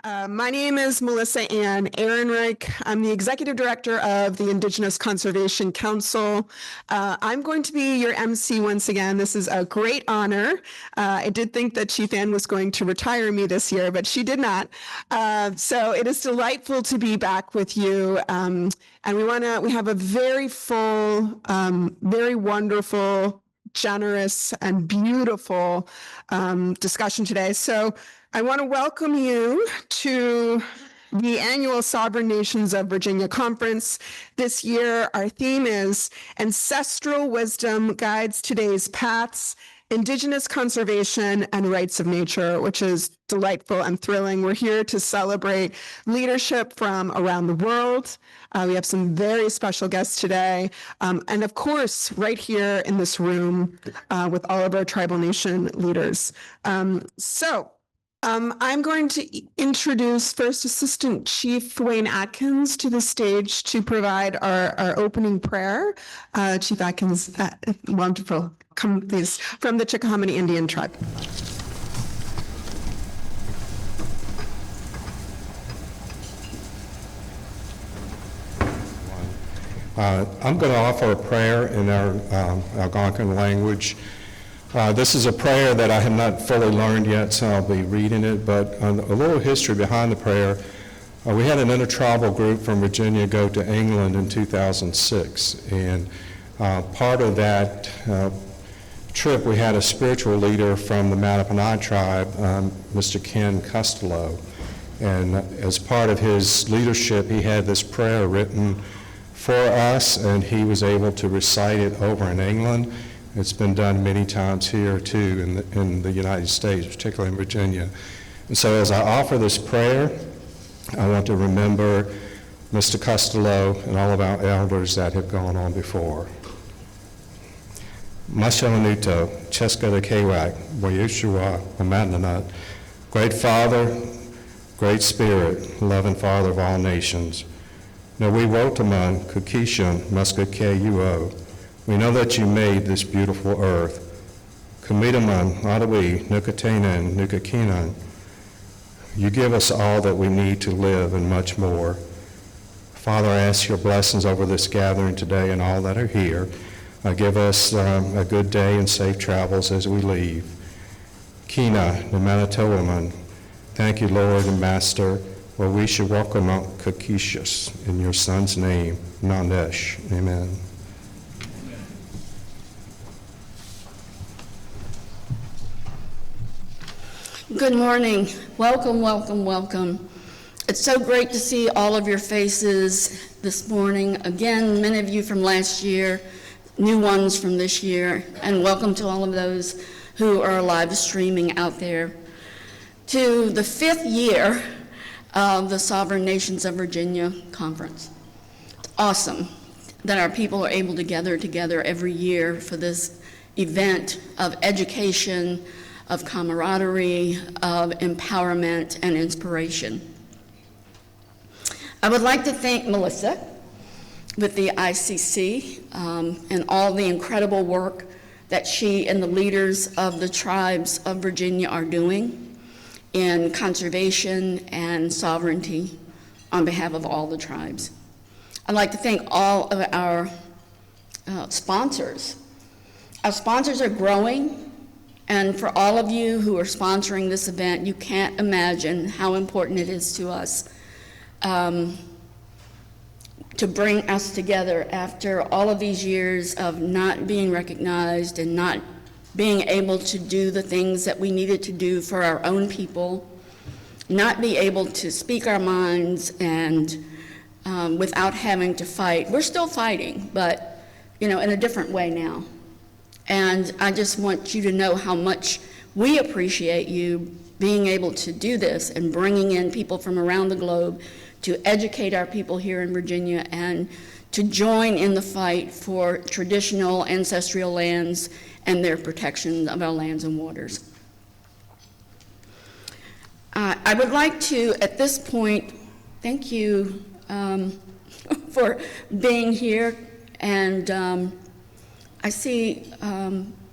My name is Melissa Ann Ehrenreich. I'm the Executive Director of the Indigenous Conservation Council. I'm going to be your MC once again. This is a great honor. I did think that Chief Ann was going to retire me this year, but she did not. So it is delightful to be back with you. And we have a very full, very wonderful, generous and beautiful discussion today. So I want to welcome you to the annual Sovereign Nations of Virginia Conference. This year, our theme is Ancestral Wisdom Guides Today's Paths, Indigenous Conservation and Rights of Nature, which is delightful and thrilling. We're here to celebrate leadership from around the world. We have some very special guests today. And of course, right here in this room with all of our tribal nation leaders. I'm going to introduce First Assistant Chief Wayne Atkins to the stage to provide our opening prayer. Chief Atkins, wonderful. Come please, from the Chickahominy Indian tribe. I'm going to offer a prayer in our Algonquin language. This is a prayer that I have not fully learned yet, so I'll be reading it, but a little history behind the prayer. We had an intertribal group from Virginia go to England in 2006, and part of that trip we had a spiritual leader from the Mattaponi tribe, Mr. Ken Costello, and as part of his leadership he had this prayer written for us, and he was able to recite it over in England. It's been done many times here too in the United States, particularly in Virginia. And so as I offer this prayer, I want to remember Mr. Costello and all of our elders that have gone on before. Mashalanuto, Cheska de Kewak, Wayeshua, Amatnanut, Great Father, Great Spirit, loving Father of all nations. Now we Wotaman, Kukishan, Muskake Uo. We know that you made this beautiful earth. Kamitaman, Adawi, Nukatenan, Nukakinan. You give us all that we need to live and much more. Father, I ask your blessings over this gathering today and all that are here. Give us a good day and safe travels as we leave. Kina, the Manitowaman. Thank you, Lord and Master. Well, we should welcome Mount Kakishus in your son's name, Nanesh. Amen. Good morning. Welcome, welcome, welcome. It's so great to see all of your faces this morning. Again, many of you from last year, new ones from this year, and welcome to all of those who are live streaming out there. To the 5th year of the Sovereign Nations of Virginia Conference. It's awesome that our people are able to gather together every year for this event of education, of camaraderie, of empowerment and inspiration. I would like to thank Melissa with the ICC and all the incredible work that she and the leaders of the tribes of Virginia are doing in conservation and sovereignty on behalf of all the tribes. I'd like to thank all of our sponsors. Our sponsors are growing. And for all of you who are sponsoring this event, you can't imagine how important it is to us to bring us together after all of these years of not being recognized and not being able to do the things that we needed to do for our own people, not be able to speak our minds and without having to fight. We're still fighting, but in a different way now. And I just want you to know how much we appreciate you being able to do this and bringing in people from around the globe to educate our people here in Virginia and to join in the fight for traditional ancestral lands and their protection of our lands and waters. I would like to, at this point, thank you for being here, and I see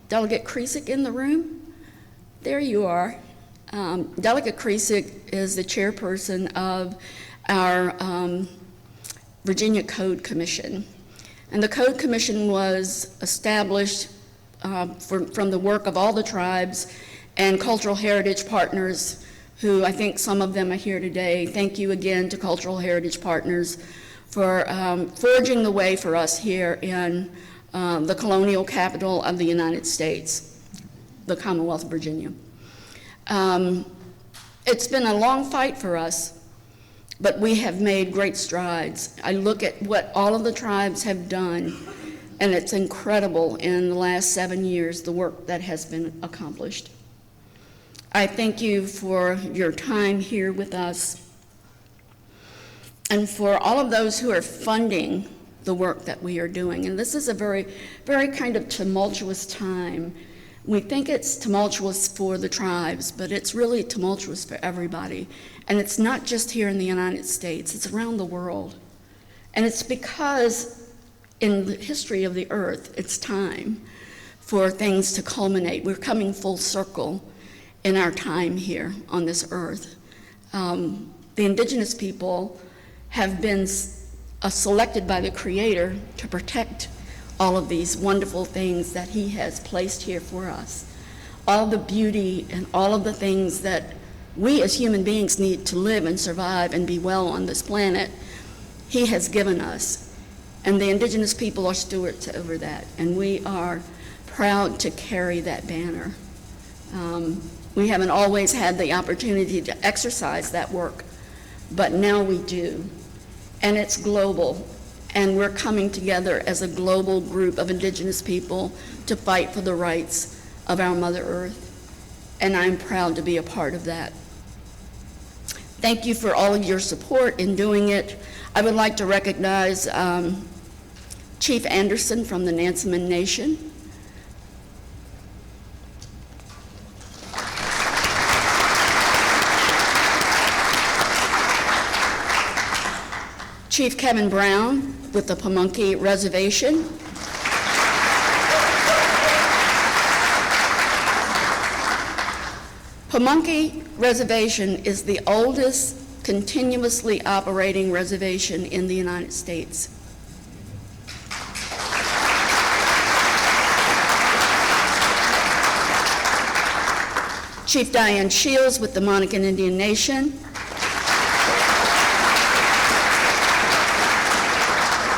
Delegate Kriesik in the room. There you are. Delegate Kriesik is the chairperson of our Virginia Code Commission. And the Code Commission was established from the work of all the tribes and cultural heritage partners, who I think some of them are here today. Thank you again to Cultural Heritage Partners for forging the way for us here in the colonial capital of the United States, the Commonwealth of Virginia. It's been a long fight for us, but we have made great strides. I look at what all of the tribes have done, and it's incredible in the last 7 years, the work that has been accomplished. I thank you for your time here with us, and for all of those who are funding the work that we are doing. And this is a very, very kind of tumultuous time. We think it's tumultuous for the tribes, but it's really tumultuous for everybody. And it's not just here in the United States, it's around the world. And it's because in the history of the earth, it's time for things to culminate. We're coming full circle in our time here on this earth. The indigenous people have been selected by the Creator to protect all of these wonderful things that He has placed here for us. All the beauty and all of the things that we as human beings need to live and survive and be well on this planet, He has given us. And the indigenous people are stewards over that, and we are proud to carry that banner. We haven't always had the opportunity to exercise that work, but now we do. And it's global, and we're coming together as a global group of indigenous people to fight for the rights of our Mother Earth, and I'm proud to be a part of that. Thank you for all of your support in doing it. I would like to recognize Chief Anderson from the Nansemond Nation. Chief Kevin Brown with the Pamunkey Reservation. Pamunkey Reservation is the oldest continuously operating reservation in the United States. Chief Diane Shields with the Monacan Indian Nation.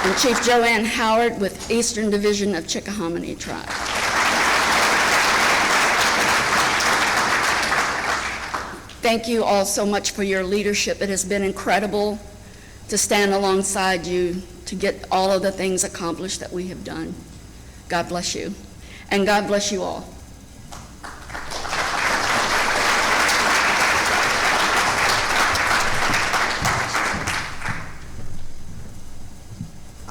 And Chief Joanne Howard with Eastern Division of Chickahominy Tribe. Thank you all so much for your leadership. It has been incredible to stand alongside you to get all of the things accomplished that we have done. God bless you, and God bless you all.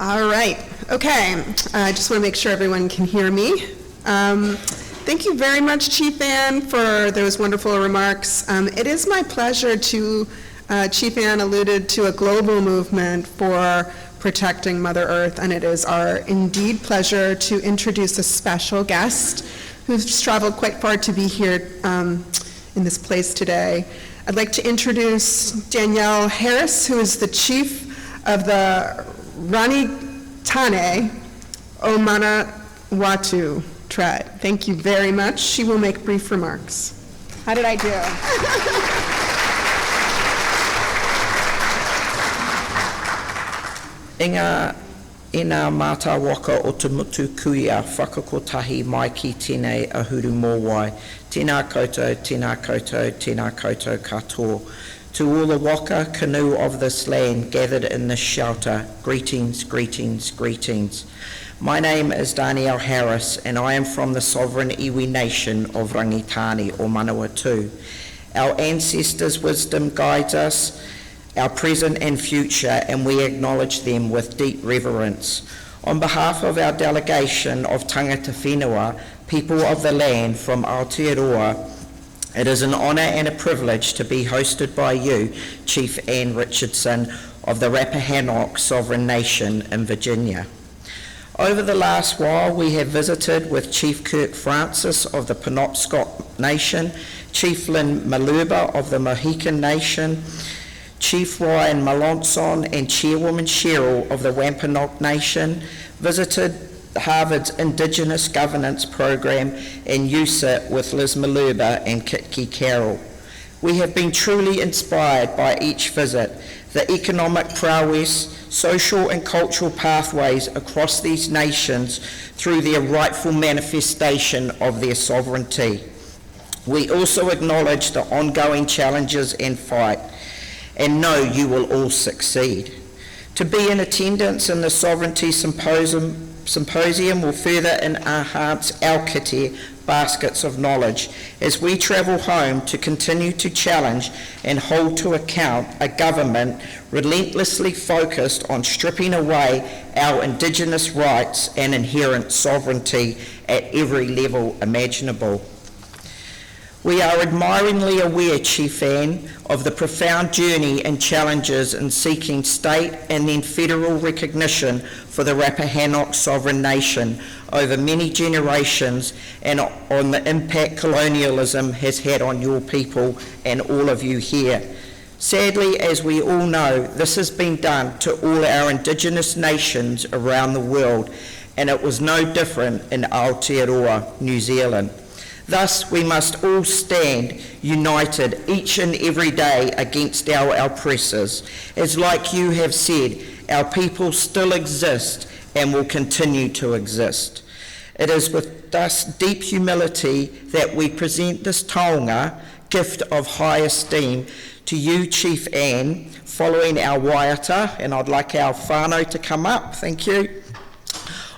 All right, okay. I just want to make sure everyone can hear me. Thank you very much, Chief Ann, for those wonderful remarks. It is my pleasure to, Chief Ann alluded to a global movement for protecting Mother Earth, and it is our indeed pleasure to introduce a special guest who's traveled quite far to be here in this place today. I'd like to introduce Danielle Harris, who is the chief of the Ranitane Omanawatu tribe. Thank you very much. She will make brief remarks. How did I do? Inga ina mata waka o te mutu kuia whakakotahi mai ki tēnei ahuru mōwai. Tēnā koutou, tēnā koutou, tēnā koutou katoa. To all the waka canoe of this land gathered in this shelter, greetings, greetings, greetings. My name is Danielle Harris, and I am from the sovereign iwi nation of Rangitane o Manawatu. Our ancestors' wisdom guides us, our present and future, and we acknowledge them with deep reverence. On behalf of our delegation of tangata whenua, people of the land from Aotearoa, it is an honour and a privilege to be hosted by you, Chief Ann Richardson of the Rappahannock Sovereign Nation in Virginia. Over the last while, we have visited with Chief Kirk Francis of the Penobscot Nation, Chief Lynn Maluba of the Mohican Nation, Chief Ryan Malonson and Chairwoman Cheryl of the Wampanoag Nation, visited Harvard's Indigenous Governance Program and USIT with Liz Maluba and Kitki Carroll. We have been truly inspired by each visit, the economic prowess, social and cultural pathways across these nations through their rightful manifestation of their sovereignty. We also acknowledge the ongoing challenges and fight, and know you will all succeed. To be in attendance in the Sovereignty Symposium will further enhance our kite baskets of knowledge as we travel home to continue to challenge and hold to account a government relentlessly focused on stripping away our Indigenous rights and inherent sovereignty at every level imaginable. We are admiringly aware, Chief Anne, of the profound journey and challenges in seeking state and then federal recognition for the Rappahannock sovereign nation over many generations, and on the impact colonialism has had on your people and all of you here. Sadly, as we all know, this has been done to all our Indigenous nations around the world, and it was no different in Aotearoa, New Zealand. Thus, we must all stand united each and every day against our oppressors, as like you have said, our people still exist and will continue to exist. It is with thus deep humility that we present this taonga, gift of high esteem, to you, Chief Anne, following our waiata, and I'd like our whānau to come up, thank you.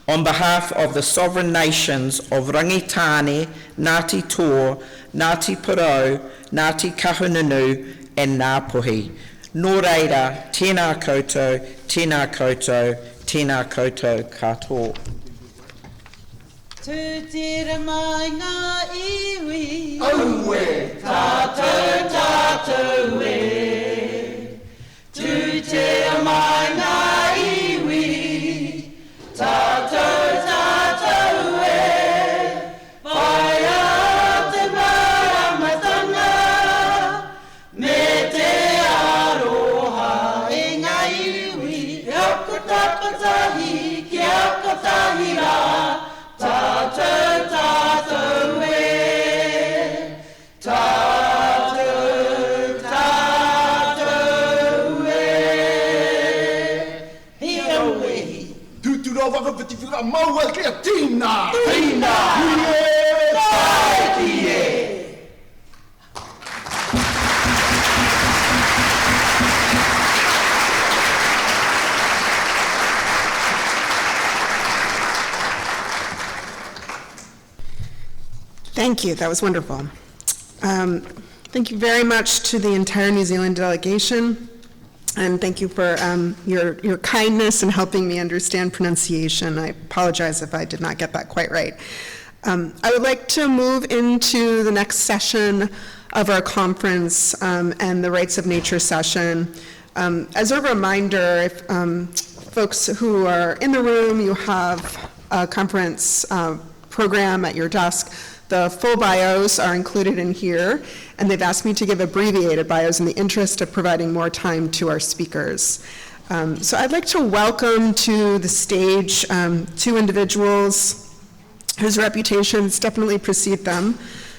On behalf of the sovereign nations of Rangitane, Ngāti Toa, Ngāti Porou, Ngāti Kahungunu, and Ngāpuhi. Nō reira, tēnā koutou, tēnā koutou, tēnā koutou katoa. Tūtira mai ngā iwi, Auwe, tātou, tātou e. Tūtira mai ngā iwi, tātou, tātou e. Whai a te maramatanga, me te aroha e ngā iwi. E ako tapatahi, ki ako tahira, tātou, tātou e. Tātou, tātou e. Hia wehi. Tūtura whakawhiti whira maua kia tīna! Tīna! Ie! Tai ki e. Thank you. That was wonderful. Thank you very much to the entire New Zealand delegation, and thank you for your kindness in helping me understand pronunciation. I apologize if I did not get that quite right. I would like to move into the next session of our conference and the Rights of Nature session. As a reminder, if folks who are in the room, you have a conference program at your desk. The full bios are included in here, and they've asked me to give abbreviated bios in the interest of providing more time to our speakers. So I'd like to welcome to the stage two individuals whose reputations definitely precede them.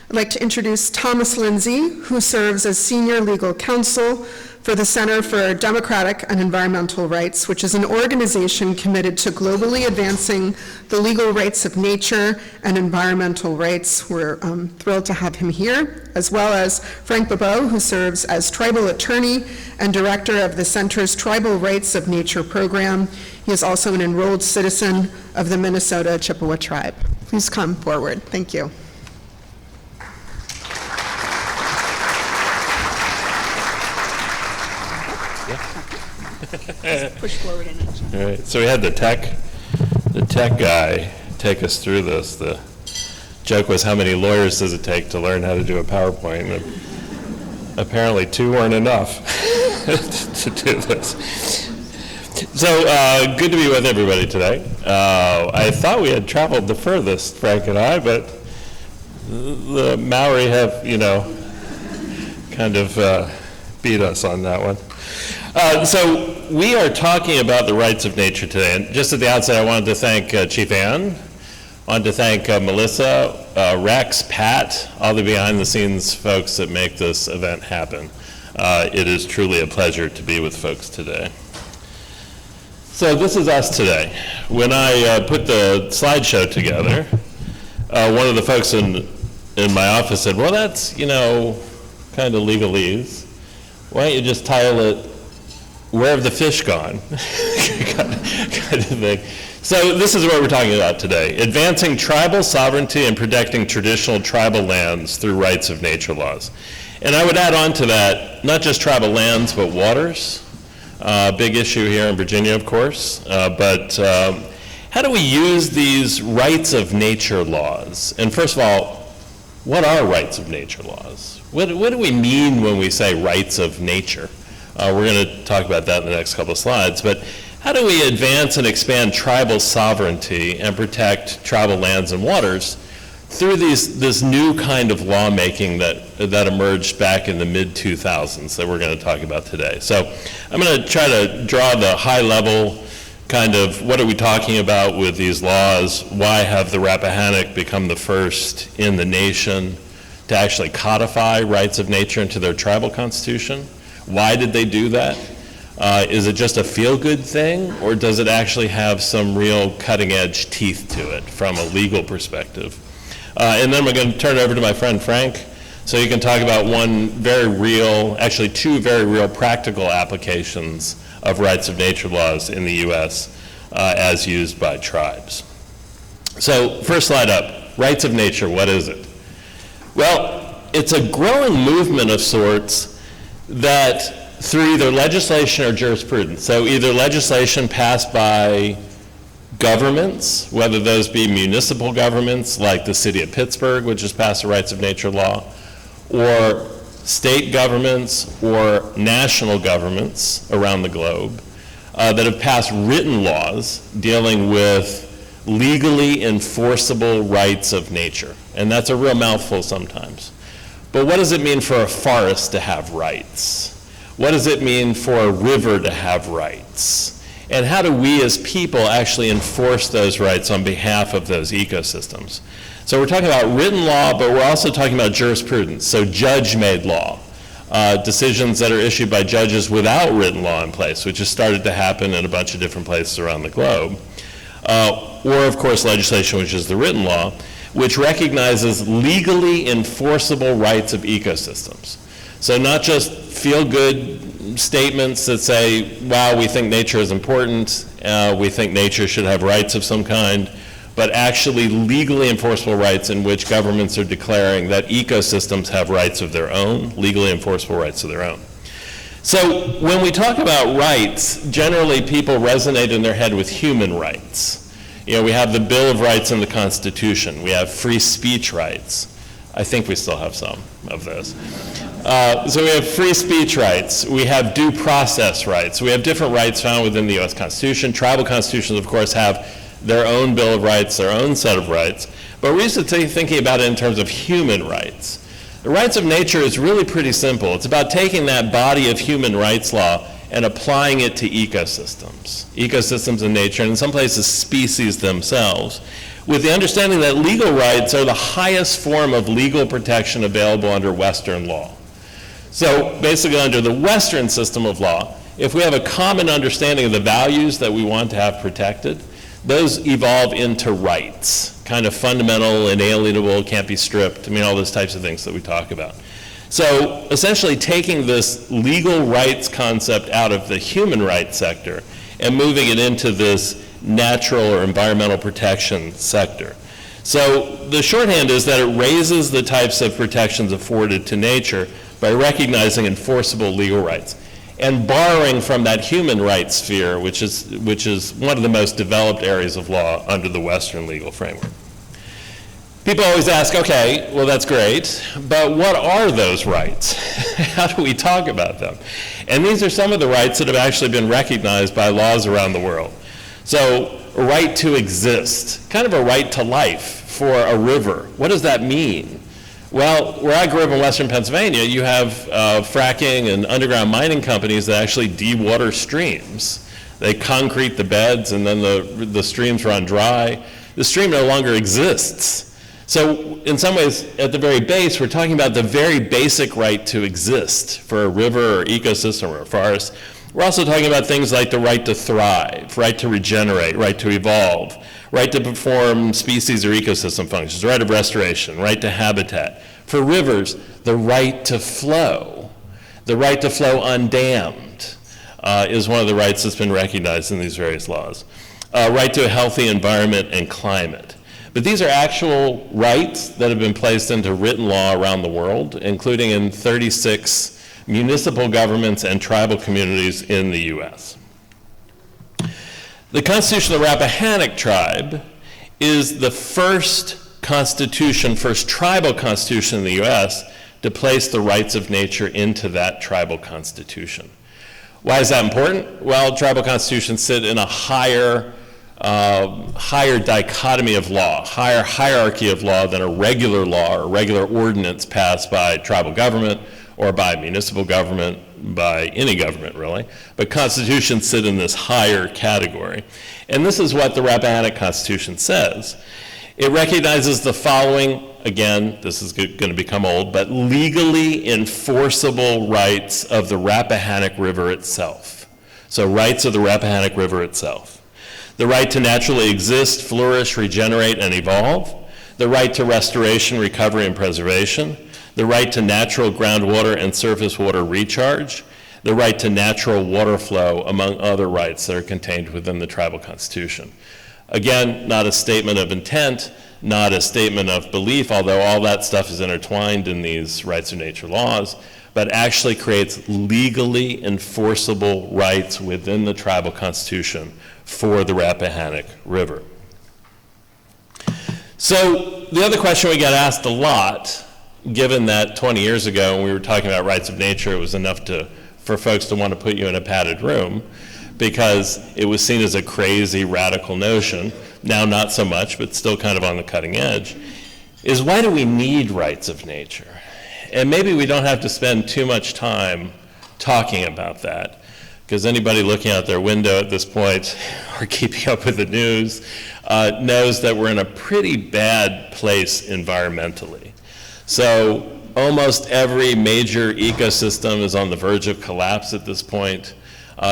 I'd like to introduce Thomas Lindsay, who serves as Senior Legal Counsel for the Center for Democratic and Environmental Rights, which is an organization committed to globally advancing the legal rights of nature and environmental rights. We're thrilled to have him here, as well as Frank Bobo, who serves as Tribal Attorney and Director of the Center's Tribal Rights of Nature program. He is also an enrolled citizen of the Minnesota Chippewa tribe. Please come forward. Thank you. Push forward in it. All right, so we had the tech guy take us through this. The joke was, how many lawyers does it take to learn how to do a PowerPoint? And apparently 2 weren't enough to do this. So, good to be with everybody today. I thought we had traveled the furthest, Frank and I, but the Maori have, kind of beat us on that one. So we are talking about the rights of nature today. And just at the outset, I wanted to thank Chief Ann. I wanted to thank Melissa, Rex, Pat, all the behind-the-scenes folks that make this event happen. It is truly a pleasure to be with folks today. So this is us today. When I put the slideshow together, one of the folks in my office said, well, that's, kind of legalese. Why don't you just title it, Where Have the Fish Gone? kind of thing. So this is what we're talking about today, advancing tribal sovereignty and protecting traditional tribal lands through rights of nature laws. And I would add on to that, not just tribal lands, but waters. Big issue here in Virginia, of course. But how do we use these rights of nature laws? And first of all, what are rights of nature laws? What do we mean when we say rights of nature? We're going to talk about that in the next couple of slides. But how do we advance and expand tribal sovereignty and protect tribal lands and waters through this new kind of lawmaking that emerged back in the mid-2000s that we're going to talk about today? So I'm going to try to draw the high-level kind of what are we talking about with these laws? Why have the Rappahannock become the first in the nation to actually codify rights of nature into their tribal constitution? Why did they do that? Is it just a feel-good thing, or does it actually have some real cutting-edge teeth to it from a legal perspective? And then we're going to turn it over to my friend Frank, so you can talk about one very real, actually two very real practical applications of rights of nature laws in the U.S. As used by tribes. So first slide up, rights of nature, what is it? Well, it's a growing movement of sorts that through either legislation or jurisprudence, so either legislation passed by governments, whether those be municipal governments like the city of Pittsburgh, which has passed a rights of nature law, or state governments or national governments around the globe that have passed written laws dealing with legally enforceable rights of nature. And that's a real mouthful sometimes. But what does it mean for a forest to have rights? What does it mean for a river to have rights? And how do we as people actually enforce those rights on behalf of those ecosystems? So we're talking about written law, but we're also talking about jurisprudence, so judge-made law, decisions that are issued by judges without written law in place, which has started to happen in a bunch of different places around the globe. Or, of course, legislation, which is the written law, which recognizes legally enforceable rights of ecosystems. So not just feel-good statements that say, wow, we think nature is important, we think nature should have rights of some kind, but actually legally enforceable rights in which governments are declaring that ecosystems have rights of their own, legally enforceable rights of their own. So when we talk about rights, generally people resonate in their head with human rights. We have the Bill of Rights in the Constitution. We have free speech rights. I think we still have some of those. So we have free speech rights. We have due process rights. We have different rights found within the U.S. Constitution. Tribal constitutions, of course, have their own Bill of Rights, their own set of rights. But we're used to thinking about it in terms of human rights. The rights of nature is really pretty simple. It's about taking that body of human rights law and applying it to ecosystems in nature, and in some places species themselves, with the understanding that legal rights are the highest form of legal protection available under Western law. So basically under the Western system of law, if we have a common understanding of the values that we want to have protected, those evolve into rights, kind of fundamental, inalienable, can't be stripped, all those types of things that we talk about. So essentially taking this legal rights concept out of the human rights sector and moving it into this natural or environmental protection sector. So the shorthand is that it raises the types of protections afforded to nature by recognizing enforceable legal rights and borrowing from that human rights sphere, which is one of the most developed areas of law under the Western legal framework. People always ask, okay, well, that's great, but what are those rights? How do we talk about them? And these are some of the rights that have actually been recognized by laws around the world. So, a right to exist, kind of a right to life for a river. What does that mean? Well, where I grew up in western Pennsylvania, you have fracking and underground mining companies that actually dewater streams. They concrete the beds and then the streams run dry. The stream no longer exists. So in some ways, at the very base, we're talking about the very basic right to exist for a river or ecosystem or a forest. We're also talking about things like the right to thrive, right to regenerate, right to evolve, right to perform species or ecosystem functions, right of restoration, right to habitat. For rivers, the right to flow undammed is one of the rights that's been recognized in these various laws. Right to a healthy environment and climate. But these are actual rights that have been placed into written law around the world, including in 36 municipal governments and tribal communities in the U.S. The Constitution of the Rappahannock Tribe is the first tribal constitution in the U.S. to place the rights of nature into that tribal constitution. Why is that important? Well, tribal constitutions sit in a higher dichotomy of law, higher hierarchy of law than a regular law or regular ordinance passed by tribal government or by municipal government, by any government really. But constitutions sit in this higher category. And this is what the Rappahannock Constitution says. It recognizes the following, again, this is going to become old, but legally enforceable rights of the Rappahannock River itself. So rights of the Rappahannock River itself. The right to naturally exist, flourish, regenerate, and evolve. The right to restoration, recovery, and preservation. The right to natural groundwater and surface water recharge. The right to natural water flow, among other rights that are contained within the tribal constitution. Again, not a statement of intent, not a statement of belief, although all that stuff is intertwined in these rights of nature laws, but actually creates legally enforceable rights within the tribal constitution for the Rappahannock River. So the other question we get asked a lot, given that 20 years ago when we were talking about rights of nature, it was enough for folks to want to put you in a padded room because it was seen as a crazy radical notion, now not so much, but still kind of on the cutting edge, is why do we need rights of nature? And maybe we don't have to spend too much time talking about that, because anybody looking out their window at this point or keeping up with the news knows that we're in a pretty bad place environmentally. So almost every major ecosystem is on the verge of collapse at this point,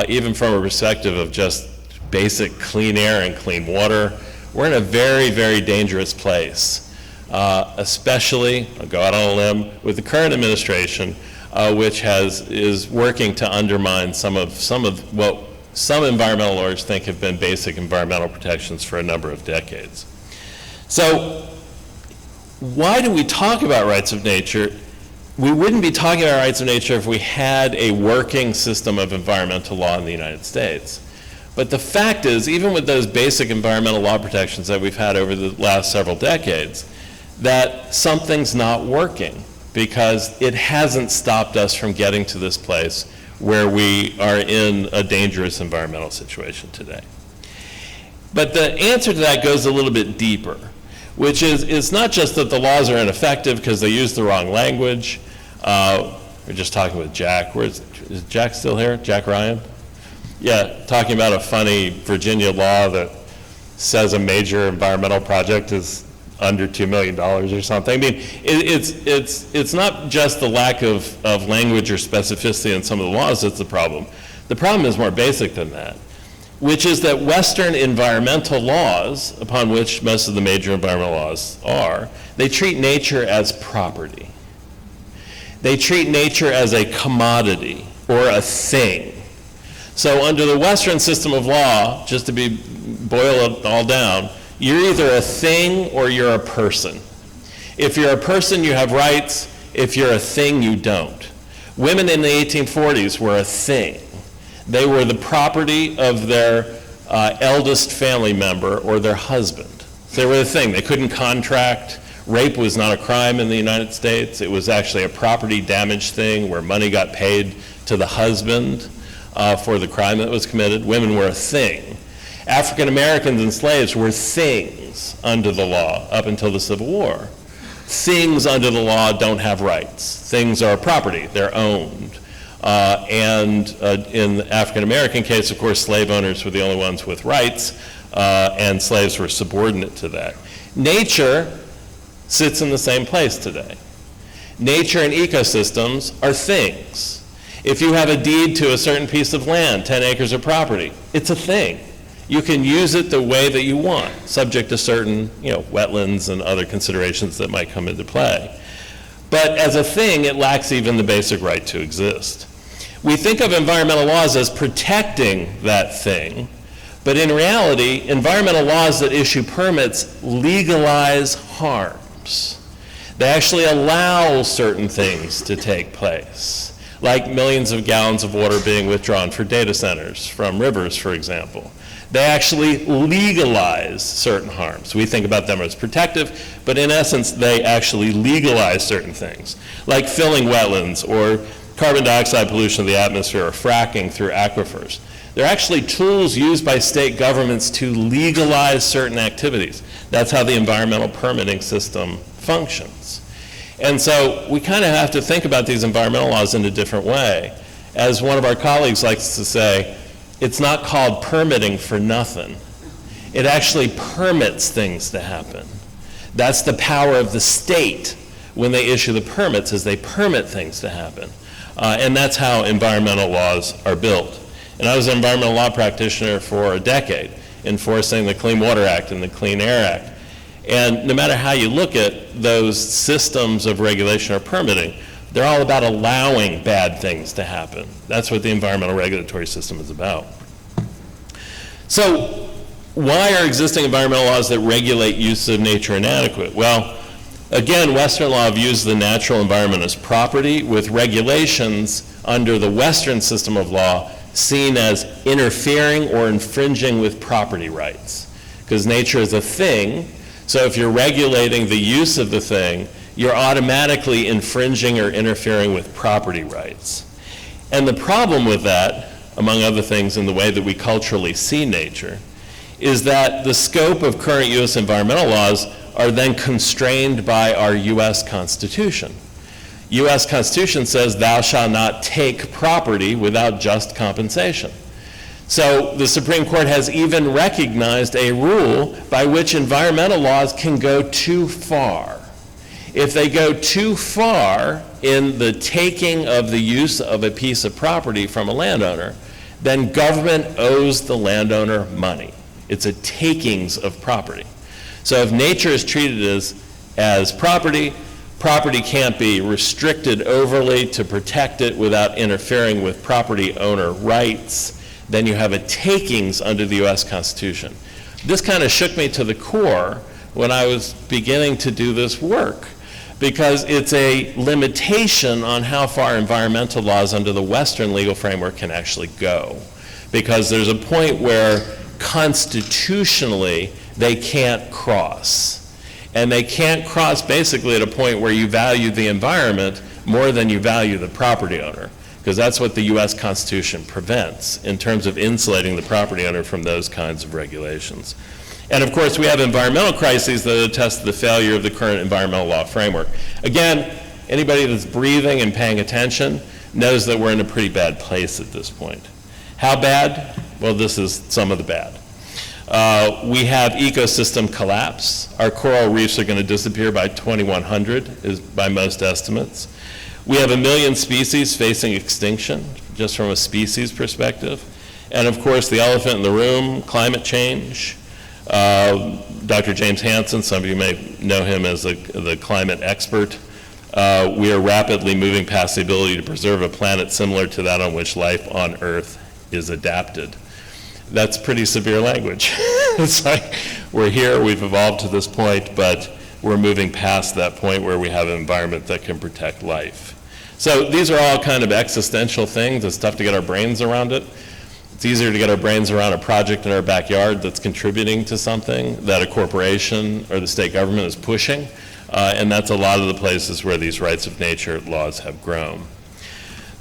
even from a perspective of just basic clean air and clean water. We're in a very, very dangerous place, especially, I'll go out on a limb, with the current administration, which is working to undermine some of what some environmental lawyers think have been basic environmental protections for a number of decades. So why do we talk about rights of nature? We wouldn't be talking about rights of nature if we had a working system of environmental law in the United States. But the fact is, even with those basic environmental law protections that we've had over the last several decades, that something's not working because it hasn't stopped us from getting to this place where we are in a dangerous environmental situation today. But the answer to that goes a little bit deeper, which is it's not just that the laws are ineffective because they use the wrong language. We're just talking with Jack. Is Jack still here? Jack Ryan? Yeah, talking about a funny Virginia law that says a major environmental project is under $2 million or something. I mean, it's not just the lack of language or specificity in some of the laws that's the problem. The problem is more basic than that, which is that Western environmental laws, upon which most of the major environmental laws are, they treat nature as property. They treat nature as a commodity or a thing. So under the Western system of law, just to boil it all down, you're either a thing or you're a person. If you're a person, you have rights. If you're a thing, you don't. Women in the 1840s were a thing. They were the property of their eldest family member or their husband. They were the thing. They couldn't contract, Rape was not a crime in the United States. It was actually a property damage thing where money got paid to the husband for the crime that was committed. Women were a thing. African Americans and slaves were things under the law up until the Civil War. Things under the law don't have rights. Things are property, they're owned. In the African American case, of course, slave owners were the only ones with rights, and slaves were subordinate to that. Nature sits in the same place today. Nature and ecosystems are things. If you have a deed to a certain piece of land, 10 acres of property, it's a thing. You can use it the way that you want, subject to certain, wetlands and other considerations that might come into play. But as a thing, it lacks even the basic right to exist. We think of environmental laws as protecting that thing, but in reality, environmental laws that issue permits legalize harms. They actually allow certain things to take place, like millions of gallons of water being withdrawn for data centers from rivers, for example. They actually legalize certain harms. We think about them as protective, but in essence, they actually legalize certain things, like filling wetlands or carbon dioxide pollution of the atmosphere or fracking through aquifers. They're actually tools used by state governments to legalize certain activities. That's how the environmental permitting system functions. And so we kind of have to think about these environmental laws in a different way. As one of our colleagues likes to say, it's not called permitting for nothing. It actually permits things to happen. That's the power of the state when they issue the permits, is they permit things to happen. And that's how environmental laws are built. And I was an environmental law practitioner for a decade, enforcing the Clean Water Act and the Clean Air Act. And no matter how you look at those systems of regulation or permitting, they're all about allowing bad things to happen. That's what the environmental regulatory system is about. So why are existing environmental laws that regulate use of nature inadequate? Well, again, Western law views the natural environment as property, with regulations under the Western system of law seen as interfering or infringing with property rights. Because nature is a thing, so if you're regulating the use of the thing, you're automatically infringing or interfering with property rights. And the problem with that, among other things in the way that we culturally see nature, is that the scope of current U.S. environmental laws are then constrained by our U.S. Constitution. U.S. Constitution says thou shalt not take property without just compensation. So the Supreme Court has even recognized a rule by which environmental laws can go too far. If they go too far in the taking of the use of a piece of property from a landowner, then government owes the landowner money. It's a takings of property. So if nature is treated as property, property can't be restricted overly to protect it without interfering with property owner rights, then you have a takings under the U.S. Constitution. This kind of shook me to the core when I was beginning to do this work, because it's a limitation on how far environmental laws under the Western legal framework can actually go. Because there's a point where constitutionally they can't cross. And they can't cross basically at a point where you value the environment more than you value the property owner, because that's what the U.S. Constitution prevents in terms of insulating the property owner from those kinds of regulations. And of course, we have environmental crises that attest to the failure of the current environmental law framework. Again, anybody that's breathing and paying attention knows that we're in a pretty bad place at this point. How bad? Well, this is some of the bad. We have ecosystem collapse. Our coral reefs are going to disappear by 2100, is by most estimates. We have 1 million species facing extinction, just from a species perspective. And of course, the elephant in the room, climate change. Dr. James Hansen, some of you may know him as the climate expert. We are rapidly moving past the ability to preserve a planet similar to that on which life on Earth is adapted. That's pretty severe language. It's like we're here, we've evolved to this point, but we're moving past that point where we have an environment that can protect life. So these are all kind of existential things. It's tough to get our brains around it. It's easier to get our brains around a project in our backyard that's contributing to something that a corporation or the state government is pushing. And that's a lot of the places where these rights of nature laws have grown.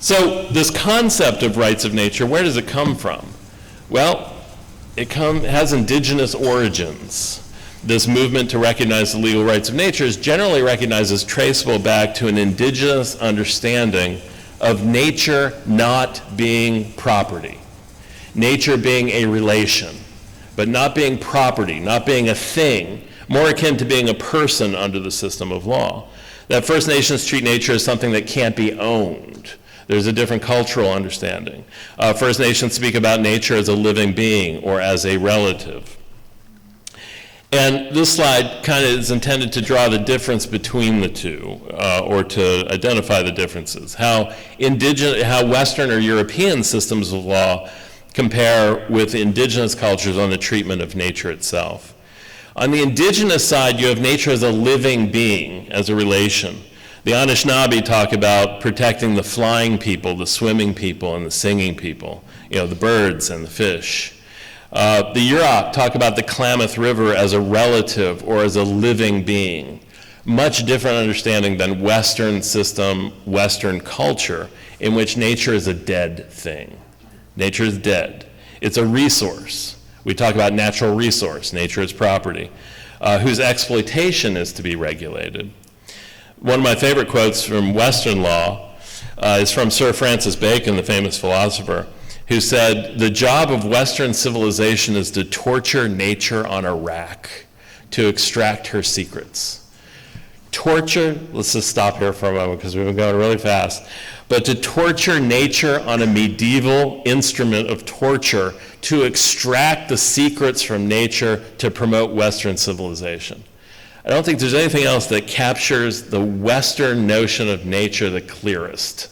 So this concept of rights of nature, where does it come from? Well, it has indigenous origins. This movement to recognize the legal rights of nature is generally recognized as traceable back to an indigenous understanding of nature not being property, nature being a relation, but not being property, not being a thing, more akin to being a person under the system of law. That First Nations treat nature as something that can't be owned. There's a different cultural understanding. First Nations speak about nature as a living being or as a relative. And this slide kind of is intended to draw the difference between the two, or to identify the differences. How Western or European systems of law compare with indigenous cultures on the treatment of nature itself. On the indigenous side, you have nature as a living being, as a relation. The Anishinaabe talk about protecting the flying people, the swimming people, and the singing people, the birds and the fish. The Yurok talk about the Klamath River as a relative or as a living being. Much different understanding than Western system, Western culture, in which nature is a dead thing. Nature is dead. It's a resource. We talk about natural resource, nature is property, whose exploitation is to be regulated. One of my favorite quotes from Western law is from Sir Francis Bacon, the famous philosopher, who said, "The job of Western civilization is to torture nature on a rack, to extract her secrets." Torture, let's just stop here for a moment because we've been going really fast, but to torture nature on a medieval instrument of torture, to extract the secrets from nature to promote Western civilization. I don't think there's anything else that captures the Western notion of nature the clearest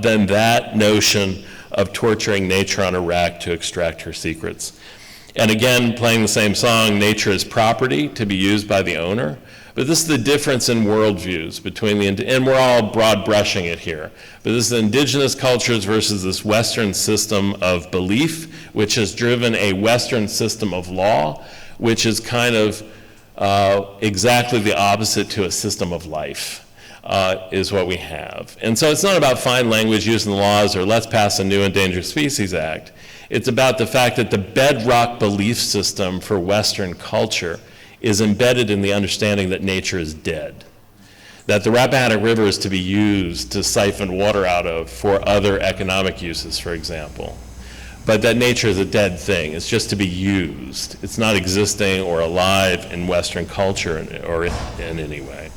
than that notion of torturing nature on a rack to extract her secrets. And again, playing the same song, nature is property to be used by the owner. But this is the difference in worldviews between and we're all broad brushing it here, but this is indigenous cultures versus this Western system of belief, which has driven a Western system of law, which is kind of exactly the opposite to a system of life. Is what we have. And so it's not about fine language using the laws or let's pass a new Endangered Species Act. It's about the fact that the bedrock belief system for Western culture is embedded in the understanding that nature is dead, that the Rappahannock River is to be used to siphon water out of for other economic uses, for example, but that nature is a dead thing. It's just to be used. It's not existing or alive in Western culture or in any way.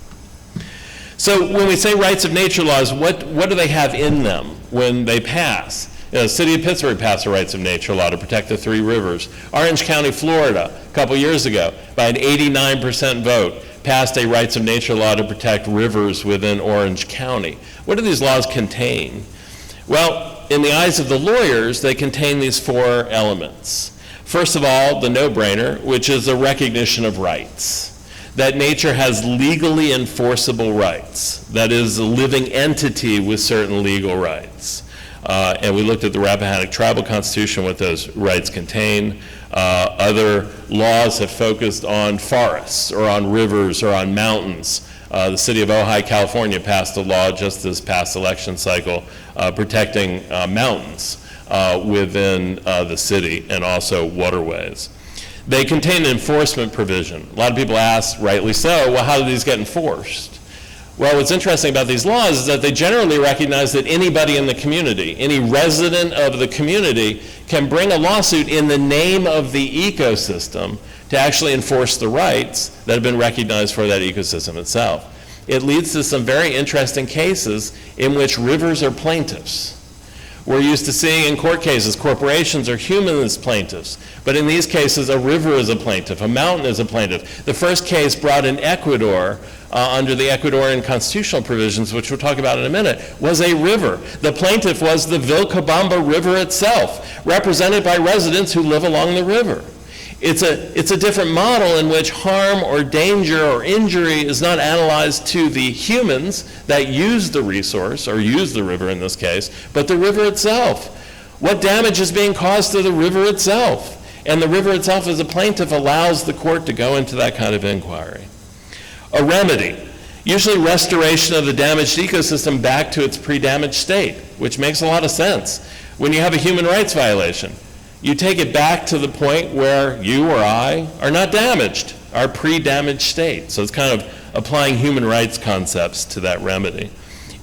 So when we say rights of nature laws, what do they have in them when they pass? The city of Pittsburgh passed a rights of nature law to protect the 3 rivers. Orange County, Florida, a couple years ago, by an 89% vote, passed a rights of nature law to protect rivers within Orange County. What do these laws contain? Well, in the eyes of the lawyers, they contain these 4 elements. First of all, the no-brainer, which is a recognition of rights. That nature has legally enforceable rights. That is a living entity with certain legal rights. And we looked at the Rappahannock Tribal Constitution, what those rights contain. Other laws have focused on forests or on rivers or on mountains. The city of Ojai, California passed a law just this past election cycle protecting mountains within the city and also waterways. They contain an enforcement provision. A lot of people ask, rightly so, well, how do these get enforced? Well, what's interesting about these laws is that they generally recognize that anybody in the community, any resident of the community, can bring a lawsuit in the name of the ecosystem to actually enforce the rights that have been recognized for that ecosystem itself. It leads to some very interesting cases in which rivers are plaintiffs. We're used to seeing in court cases corporations are human as plaintiffs, but in these cases a river is a plaintiff, a mountain is a plaintiff. The first case brought in Ecuador under the Ecuadorian constitutional provisions, which we'll talk about in a minute, was a river. The plaintiff was the Vilcabamba River itself, represented by residents who live along the river. It's a different model in which harm or danger or injury is not analyzed to the humans that use the resource, or use the river in this case, but the river itself. What damage is being caused to the river itself? And the river itself as a plaintiff allows the court to go into that kind of inquiry. A remedy, usually restoration of the damaged ecosystem back to its pre-damaged state, which makes a lot of sense. When you have a human rights violation, you take it back to the point where you or I are not damaged, our pre-damaged state. So it's kind of applying human rights concepts to that remedy.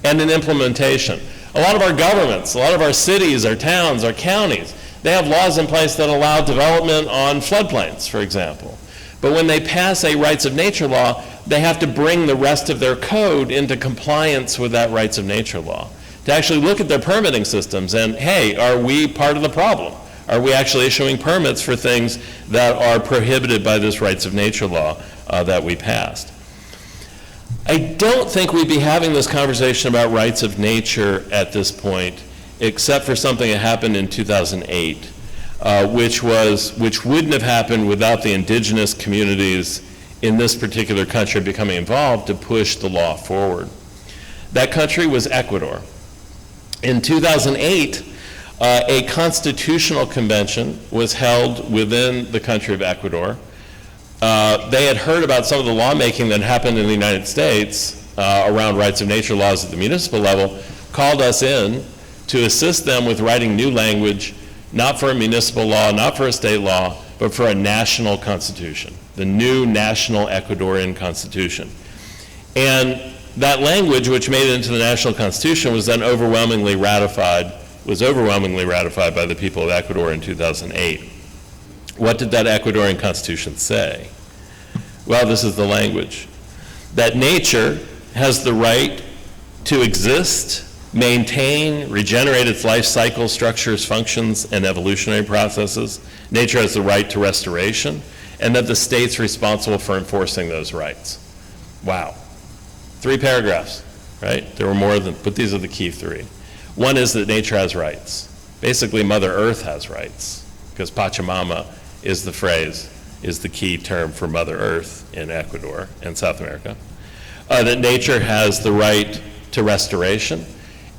And an implementation. A lot of our governments, a lot of our cities, our towns, our counties, they have laws in place that allow development on floodplains, for example. But when they pass a rights of nature law, they have to bring the rest of their code into compliance with that rights of nature law, to actually look at their permitting systems and, hey, are we part of the problem? Are we actually issuing permits for things that are prohibited by this rights of nature law that we passed? I don't think we'd be having this conversation about rights of nature at this point, except for something that happened in 2008, which wouldn't have happened without the indigenous communities in this particular country becoming involved to push the law forward. That country was Ecuador. In 2008, a constitutional convention was held within the country of Ecuador. They had heard about some of the lawmaking that happened in the United States around rights of nature laws at the municipal level, called us in to assist them with writing new language, not for a municipal law, not for a state law, but for a national constitution, the new national Ecuadorian constitution. And that language, which made it into the national constitution, was then overwhelmingly ratified by the people of Ecuador in 2008. What did that Ecuadorian constitution say? Well, this is the language. That nature has the right to exist, maintain, regenerate its life cycle, structures, functions, and evolutionary processes. Nature has the right to restoration, and that the state's responsible for enforcing those rights. Wow. 3 paragraphs, right? There were more than, but these are the key 3. One is that nature has rights. Basically, Mother Earth has rights, because Pachamama is the phrase, is the key term for Mother Earth in Ecuador and South America. That nature has the right to restoration,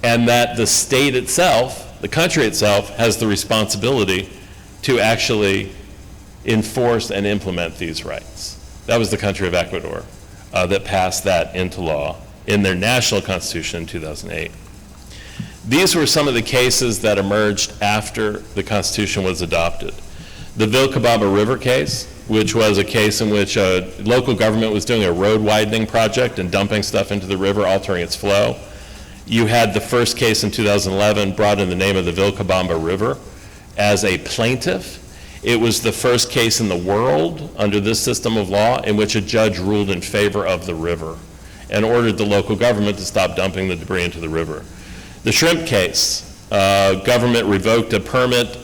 and that the state itself, the country itself, has the responsibility to actually enforce and implement these rights. That was the country of Ecuador that passed that into law in their national constitution in 2008. These were some of the cases that emerged after the Constitution was adopted. The Vilcabamba River case, which was a case in which a local government was doing a road widening project and dumping stuff into the river, altering its flow. You had the first case in 2011 brought in the name of the Vilcabamba River as a plaintiff. It was the first case in the world under this system of law in which a judge ruled in favor of the river and ordered the local government to stop dumping the debris into the river. The shrimp case, government revoked a permit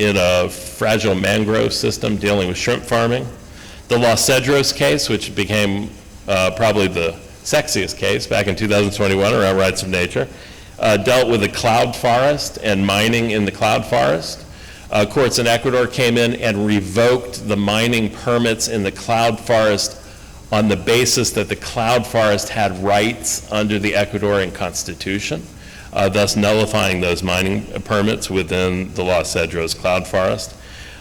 in a fragile mangrove system dealing with shrimp farming. The Los Cedros case, which became probably the sexiest case back in 2021 around rights of nature, dealt with the cloud forest and mining in the cloud forest. Courts in Ecuador came in and revoked the mining permits in the cloud forest on the basis that the cloud forest had rights under the Ecuadorian Constitution, thus nullifying those mining permits within the Los Cedros cloud forest.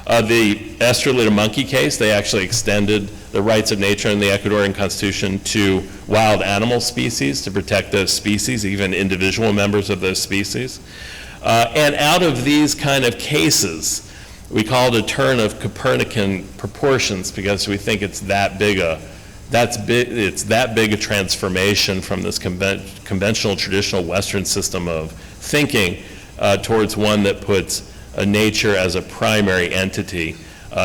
The Estrelita monkey case, they actually extended the rights of nature in the Ecuadorian Constitution to wild animal species to protect those species, even individual members of those species. And out of these kind of cases, we call it a turn of Copernican proportions because we think it's that big a transformation from this conventional, traditional Western system of thinking towards one that puts nature as a primary entity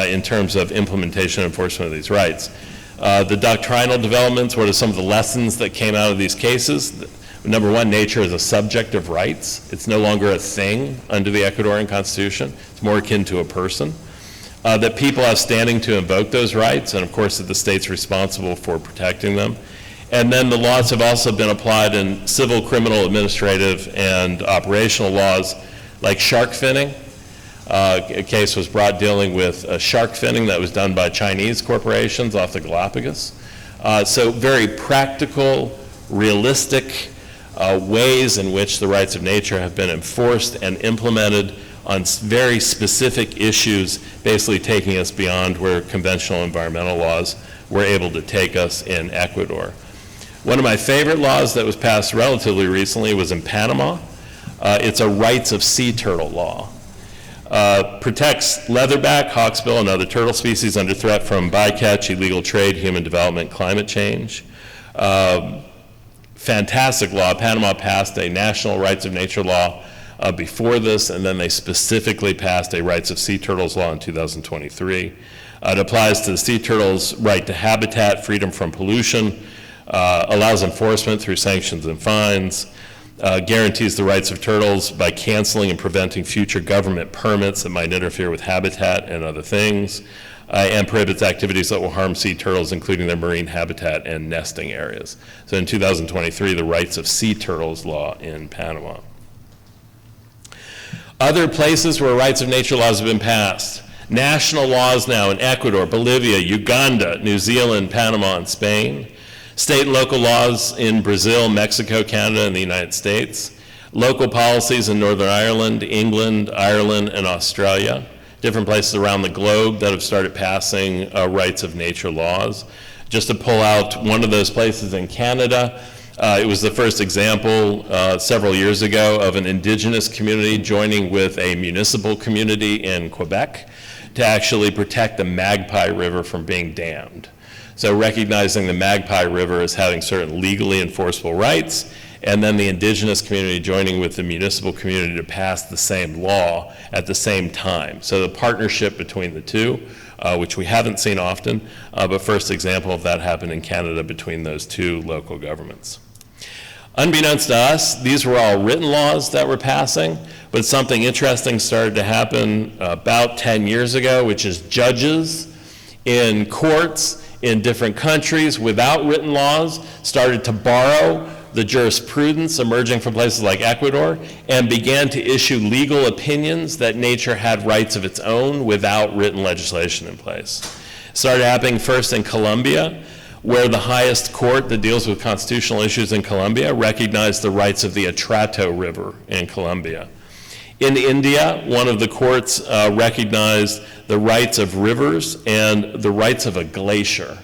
in terms of implementation and enforcement of these rights. The doctrinal developments, what are some of the lessons that came out of these cases? Number one, nature is a subject of rights. It's no longer a thing under the Ecuadorian Constitution. It's more akin to a person. That people have standing to invoke those rights, and of course that the state's responsible for protecting them. And then the laws have also been applied in civil, criminal, administrative, and operational laws like shark finning. A case was brought dealing with shark finning that was done by Chinese corporations off the Galapagos. So very practical, realistic ways in which the rights of nature have been enforced and implemented on very specific issues, basically taking us beyond where conventional environmental laws were able to take us in Ecuador. One of my favorite laws that was passed relatively recently was in Panama. It's a rights of sea turtle law. Protects leatherback, hawksbill, and other turtle species under threat from bycatch, illegal trade, human development, climate change. Fantastic law. Panama passed a national rights of nature law before this, and then they specifically passed a rights of sea turtles law in 2023. It applies to the sea turtles' right to habitat, freedom from pollution, allows enforcement through sanctions and fines, guarantees the rights of turtles by canceling and preventing future government permits that might interfere with habitat and other things, and prohibits activities that will harm sea turtles, including their marine habitat and nesting areas. So in 2023, the rights of sea turtles law in Panama. Other places where rights of nature laws have been passed. National laws now in Ecuador, Bolivia, Uganda, New Zealand, Panama, and Spain. State and local laws in Brazil, Mexico, Canada, and the United States. Local policies in Northern Ireland, England, Ireland, and Australia. Different places around the globe that have started passing rights of nature laws. Just to pull out one of those places in Canada, it was the first example several years ago of an indigenous community joining with a municipal community in Quebec to actually protect the Magpie River from being dammed. So recognizing the Magpie River as having certain legally enforceable rights, and then the indigenous community joining with the municipal community to pass the same law at the same time. So the partnership between the two, which we haven't seen often, but first example of that happened in Canada between those two local governments. Unbeknownst to us, these were all written laws that were passing, but something interesting started to happen about 10 years ago, which is judges in courts in different countries without written laws started to borrow the jurisprudence emerging from places like Ecuador and began to issue legal opinions that nature had rights of its own without written legislation in place. It started happening first in Colombia, where the highest court that deals with constitutional issues in Colombia recognized the rights of the Atrato River in Colombia. In India, one of the courts recognized the rights of rivers and the rights of a glacier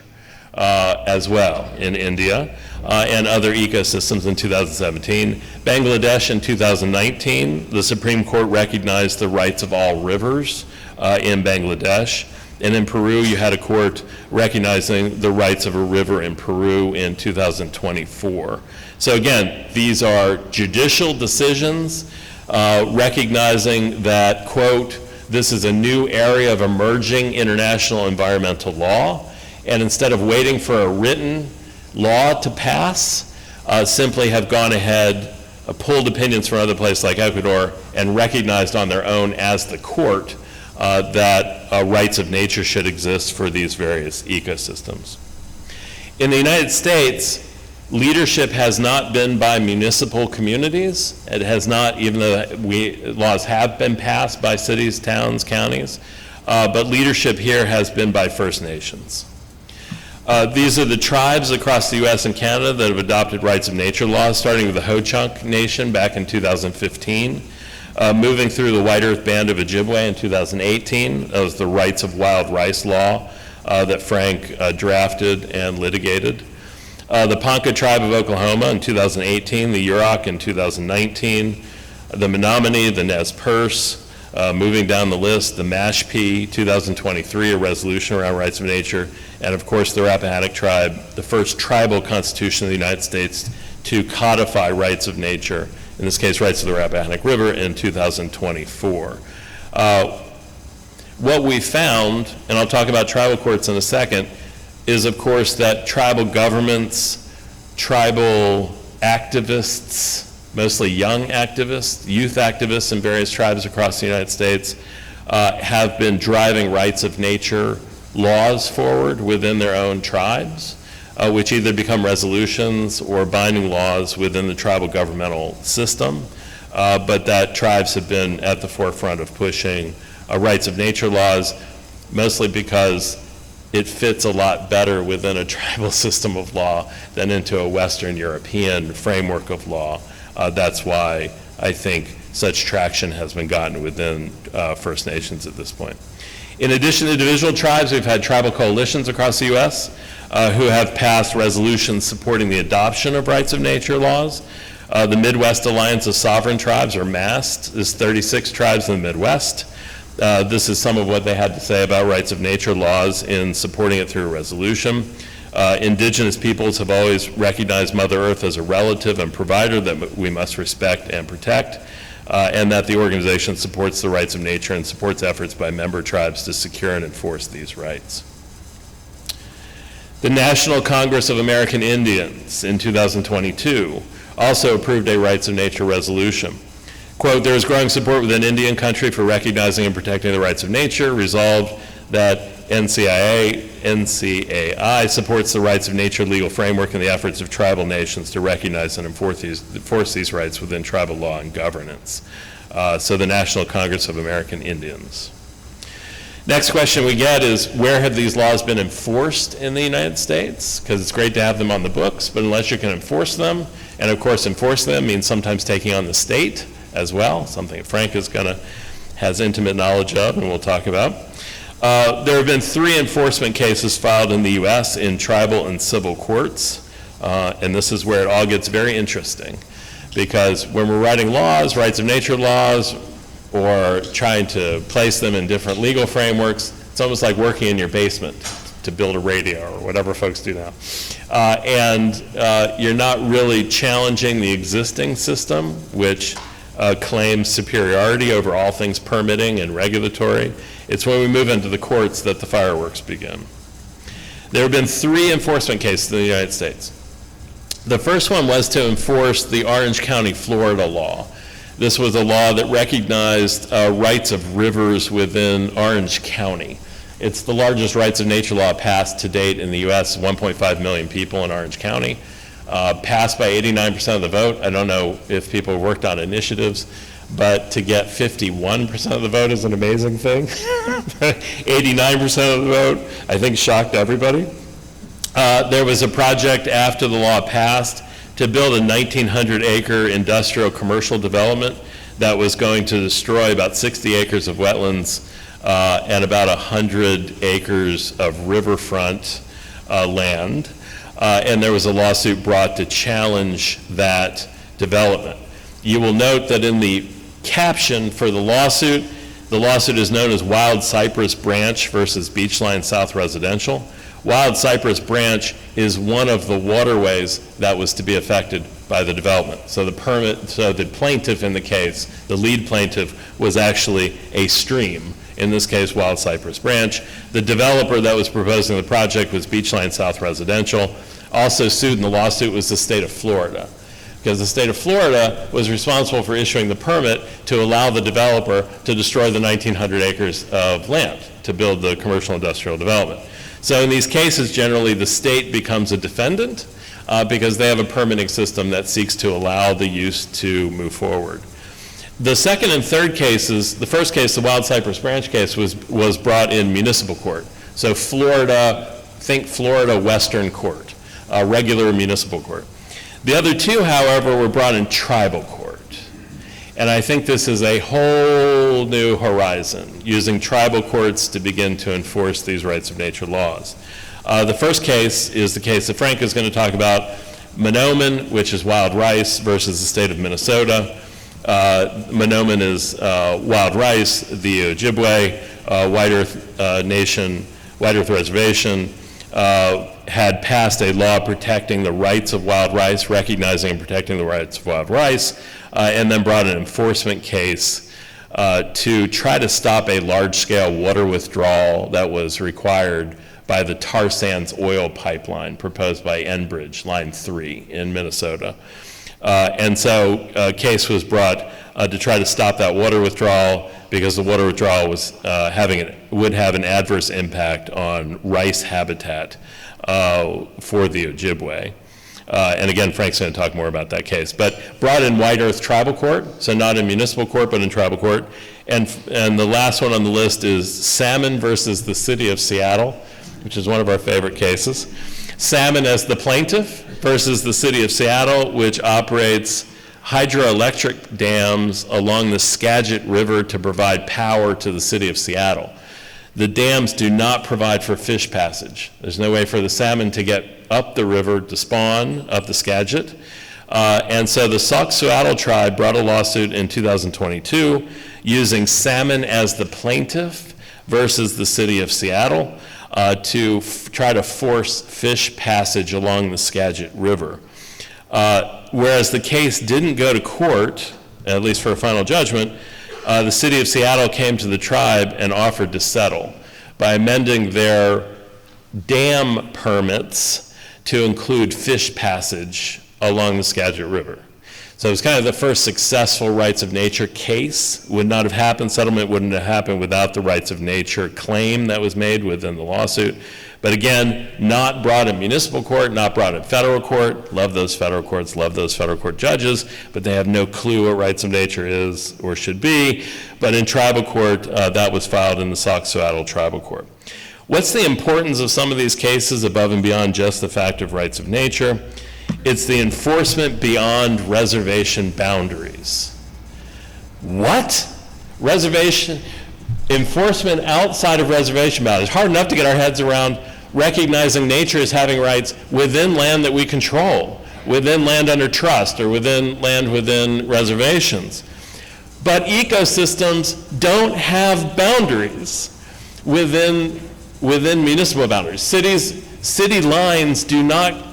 as well in India and other ecosystems in 2017. Bangladesh in 2019, the Supreme Court recognized the rights of all rivers in Bangladesh. And in Peru, you had a court recognizing the rights of a river in Peru in 2024. So again, these are judicial decisions recognizing that, quote, this is a new area of emerging international environmental law, and instead of waiting for a written law to pass, simply have gone ahead, pulled opinions from other places like Ecuador, and recognized on their own as the court that rights of nature should exist for these various ecosystems. In the United States, leadership has not been by municipal communities. It has not, even though laws have been passed by cities, towns, counties, but leadership here has been by First Nations. These are the tribes across the U.S. and Canada that have adopted rights of nature laws, starting with the Ho-Chunk Nation back in 2015, moving through the White Earth Band of Ojibwe in 2018. That was the Rights of Wild Rice law that Frank drafted and litigated. The Ponca Tribe of Oklahoma in 2018, the Yurok in 2019, the Menominee, the Nez Perce, moving down the list, the Mashpee, 2023, a resolution around rights of nature, and of course the Rappahannock Tribe, the first tribal constitution of the United States to codify rights of nature, in this case rights of the Rappahannock River, in 2024. What we found, and I'll talk about tribal courts in a second, is of course that tribal governments, tribal activists, mostly young activists, youth activists in various tribes across the United States have been driving rights of nature laws forward within their own tribes, which either become resolutions or binding laws within the tribal governmental system, but that tribes have been at the forefront of pushing rights of nature laws, mostly because it fits a lot better within a tribal system of law than into a Western European framework of law. That's why I think such traction has been gotten within First Nations at this point. In addition to individual tribes, we've had tribal coalitions across the U.S. Who have passed resolutions supporting the adoption of rights of nature laws. The Midwest Alliance of Sovereign Tribes, or MAST, is 36 tribes in the Midwest. This is some of what they had to say about rights of nature laws in supporting it through a resolution. Indigenous peoples have always recognized Mother Earth as a relative and provider that we must respect and protect, and that the organization supports the rights of nature and supports efforts by member tribes to secure and enforce these rights. The National Congress of American Indians in 2022 also approved a rights of nature resolution. Quote, there is growing support within Indian country for recognizing and protecting the rights of nature. Resolved that NCAI supports the rights of nature legal framework and the efforts of tribal nations to recognize and enforce these rights within tribal law and governance. So the National Congress of American Indians. Next question we get is, where have these laws been enforced in the United States? Because it's great to have them on the books, but unless you can enforce them, and of course enforce them means sometimes taking on the state as well, something Frank has intimate knowledge of and we'll talk about. There have been 3 enforcement cases filed in the U.S. in tribal and civil courts, and this is where it all gets very interesting, because when we're writing laws, rights of nature laws, or trying to place them in different legal frameworks, it's almost like working in your basement to build a radio or whatever folks do now. You're not really challenging the existing system, which claims superiority over all things permitting and regulatory. It's when we move into the courts that the fireworks begin. There have been 3 enforcement cases in the United States. The first one was to enforce the Orange County, Florida law. This was a law that recognized rights of rivers within Orange County. It's the largest rights of nature law passed to date in the U.S., 1.5 million people in Orange County. Passed by 89% of the vote. I don't know if people worked on initiatives, but to get 51% of the vote is an amazing thing. 89% of the vote, I think, shocked everybody. There was a project after the law passed to build a 1,900-acre industrial commercial development that was going to destroy about 60 acres of wetlands and about 100 acres of riverfront land. And there was a lawsuit brought to challenge that development. You will note that in the caption for the lawsuit is known as Wild Cypress Branch versus Beachline South Residential. Wild Cypress Branch is one of the waterways that was to be affected by the development. So the plaintiff in the case, the lead plaintiff, was actually a stream, in this case Wild Cypress Branch. The developer that was proposing the project was Beachline South Residential. Also sued in the lawsuit was the state of Florida, because the state of Florida was responsible for issuing the permit to allow the developer to destroy the 1,900 acres of land to build the commercial industrial development. So in these cases, generally the state becomes a defendant because they have a permitting system that seeks to allow the use to move forward. The second and third cases, the first case, the Wild Cypress Branch case, was brought in municipal court. So Florida, think Florida Western Court, a regular municipal court. The other 2, however, were brought in tribal court. And I think this is a whole new horizon, using tribal courts to begin to enforce these rights of nature laws. The first case is the case that Frank is going to talk about, Mahnomen, which is wild rice, versus the state of Minnesota. Mahnomen is wild rice, the Ojibwe, White Earth Nation, White Earth Reservation, had passed a law protecting the rights of wild rice, recognizing and protecting the rights of wild rice, and then brought an enforcement case to try to stop a large-scale water withdrawal that was required by the tar sands oil pipeline proposed by Enbridge, Line 3 in Minnesota. And so a case was brought to try to stop that water withdrawal, because the water withdrawal was would have an adverse impact on rice habitat for the Ojibwe. And again, Frank's going to talk more about that case. But brought in White Earth Tribal Court, so not in municipal court, but in tribal court. And the last one on the list is Salmon versus the City of Seattle, which is one of our favorite cases. Salmon as the plaintiff versus the City of Seattle, which operates hydroelectric dams along the Skagit River to provide power to the City of Seattle. the dams do not provide for fish passage. There's no way for the salmon to get up the river to spawn up the Skagit. And so the Sauk-Suiattle tribe brought a lawsuit in 2022 using salmon as the plaintiff versus the city of Seattle to try to force fish passage along the Skagit River. Whereas the case didn't go to court, at least for a final judgment, the city of Seattle came to the tribe and offered to settle by amending their dam permits to include fish passage along the Skagit River. So it was kind of the first successful rights of nature case. Would not have happened, settlement wouldn't have happened without the rights of nature claim that was made within the lawsuit. But again, not brought in municipal court, not brought in federal court. Love those federal courts, love those federal court judges, but they have no clue what rights of nature is or should be. But in tribal court, that was filed in the Sauk-Suiattle Tribal Court. What's the importance of some of these cases above and beyond just the fact of rights of nature? It's the enforcement beyond reservation boundaries. What? Reservation, enforcement outside of reservation boundaries. Hard enough to get our heads around recognizing nature as having rights within land that we control, within land under trust, or within land within reservations. But ecosystems don't have boundaries within municipal boundaries. City lines do not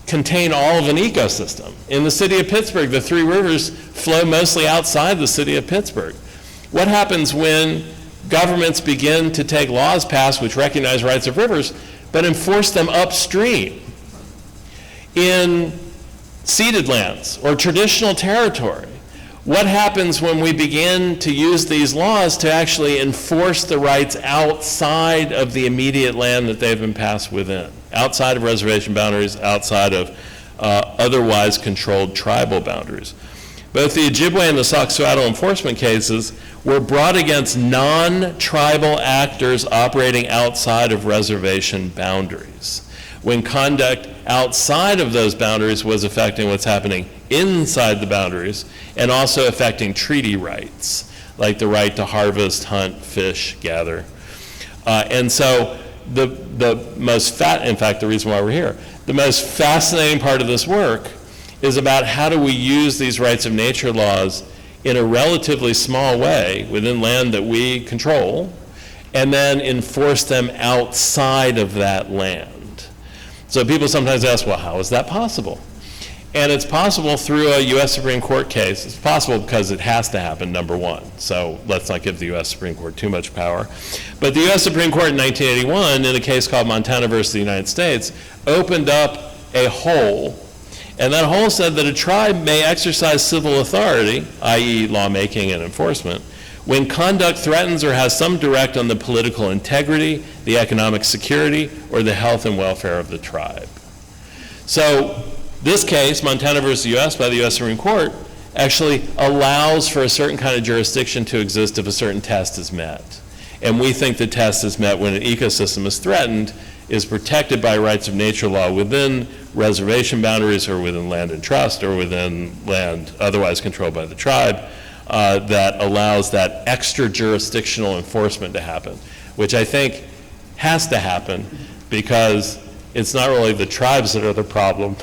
contain all of an ecosystem. In the city of Pittsburgh, the Three Rivers flow mostly outside the city of Pittsburgh. What happens when governments begin to take laws passed which recognize rights of rivers, but enforce them upstream in ceded lands or traditional territory? What happens when we begin to use these laws to actually enforce the rights outside of the immediate land that they've been passed within, outside of reservation boundaries, outside of otherwise controlled tribal boundaries? Both the Ojibwe and the Sauk-Suiattle enforcement cases were brought against non-tribal actors operating outside of reservation boundaries, when conduct outside of those boundaries was affecting what's happening inside the boundaries and also affecting treaty rights, like the right to harvest, hunt, fish, gather. And so the reason why we're here, the most fascinating part of this work is about how do we use these rights of nature laws in a relatively small way within land that we control, and then enforce them outside of that land. So people sometimes ask, well, how is that possible? And it's possible through a U.S. Supreme Court case. It's possible because it has to happen, number one. So let's not give the U.S. Supreme Court too much power. But the U.S. Supreme Court in 1981, in a case called Montana versus the United States, opened up a hole. And that hole said that a tribe may exercise civil authority, i.e. lawmaking and enforcement, when conduct threatens or has some direct on the political integrity, the economic security, or the health and welfare of the tribe. So this case, Montana versus the U.S. by the U.S. Supreme Court, actually allows for a certain kind of jurisdiction to exist if a certain test is met. And we think the test is met when an ecosystem is threatened, is protected by rights of nature law within reservation boundaries or within land and trust or within land otherwise controlled by the tribe, that allows that extra jurisdictional enforcement to happen, which I think has to happen because it's not really the tribes that are the problem.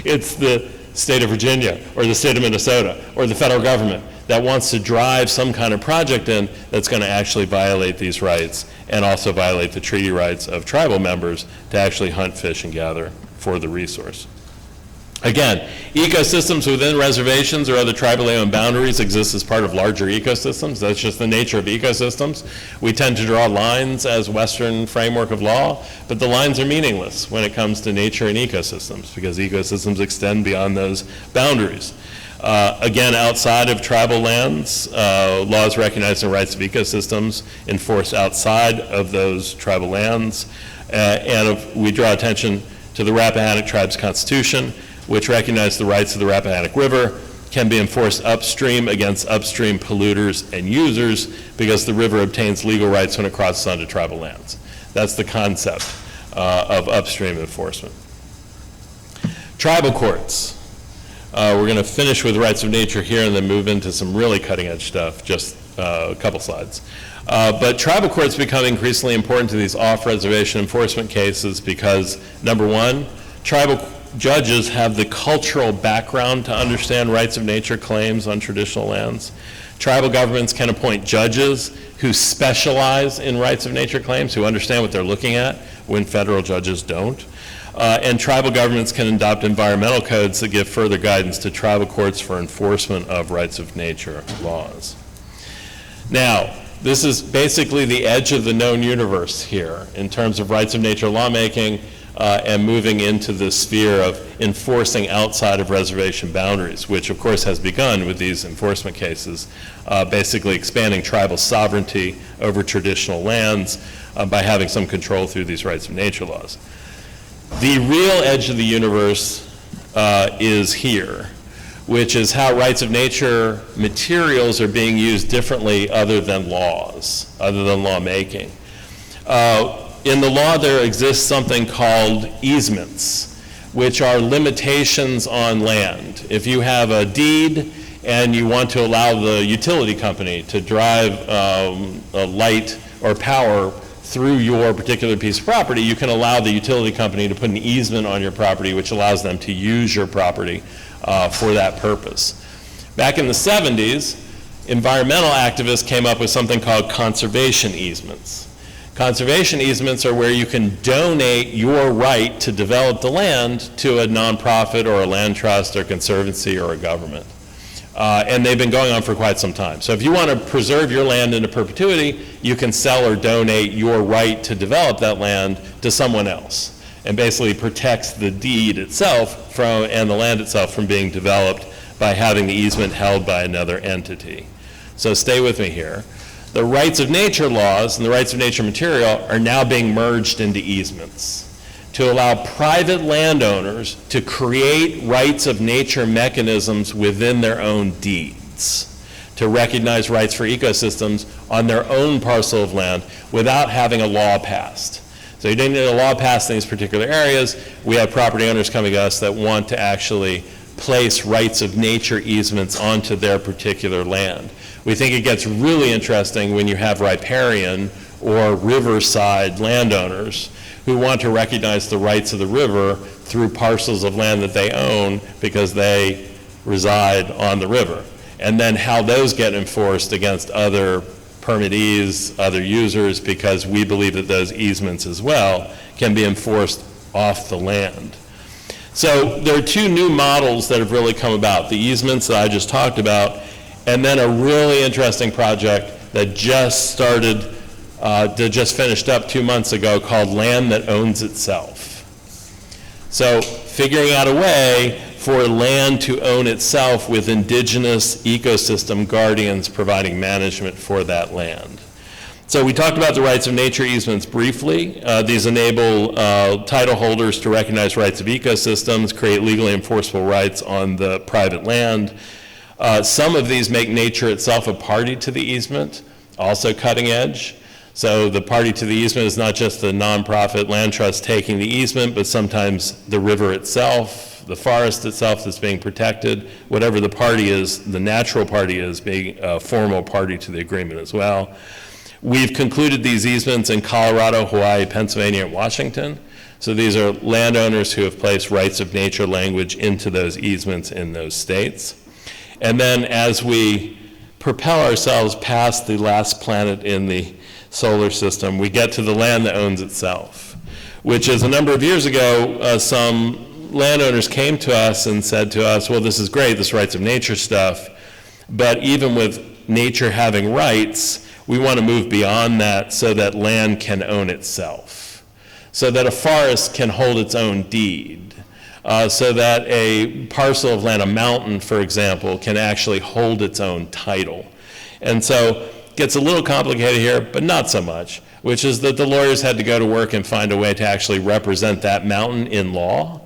It's the state of Virginia or the state of Minnesota or the federal government that wants to drive some kind of project in that's going to actually violate these rights and also violate the treaty rights of tribal members to actually hunt, fish, and gather for the resource. Again, ecosystems within reservations or other tribally owned boundaries exist as part of larger ecosystems. That's just the nature of ecosystems. We tend to draw lines as Western framework of law, but the lines are meaningless when it comes to nature and ecosystems because ecosystems extend beyond those boundaries. Again, outside of tribal lands, laws recognizing the rights of ecosystems enforced outside of those tribal lands. We draw attention to the Rappahannock Tribe's Constitution, which recognizes the rights of the Rappahannock River, can be enforced upstream against upstream polluters and users because the river obtains legal rights when it crosses onto tribal lands. That's the concept of upstream enforcement. Tribal courts. We're going to finish with rights of nature here and then move into some really cutting edge stuff just couple slides. But tribal courts become increasingly important to these off-reservation enforcement cases because, number one, tribal judges have the cultural background to understand rights of nature claims on traditional lands. Tribal governments can appoint judges who specialize in rights of nature claims, who understand what they're looking at, when federal judges don't. And tribal governments can adopt environmental codes that give further guidance to tribal courts for enforcement of rights of nature laws. Now, this is basically the edge of the known universe here in terms of rights of nature lawmaking and moving into the sphere of enforcing outside of reservation boundaries, which of course has begun with these enforcement cases, basically expanding tribal sovereignty over traditional lands by having some control through these rights of nature laws. The real edge of the universe is here, which is how rights of nature materials are being used differently other than laws, other than lawmaking. In the law, there exists something called easements, which are limitations on land. If you have a deed and you want to allow the utility company to drive a light or power through your particular piece of property, you can allow the utility company to put an easement on your property, which allows them to use your property for that purpose. Back in the 70s, environmental activists came up with something called conservation easements. Conservation easements are where you can donate your right to develop the land to a nonprofit or a land trust or conservancy or a government. And they've been going on for quite some time. So if you want to preserve your land into perpetuity, you can sell or donate your right to develop that land to someone else, and basically protects the deed itself and the land itself from being developed by having the easement held by another entity. So stay with me here. The rights of nature laws and the rights of nature material are now being merged into easements to allow private landowners to create rights of nature mechanisms within their own deeds, to recognize rights for ecosystems on their own parcel of land without having a law passed. So you don't need a law passed in these particular areas. We have property owners coming to us that want to actually place rights of nature easements onto their particular land. We think it gets really interesting when you have riparian or riverside landowners who want to recognize the rights of the river through parcels of land that they own because they reside on the river, and then how those get enforced against other permittees, other users, because we believe that those easements as well can be enforced off the land. So there are two new models that have really come about, the easements that I just talked about, and then a really interesting project that just started, that just finished up 2 months ago, called Land That Owns Itself. So figuring out a way for land to own itself with indigenous ecosystem guardians providing management for that land. So we talked about the rights of nature easements briefly. These enable title holders to recognize rights of ecosystems, create legally enforceable rights on the private land. Some of these make nature itself a party to the easement, also cutting edge. So the party to the easement is not just the nonprofit land trust taking the easement, but sometimes the river itself, the forest itself that's being protected, whatever the party is, the natural party is, being a formal party to the agreement as well. We've concluded these easements in Colorado, Hawaii, Pennsylvania, and Washington. So these are landowners who have placed rights of nature language into those easements in those states. And then as we propel ourselves past the last planet in the solar system, we get to the land that owns itself, which is a number of years ago, some landowners came to us and said to us, well, this is great, this rights of nature stuff, but even with nature having rights, we want to move beyond that so that land can own itself, so that a forest can hold its own deed, so that a parcel of land, a mountain, for example, can actually hold its own title. And so it gets a little complicated here, but not so much, which is that the lawyers had to go to work and find a way to actually represent that mountain in law,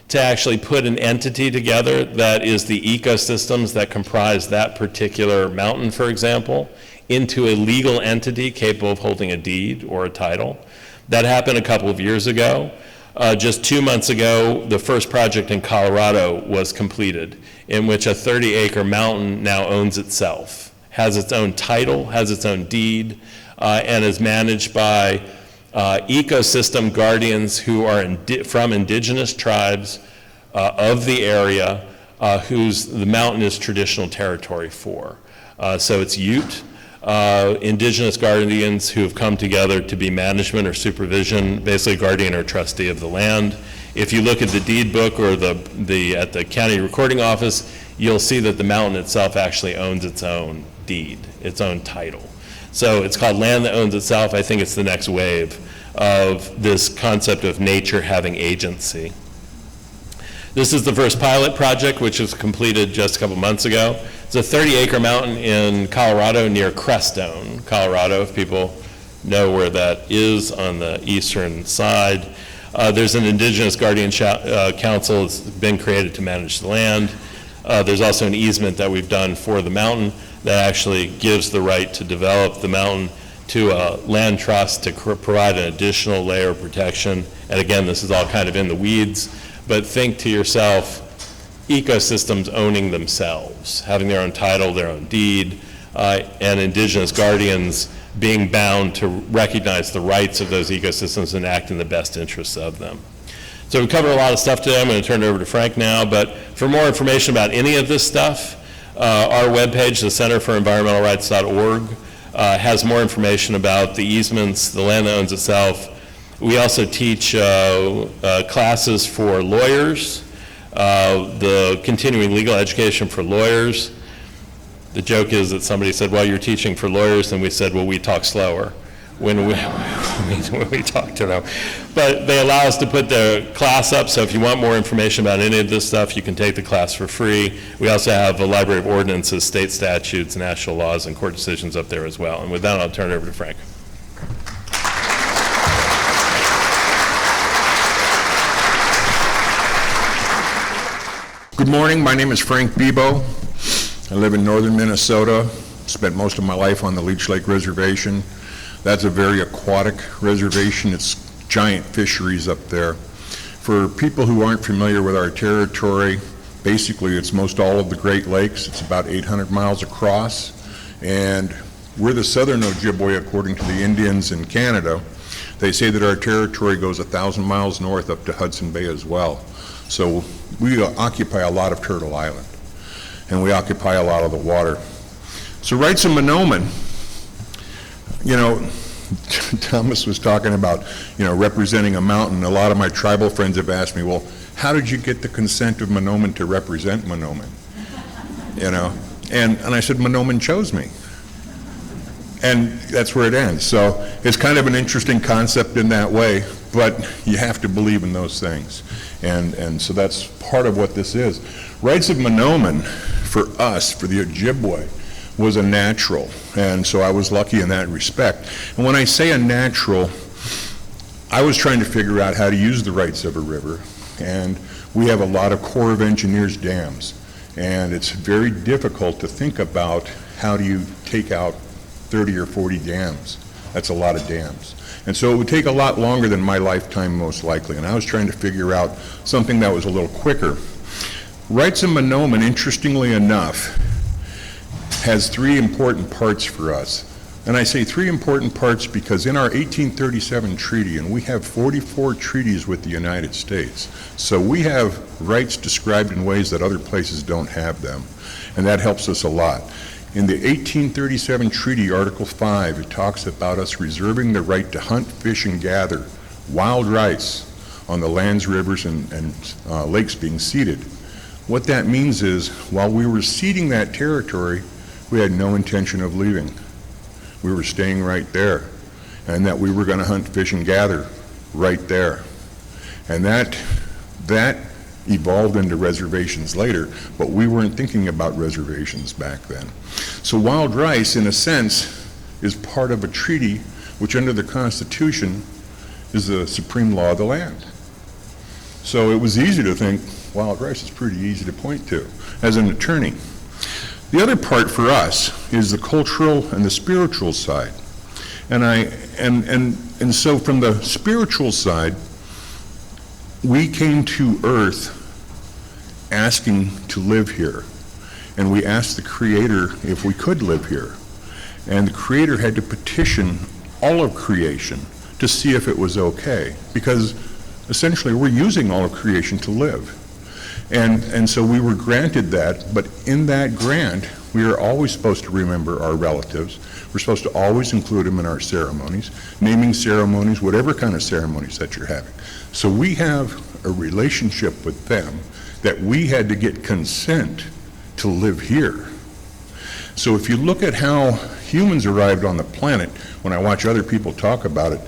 to actually put an entity together that is the ecosystems that comprise that particular mountain, for example, into a legal entity capable of holding a deed or a title. That happened a couple of years ago. Just 2 months ago, the first project in Colorado was completed, in which a 30-acre mountain now owns itself, has its own title, has its own deed, and is managed by ecosystem guardians who are from indigenous tribes of the area whose the mountain is traditional territory for. So it's Ute, indigenous guardians who have come together to be management or supervision, basically guardian or trustee of the land. If you look at the deed book or at the county recording office, you'll see that the mountain itself actually owns its own deed, its own title. So it's called land that owns itself. I think it's the next wave of this concept of nature having agency. This is the first pilot project, which was completed just a couple months ago. It's a 30-acre mountain in Colorado near Crestone, Colorado, if people know where that is on the eastern side. There's an indigenous guardian council that's been created to manage the land. There's also an easement that we've done for the mountain that actually gives the right to develop the mountain to a land trust to provide an additional layer of protection. And again, this is all kind of in the weeds, but think to yourself, ecosystems owning themselves, having their own title, their own deed, and indigenous guardians being bound to recognize the rights of those ecosystems and act in the best interests of them. So we covered a lot of stuff today. I'm going to turn it over to Frank now, but for more information about any of this stuff, our webpage, the Center for Environmental Rights.org, has more information about the easements, the land that owns itself. We also teach classes for lawyers, the continuing legal education for lawyers. The joke is that somebody said, well, you're teaching for lawyers, and we said, well, we talk slower when we talk to them. But they allow us to put the class up, so if you want more information about any of this stuff, you can take the class for free. We also have a library of ordinances, state statutes, national laws, and court decisions up there as well. And with that, I'll turn it over to Frank. Good morning, my name is Frank Bebo. I live in northern Minnesota, spent most of my life on the Leech Lake Reservation. That's a very aquatic reservation. It's giant fisheries up there. For people who aren't familiar with our territory, basically it's most all of the Great Lakes. It's about 800 miles across, and we're the southern Ojibwe according to the Indians in Canada. They say that our territory goes 1,000 miles north up to Hudson Bay as well. So we occupy a lot of Turtle Island, and we occupy a lot of the water. So rights of Mahnomen, you know, Thomas was talking about, you know, representing a mountain. A lot of my tribal friends have asked me, well, how did you get the consent of Mahnomen to represent Mahnomen? You know, and I said, Mahnomen chose me. And that's where it ends. So it's kind of an interesting concept in that way, but you have to believe in those things. And so that's part of what this is. Rights of Mahnomen, for us, for the Ojibwe, was a natural, and so I was lucky in that respect. And when I say a natural, I was trying to figure out how to use the rights of a river, and we have a lot of Corps of Engineers dams, and it's very difficult to think about how do you take out 30 or 40 dams. That's a lot of dams. And so it would take a lot longer than my lifetime most likely, and I was trying to figure out something that was a little quicker. Rights of Mahnomen, interestingly enough, has three important parts for us. And I say three important parts because in our 1837 treaty, and we have 44 treaties with the United States, so we have rights described in ways that other places don't have them, and that helps us a lot. In the 1837 treaty, Article 5, it talks about us reserving the right to hunt, fish, and gather wild rice on the lands, rivers, and lakes being ceded. What that means is, while we were ceding that territory, we had no intention of leaving. We were staying right there, and that we were going to hunt, fish, and gather right there. And that evolved into reservations later, but we weren't thinking about reservations back then. So wild rice, in a sense, is part of a treaty which under the Constitution is the supreme law of the land. So it was easy to think wild rice is pretty easy to point to as an attorney. The other part for us is the cultural and the spiritual side. And so from the spiritual side, we came to Earth asking to live here. and we asked the Creator if we could live here. And the Creator had to petition all of creation to see if it was okay, because essentially we're using all of creation to live. And so we were granted that, but in that grant, we are always supposed to remember our relatives. We're supposed to always include them in our ceremonies, naming ceremonies, whatever kind of ceremonies that you're having. So we have a relationship with them that we had to get consent to live here. So if you look at how humans arrived on the planet, when I watch other people talk about it,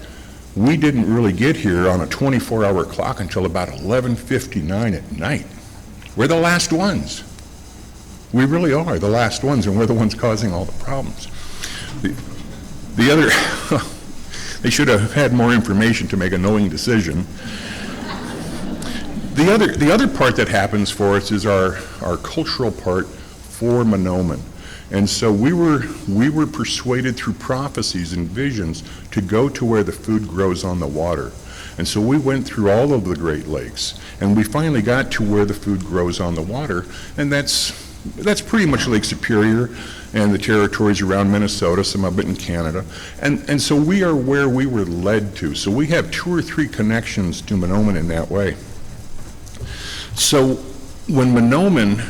we didn't really get here on a 24-hour clock until about 11:59 at night. We're the last ones. We really are the last ones, and we're the ones causing all the problems. The other, they should have had more information to make a knowing decision. The other part that happens for us is our cultural part for Mahnomen. And so we were persuaded through prophecies and visions to go to where the food grows on the water. And so we went through all of the Great Lakes, and we finally got to where the food grows on the water, and that's pretty much Lake Superior and the territories around Minnesota, some of it in Canada. And so we are where we were led to. So we have 2 or 3 connections to Mahnomen in that way. So when Mahnomen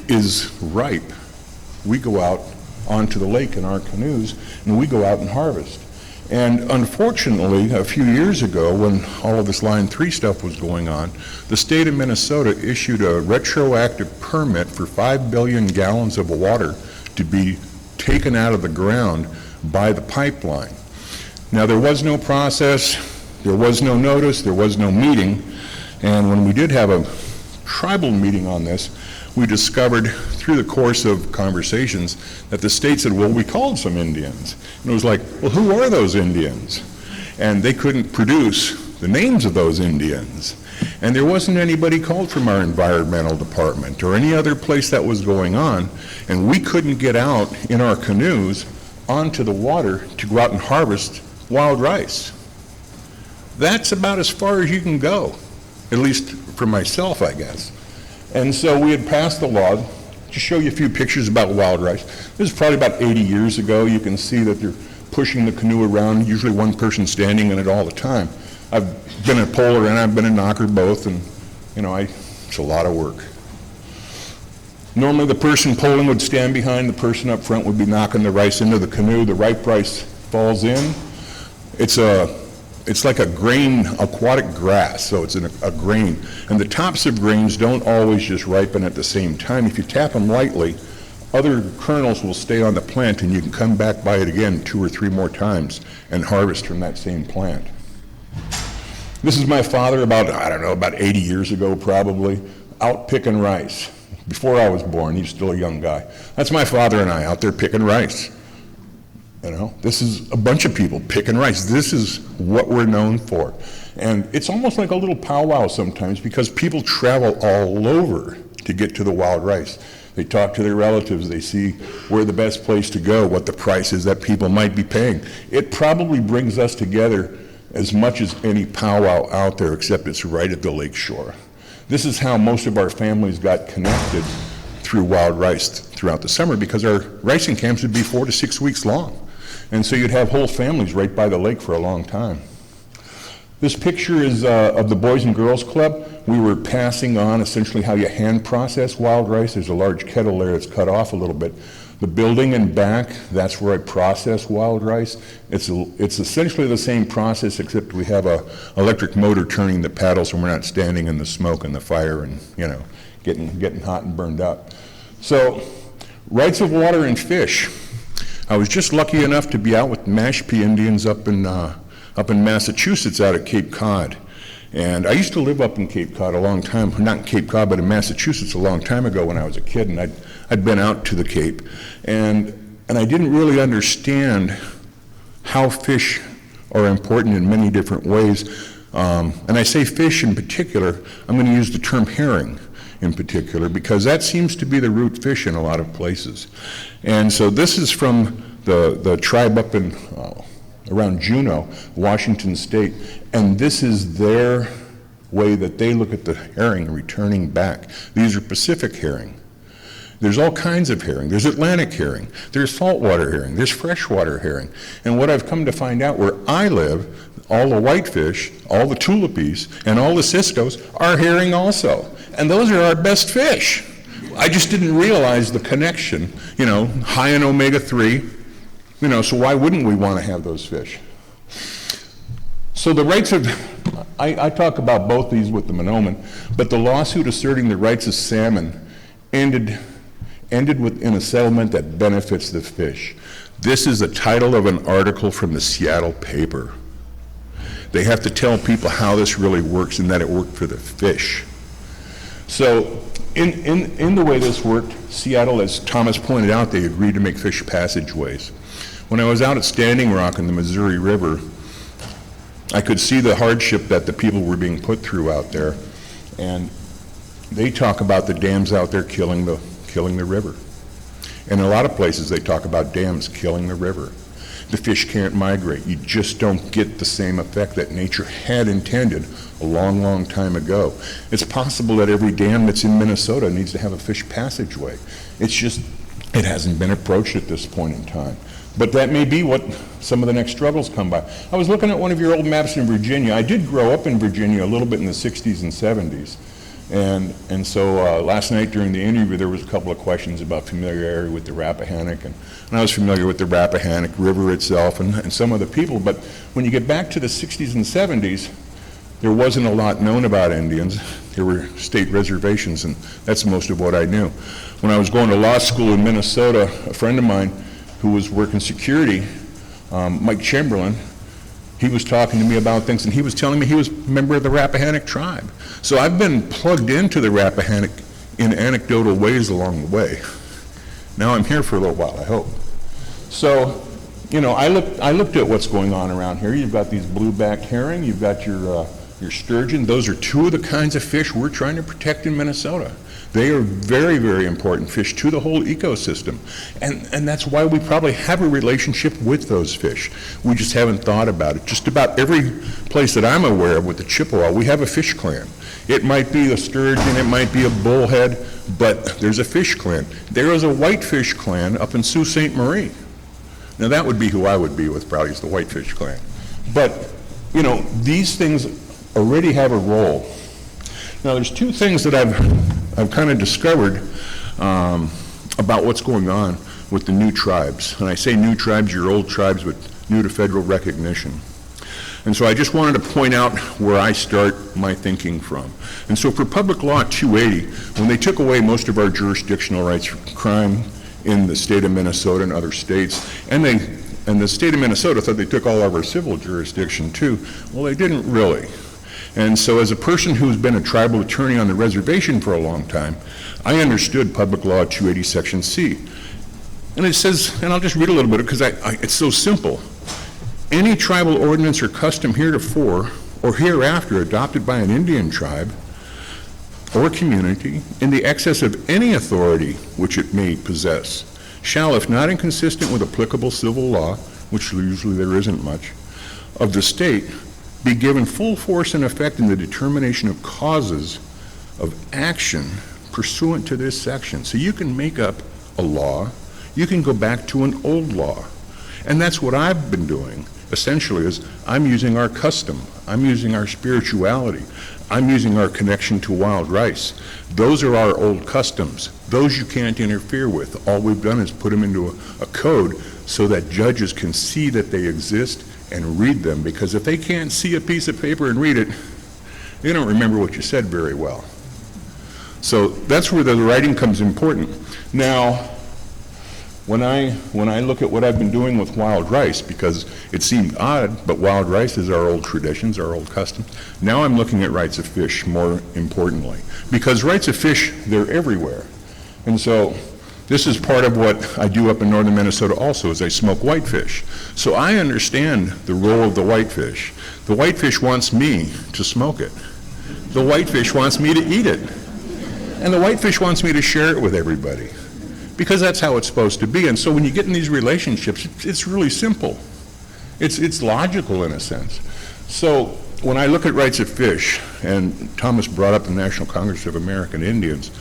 is ripe, we go out onto the lake in our canoes, and we go out and harvest. And unfortunately, a few years ago, when all of this Line 3 stuff was going on, the state of Minnesota issued a retroactive permit for 5 billion gallons of water to be taken out of the ground by the pipeline. Now, there was no process, there was no notice, there was no meeting, and when we did have a tribal meeting on this, we discovered through the course of conversations that the state said, well, we called some Indians. And it was like, well, who are those Indians? And they couldn't produce the names of those Indians. And there wasn't anybody called from our environmental department or any other place that was going on. And we couldn't get out in our canoes onto the water to go out and harvest wild rice. That's about as far as you can go, at least for myself, I guess. And so we had passed the law. To show you a few pictures about wild rice. This is probably about 80 years ago. You can see that they're pushing the canoe around, usually one person standing in it all the time. I've been a polar and I've been a knocker both, and it's a lot of work. Normally the person poling would stand behind, the person up front would be knocking the rice into the canoe. The ripe rice falls in. It's like a grain, aquatic grass, so it's a grain. And the tops of grains don't always just ripen at the same time. If you tap them lightly, other kernels will stay on the plant, and you can come back by it again 2 or 3 more times and harvest from that same plant. This is my father about 80 years ago probably, out picking rice. Before I was born, he's still a young guy. That's my father and I out there picking rice. This is a bunch of people picking rice. This is what we're known for. And it's almost like a little powwow sometimes because people travel all over to get to the wild rice. They talk to their relatives, they see where the best place to go, what the price is that people might be paying. It probably brings us together as much as any powwow out there, except it's right at the lake shore. This is how most of our families got connected through wild rice throughout the summer, because our ricing camps would be 4 to 6 weeks long. And so you'd have whole families right by the lake for a long time. This picture is of the Boys and Girls Club. We were passing on essentially how you hand process wild rice. There's a large kettle there that's cut off a little bit. The building and back, that's where I process wild rice. It's essentially the same process, except we have a electric motor turning the paddles, and we're not standing in the smoke and the fire and getting hot and burned up. So, rights of water and fish. I was just lucky enough to be out with the Mashpee Indians up in Massachusetts out at Cape Cod. And I used to live up in Cape Cod a long time, not in Cape Cod, but in Massachusetts a long time ago when I was a kid, and I'd been out to the Cape. And I didn't really understand how fish are important in many different ways. And I say fish in particular, I'm going to use the term herring in particular, because that seems to be the root fish in a lot of places. And so this is from the tribe up in around Juneau, Washington State, and this is their way that they look at the herring returning back. These are Pacific herring. There's all kinds of herring. There's Atlantic herring. There's saltwater herring. There's freshwater herring. And what I've come to find out where I live, all the whitefish, all the tulipies, and all the ciscos are herring also. And those are our best fish. I just didn't realize the connection, high in omega-3, so why wouldn't we want to have those fish? So the rights of, I talk about both these with the Monoman, but the lawsuit asserting the rights of salmon ended in a settlement that benefits the fish. This is the title of an article from the Seattle paper. They have to tell people how this really works and that it worked for the fish. So in the way this worked, Seattle, as Thomas pointed out, they agreed to make fish passageways. When I was out at Standing Rock in the Missouri River, I could see the hardship that the people were being put through out there. And they talk about the dams out there killing the river. And in a lot of places they talk about dams killing the river. The fish can't migrate. You just don't get the same effect that nature had intended a long, long time ago. It's possible that every dam that's in Minnesota needs to have a fish passageway. It's just, it hasn't been approached at this point in time. But that may be what some of the next struggles come by. I was looking at one of your old maps in Virginia. I did grow up in Virginia a little bit in the 60s and 70s. And so last night during the interview, there was a couple of questions about familiarity with the Rappahannock, and I was familiar with the Rappahannock River itself and some of the people, but when you get back to the 60s and 70s, there wasn't a lot known about Indians. There were state reservations, and that's most of what I knew. When I was going to law school in Minnesota, a friend of mine who was working security, Mike Chamberlain, he was talking to me about things, and he was telling me he was a member of the Rappahannock tribe. So I've been plugged into the Rappahannock in anecdotal ways along the way. Now I'm here for a little while, I hope. So, I looked at what's going on around here. You've got these blue-backed herring, you've got your sturgeon. Those are two of the kinds of fish we're trying to protect in Minnesota. They are very, very important fish to the whole ecosystem. And that's why we probably have a relationship with those fish. We just haven't thought about it. Just about every place that I'm aware of with the Chippewa, we have a fish clan. It might be a sturgeon, it might be a bullhead, but there's a fish clan. There is a whitefish clan up in Sault Ste. Marie. Now that would be who I would be with, probably, is the whitefish clan. But, these things already have a role. Now there's two things that I've kind of discovered about what's going on with the new tribes. And I say new tribes, your old tribes, but new to federal recognition. And so I just wanted to point out where I start my thinking from. And so for Public Law 280, when they took away most of our jurisdictional rights for crime in the state of Minnesota and other states, and the state of Minnesota thought they took all of our civil jurisdiction too, well, they didn't really. And so as a person who's been a tribal attorney on the reservation for a long time, I understood Public Law 280 Section C. And it says, and I'll just read a little bit because it's so simple. Any tribal ordinance or custom heretofore or hereafter adopted by an Indian tribe or community in the excess of any authority which it may possess shall, if not inconsistent with applicable civil law, which usually there isn't much, of the state, be given full force and effect in the determination of causes of action pursuant to this section. So you can make up a law, you can go back to an old law. And that's what I've been doing, essentially, is I'm using our custom, I'm using our spirituality, I'm using our connection to wild rice. Those are our old customs. Those you can't interfere with. All we've done is put them into a code so that judges can see that they exist and read them, because if they can't see a piece of paper and read it, they don't remember what you said very well. So that's where the writing comes important. Now, when I look at what I've been doing with wild rice, because it seemed odd, but wild rice is our old traditions, our old customs. Now I'm looking at rights of fish more importantly, because rights of fish, they're everywhere. And so this is part of what I do up in northern Minnesota also, is I smoke whitefish. So I understand the role of the whitefish. The whitefish wants me to smoke it. The whitefish wants me to eat it. And the whitefish wants me to share it with everybody, because that's how it's supposed to be. And so when you get in these relationships, it's really simple. It's logical in a sense. So when I look at rights of fish, and Thomas brought up the National Congress of American Indians,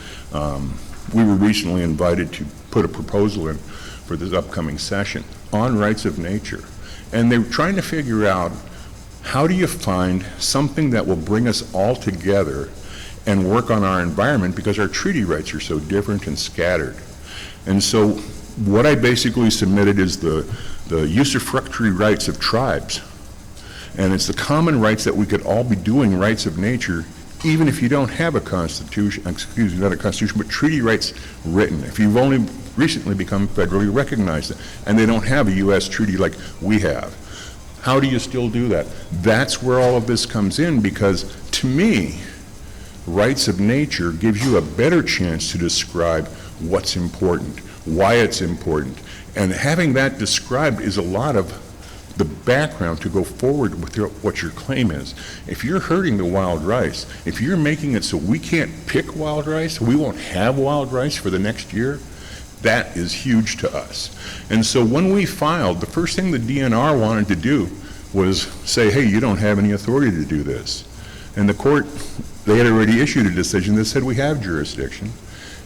we were recently invited to put a proposal in for this upcoming session on rights of nature. And they were trying to figure out, how do you find something that will bring us all together and work on our environment, because our treaty rights are so different and scattered. And so what I basically submitted is the usufructuary rights of tribes. And it's the common rights that we could all be doing, rights of nature, even if you don't have a constitution, excuse me, not a constitution, but treaty rights written. If you've only recently become federally recognized and they don't have a U.S. treaty like we have, how do you still do that? That's where all of this comes in, because to me, rights of nature gives you a better chance to describe what's important, why it's important. And having that described is a lot of the background to go forward with what your claim is. If you're hurting the wild rice, if you're making it so we can't pick wild rice, we won't have wild rice for the next year, that is huge to us. And so when we filed, the first thing the DNR wanted to do was say, hey, you don't have any authority to do this. And the court, they had already issued a decision that said we have jurisdiction.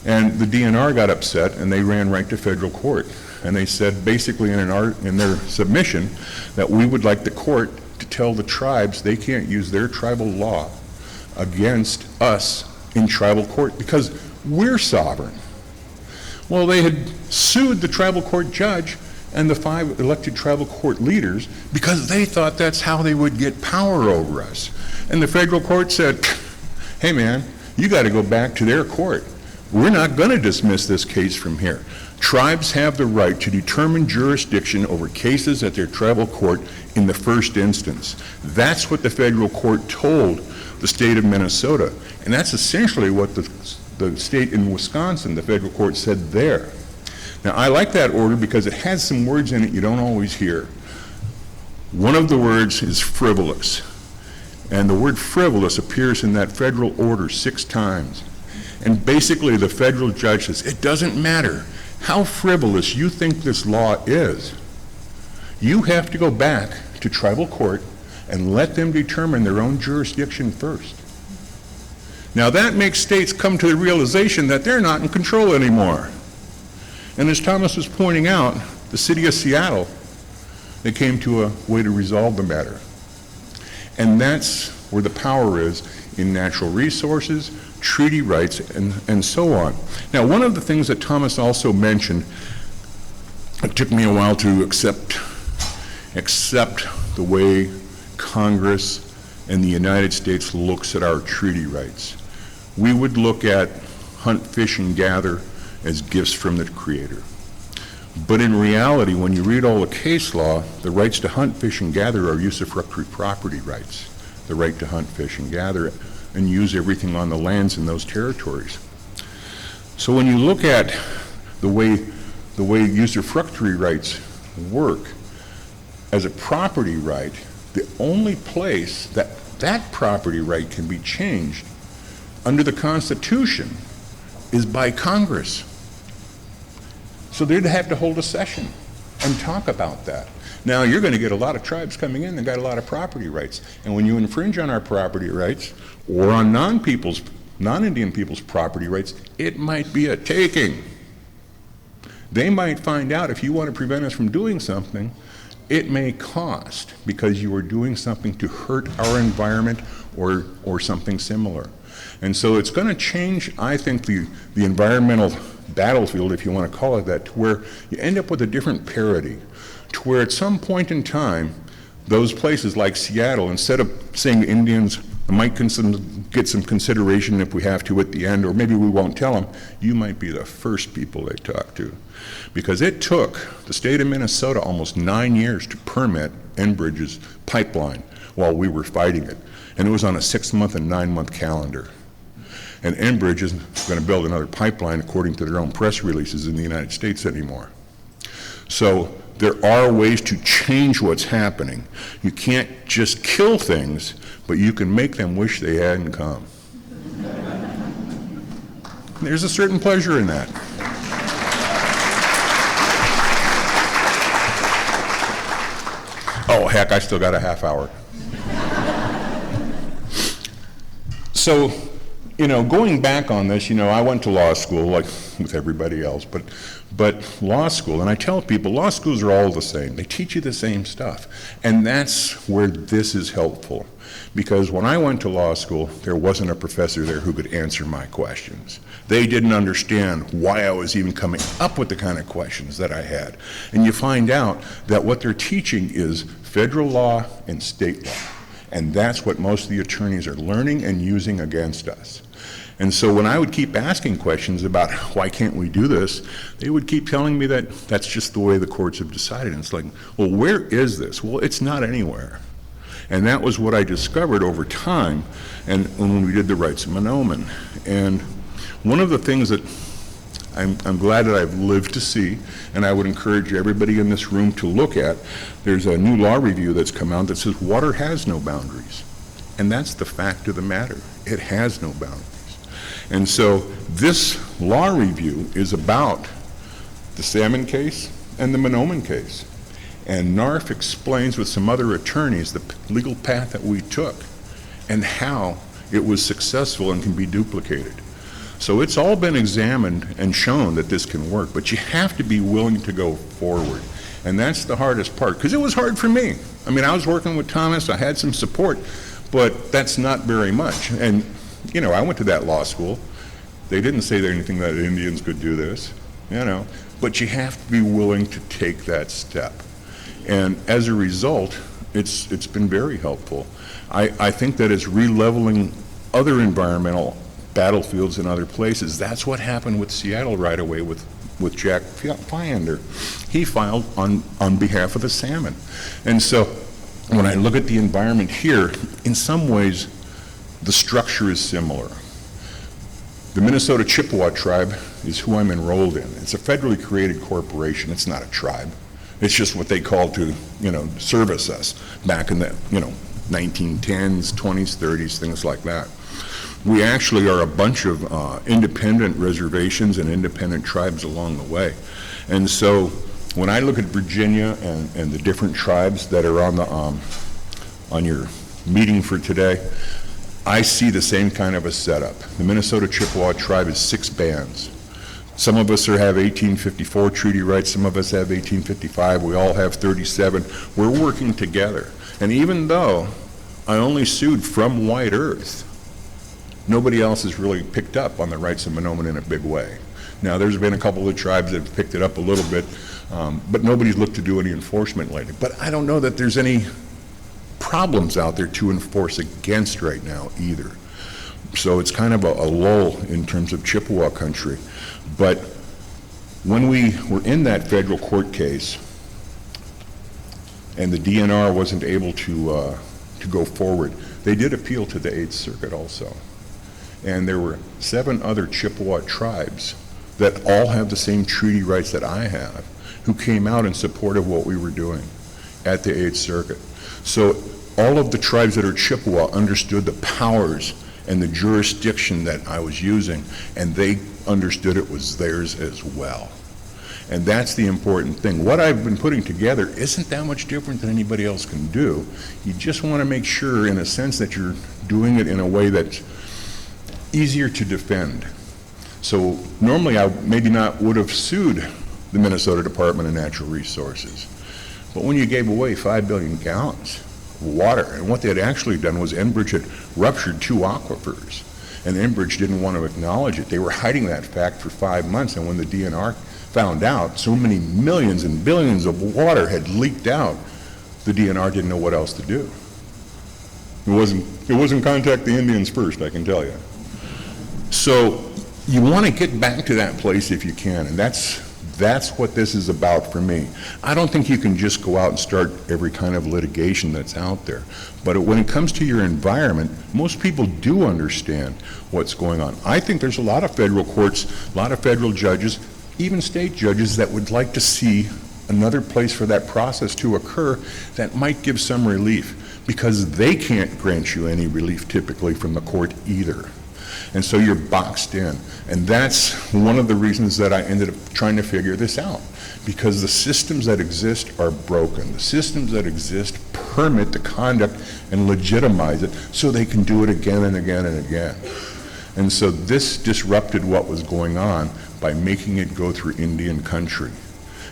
And the DNR got upset and they ran right to federal court. And they said basically in their submission that we would like the court to tell the tribes they can't use their tribal law against us in tribal court because we're sovereign. Well, they had sued the tribal court judge and the 5 elected tribal court leaders because they thought that's how they would get power over us. And the federal court said, hey man, you got to go back to their court. We're not going to dismiss this case from here. Tribes have the right to determine jurisdiction over cases at their tribal court in the first instance. That's what the federal court told the state of Minnesota. And that's essentially what the state in Wisconsin, the federal court, said there. Now, I like that order because it has some words in it you don't always hear. One of the words is frivolous. And the word frivolous appears in that federal order 6 times. And basically the federal judge says, it doesn't matter how frivolous you think this law is. You have to go back to tribal court and let them determine their own jurisdiction first. Now that makes states come to the realization that they're not in control anymore. And as Thomas was pointing out, the city of Seattle, they came to a way to resolve the matter. And that's where the power is in natural resources, treaty rights, and so on. Now, one of the things that Thomas also mentioned, it took me a while to accept the way Congress and the United States looks at our treaty rights. We would look at hunt, fish, and gather as gifts from the Creator. But in reality, when you read all the case law, the rights to hunt, fish, and gather are usufructuary property rights. The right to hunt, fish, and gather and use everything on the lands in those territories. So when you look at the way usufructuary rights work, as a property right, the only place that property right can be changed under the Constitution is by Congress. So they'd have to hold a session and talk about that. Now, you're going to get a lot of tribes coming in that got a lot of property rights. And when you infringe on our property rights or on non-Indian people's property rights, it might be a taking. They might find out if you want to prevent us from doing something, it may cost because you are doing something to hurt our environment or something similar. And so it's going to change, I think, the environmental battlefield, if you want to call it that, to where you end up with a different parity, to where at some point in time, those places like Seattle, instead of saying Indians might get some consideration if we have to at the end, or maybe we won't tell them, you might be the first people they talk to. Because it took the state of Minnesota almost 9 years to permit Enbridge's pipeline while we were fighting it. And it was on a 6-month and 9-month calendar. And Enbridge isn't going to build another pipeline according to their own press releases in the United States anymore. So there are ways to change what's happening. You can't just kill things, but you can make them wish they hadn't come. There's a certain pleasure in that. Oh, heck, I still got a half hour. So going back on this, I went to law school like with everybody else, but law school, and I tell people, law schools are all the same. They teach you the same stuff. And that's where this is helpful. Because when I went to law school, there wasn't a professor there who could answer my questions. They didn't understand why I was even coming up with the kind of questions that I had. And you find out that what they're teaching is federal law and state law. And that's what most of the attorneys are learning and using against us. And so when I would keep asking questions about why can't we do this, they would keep telling me that that's just the way the courts have decided. And it's like, well, where is this? Well, it's not anywhere. And that was what I discovered over time and when we did the rights of Mahnomen. And one of the things that I'm glad that I've lived to see, and I would encourage everybody in this room to look at, there's a new law review that's come out that says water has no boundaries. And that's the fact of the matter. It has no boundaries. And so this law review is about the Salmon case and the Mahnomen case. And NARF explains with some other attorneys the legal path that we took and how it was successful and can be duplicated. So it's all been examined and shown that this can work, but you have to be willing to go forward. And that's the hardest part, because it was hard for me. I mean, I was working with Thomas, I had some support, but that's not very much. And, I went to that law school. They didn't say anything that Indians could do this, but you have to be willing to take that step. And as a result, it's been very helpful. I think that it's re-leveling other environmental battlefields in other places. That's what happened with Seattle right away with Jack Fyander. He filed on behalf of the salmon. And so when I look at the environment here, in some ways, the structure is similar. The Minnesota Chippewa tribe is who I'm enrolled in. It's a federally created corporation. It's not a tribe. It's just what they called to, service us back in the, 1910s, 20s, 30s, things like that. We actually are a bunch of independent reservations and independent tribes along the way. And so when I look at Virginia and the different tribes that are on your meeting for today, I see the same kind of a setup. The Minnesota Chippewa tribe is 6 bands. Some of us have 1854 treaty rights, some of us have 1855, we all have 37. We're working together. And even though I only sued from White Earth, nobody else has really picked up on the rights of Mahnomen in a big way. Now, there's been a couple of tribes that have picked it up a little bit, but nobody's looked to do any enforcement lately. But I don't know that there's any problems out there to enforce against right now either. So it's kind of a lull in terms of Chippewa country. But when we were in that federal court case and the DNR wasn't able to go forward, they did appeal to the 8th Circuit also. And there were 7 other Chippewa tribes that all have the same treaty rights that I have, who came out in support of what we were doing at the 8th Circuit. So all of the tribes that are Chippewa understood the powers and the jurisdiction that I was using, and they understood it was theirs as well. And that's the important thing. What I've been putting together isn't that much different than anybody else can do. You just want to make sure, in a sense, that you're doing it in a way that's easier to defend. So normally I maybe not would have sued the Minnesota Department of Natural Resources. But when you gave away 5 billion gallons of water, and what they had actually done was Enbridge had ruptured 2 aquifers, and Enbridge didn't want to acknowledge it. They were hiding that fact for 5 months, and when the DNR found out so many millions and billions of water had leaked out, the DNR didn't know what else to do. It wasn't contact the Indians first, I can tell you. So you want to get back to that place if you can, and that's what this is about for me. I don't think you can just go out and start every kind of litigation that's out there. But when it comes to your environment, most people do understand what's going on. I think there's a lot of federal courts, a lot of federal judges, even state judges that would like to see another place for that process to occur that might give some relief, because they can't grant you any relief typically from the court either. And so you're boxed in. And that's one of the reasons that I ended up trying to figure this out, because the systems that exist are broken. The systems that exist permit the conduct and legitimize it so they can do it again and again and again. And so this disrupted what was going on by making it go through Indian country.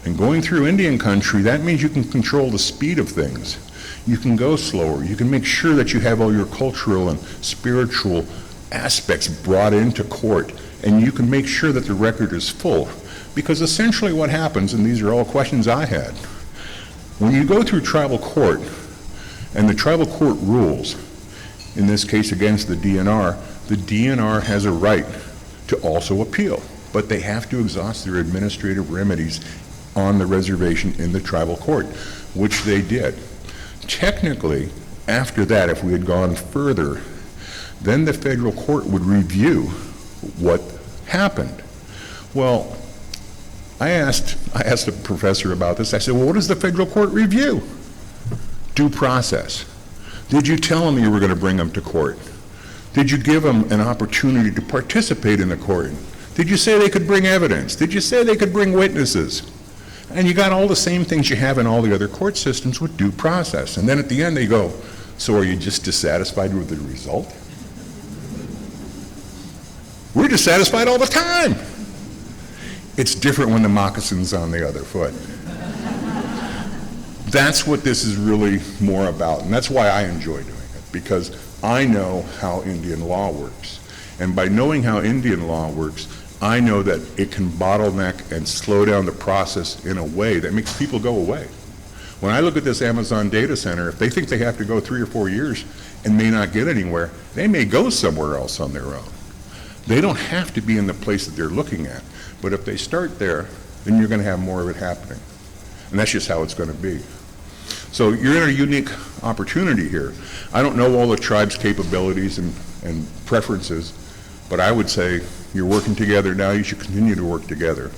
And going through Indian country, that means you can control the speed of things. You can go slower. You can make sure that you have all your cultural and spiritual aspects brought into court, and you can make sure that the record is full. Because essentially what happens, and these are all questions I had, when you go through tribal court, and the tribal court rules, in this case against the DNR has a right to also appeal, but they have to exhaust their administrative remedies on the reservation in the tribal court, which they did. Technically, after that, if we had gone further, then the federal court would review what happened. Well, I asked a professor about this. I said, well, what does the federal court review? Due process. Did you tell them you were going to bring them to court? Did you give them an opportunity to participate in the court? Did you say they could bring evidence? Did you say they could bring witnesses? And you got all the same things you have in all the other court systems with due process. And then at the end they go, so are you just dissatisfied with the result? We're dissatisfied all the time. It's different when the moccasin's on the other foot. That's what this is really more about, and that's why I enjoy doing it, because I know how Indian law works. And by knowing how Indian law works, I know that it can bottleneck and slow down the process in a way that makes people go away. When I look at this Amazon data center, if they think they have to go 3 or 4 years and may not get anywhere, they may go somewhere else on their own. They don't have to be in the place that they're looking at. But if they start there, then you're going to have more of it happening. And that's just how it's going to be. So you're in a unique opportunity here. I don't know all the tribe's capabilities and preferences, but I would say you're working together now. You should continue to work together.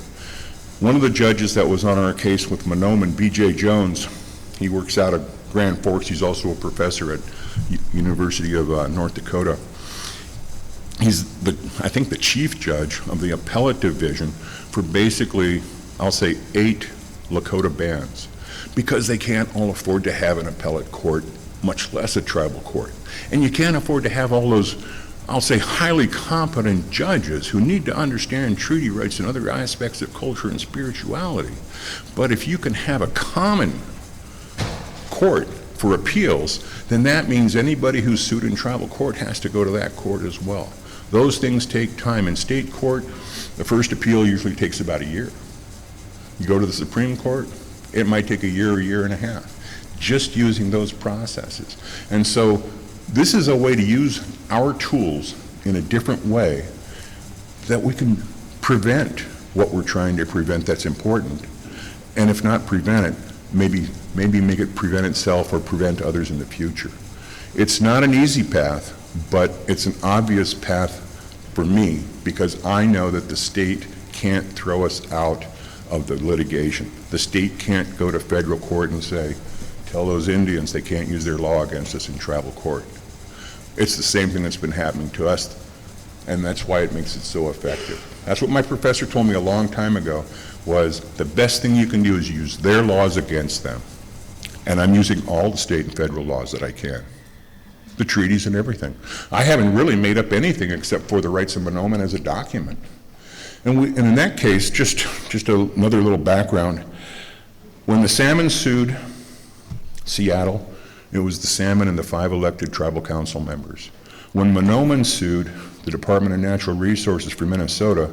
One of the judges that was on our case with Mahnomen, B.J. Jones, he works out of Grand Forks. He's also a professor at University of North Dakota. He's, I think, the chief judge of the appellate division for basically, I'll say, 8 Lakota bands, because they can't all afford to have an appellate court, much less a tribal court. And you can't afford to have all those, I'll say, highly competent judges who need to understand treaty rights and other aspects of culture and spirituality. But if you can have a common court for appeals, then that means anybody who's sued in tribal court has to go to that court as well. Those things take time. In state court, the first appeal usually takes about a year. You go to the Supreme Court, it might take a year and a half, just using those processes. And so this is a way to use our tools in a different way that we can prevent what we're trying to prevent that's important. And if not prevent it, maybe make it prevent itself or prevent others in the future. It's not an easy path, but it's an obvious path for me, because I know that the state can't throw us out of the litigation. The state can't go to federal court and say, tell those Indians they can't use their law against us in tribal court. It's the same thing that's been happening to us, and that's why it makes it so effective. That's what my professor told me a long time ago, was the best thing you can do is use their laws against them. And I'm using all the state and federal laws that I can. The treaties and everything. I haven't really made up anything except for the rights of Mahnomen as a document. And in that case, just another little background. When the Salmon sued Seattle, it was the Salmon and the 5 elected tribal council members. When Mahnomen sued the Department of Natural Resources for Minnesota,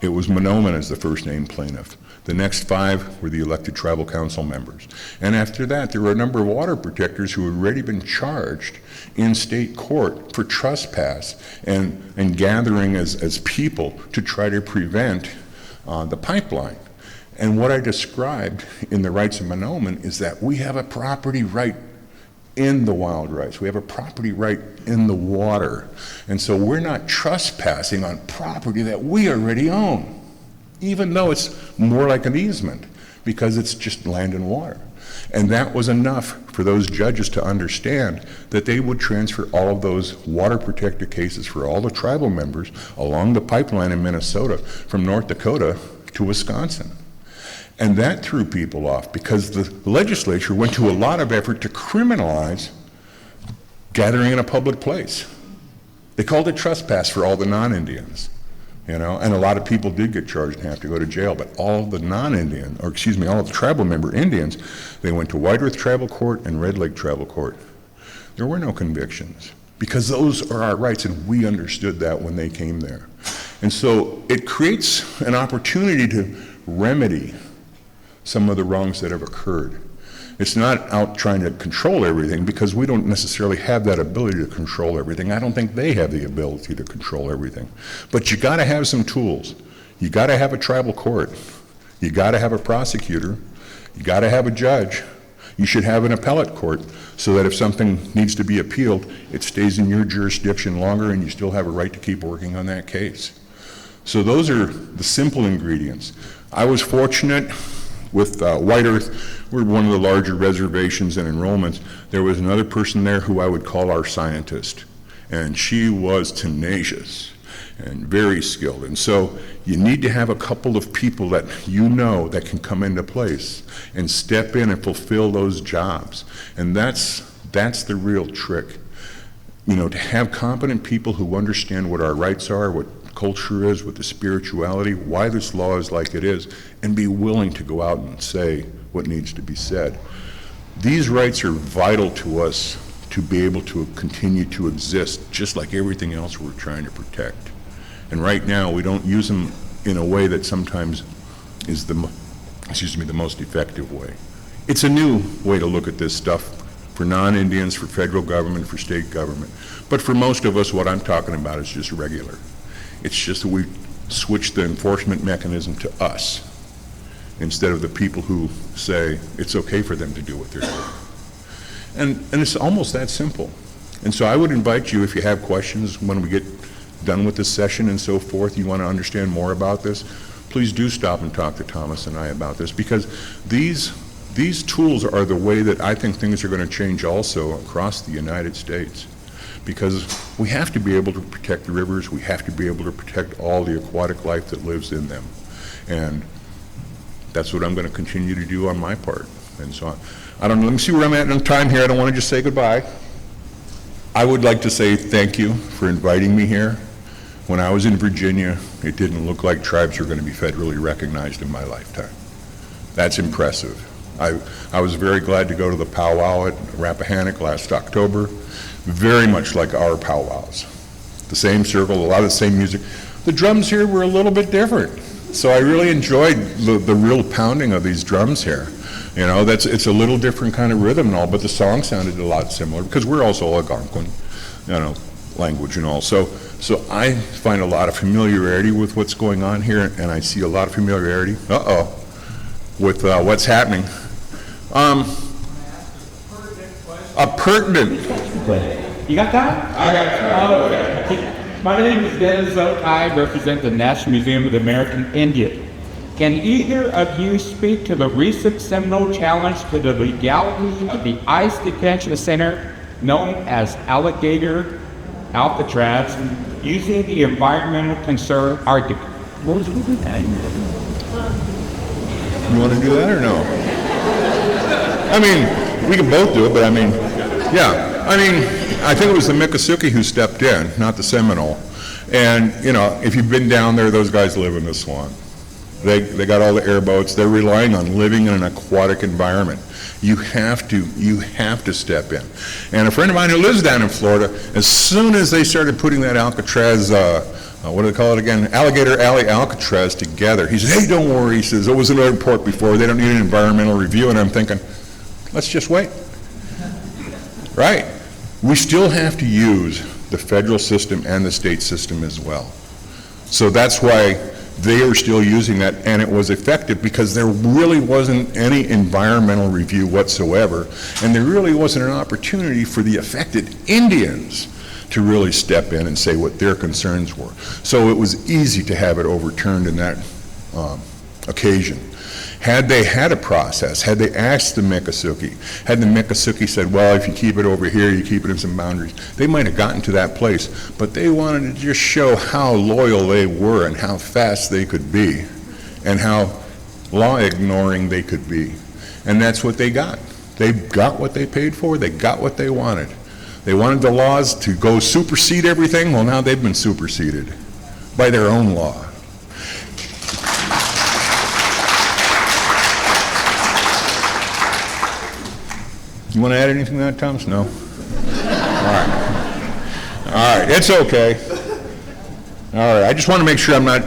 it was Mahnomen as the first named plaintiff. The next 5 were the elected tribal council members. And after that, there were a number of water protectors who had already been charged in state court for trespass and gathering as people to try to prevent the pipeline. And what I described in the rights of Mahnomen is that we have a property right in the wild rights. We have a property right in the water. And so we're not trespassing on property that we already own, even though it's more like an easement, because it's just land and water. And that was enough for those judges to understand that they would transfer all of those water protected cases for all the tribal members along the pipeline in Minnesota from North Dakota to Wisconsin. And that threw people off, because the legislature went to a lot of effort to criminalize gathering in a public place. They called it trespass for all the non-Indians, you know, and a lot of people did get charged and have to go to jail, but all of the non-Indian, or excuse me, all of the tribal member Indians, they went to White Earth Tribal Court and Red Lake Tribal Court. There were no convictions because those are our rights, and we understood that when they came there. And so it creates an opportunity to remedy some of the wrongs that have occurred. It's not out trying to control everything, because we don't necessarily have that ability to control everything. I don't think they have the ability to control everything. But you gotta have some tools. You gotta have a tribal court. You gotta have a prosecutor. You gotta have a judge. You should have an appellate court, so that if something needs to be appealed, it stays in your jurisdiction longer and you still have a right to keep working on that case. So those are the simple ingredients. I was fortunate with White Earth. We're one of the larger reservations and enrollments. There was another person there who I would call our scientist, and she was tenacious and very skilled. And so you need to have a couple of people that you know that can come into place and step in and fulfill those jobs. And that's the real trick. You know, to have competent people who understand what our rights are, what culture is, what the spirituality, why this law is like it is, and be willing to go out and say what needs to be said. These rights are vital to us to be able to continue to exist, just like everything else we're trying to protect. And right now, we don't use them in a way that sometimes is the most effective way. It's a new way to look at this stuff for non-Indians, for federal government, for state government. But for most of us, what I'm talking about is just regular. It's just that we switch the enforcement mechanism to us instead of the people who say it's okay for them to do what they're doing. And it's almost that simple. And so I would invite you, if you have questions when we get done with this session and so forth, you want to understand more about this, please do stop and talk to Thomas and I about this, because these tools are the way that I think things are going to change also across the United States. Because we have to be able to protect the rivers, we have to be able to protect all the aquatic life that lives in them. And that's what I'm going to continue to do on my part. And so I don't know, let me see where I'm at in time here. I don't want to just say goodbye. I would like to say thank you for inviting me here. When I was in Virginia, it didn't look like tribes were going to be federally recognized in my lifetime. That's impressive. I was very glad to go to the powwow at Rappahannock last October. Very much like our powwows. The same circle, a lot of the same music. The drums here were a little bit different. So I really enjoyed the real pounding of these drums here. You know, it's a little different kind of rhythm and all, but the song sounded a lot similar, because we're also Algonquin, you know, language and all. So I find a lot of familiarity with what's going on here, and I see a lot of familiarity, with what's happening. A pertinent. You got that? I got it. Okay. My name is Dennis Oak. I represent the National Museum of the American Indian. Can either of you speak to the recent Seminole challenge to the legality of the ICE detention center known as Alligator Alcatraz using the environmental concern argument? You want to do that or no? I mean, we can both do it, but I mean, yeah. I mean, I think it was the Miccosukee who stepped in, not the Seminole. And, you know, if you've been down there, those guys live in the swamp. They got all the airboats. They're relying on living in an aquatic environment. You have to step in. And a friend of mine who lives down in Florida, as soon as they started putting that Alcatraz, what do they call it again? Alligator Alley Alcatraz together, he said, hey, don't worry. He says, it was an airport before. They don't need an environmental review. And I'm thinking, let's just wait. Right? We still have to use the federal system and the state system as well. So that's why they are still using that, and it was effective because there really wasn't any environmental review whatsoever, and there really wasn't an opportunity for the affected Indians to really step in and say what their concerns were. So it was easy to have it overturned in that occasion. Had they had a process, had they asked the Miccosukee, had the Miccosukee said, well, if you keep it over here, you keep it in some boundaries, they might have gotten to that place. But they wanted to just show how loyal they were and how fast they could be and how law ignoring they could be. And that's what they got. They got what they paid for, they got what they wanted. They wanted the laws to go supersede everything. Well, now they've been superseded by their own law. You want to add anything to that, Thomas? No? All right, it's okay. All right, I just want to make sure I'm not,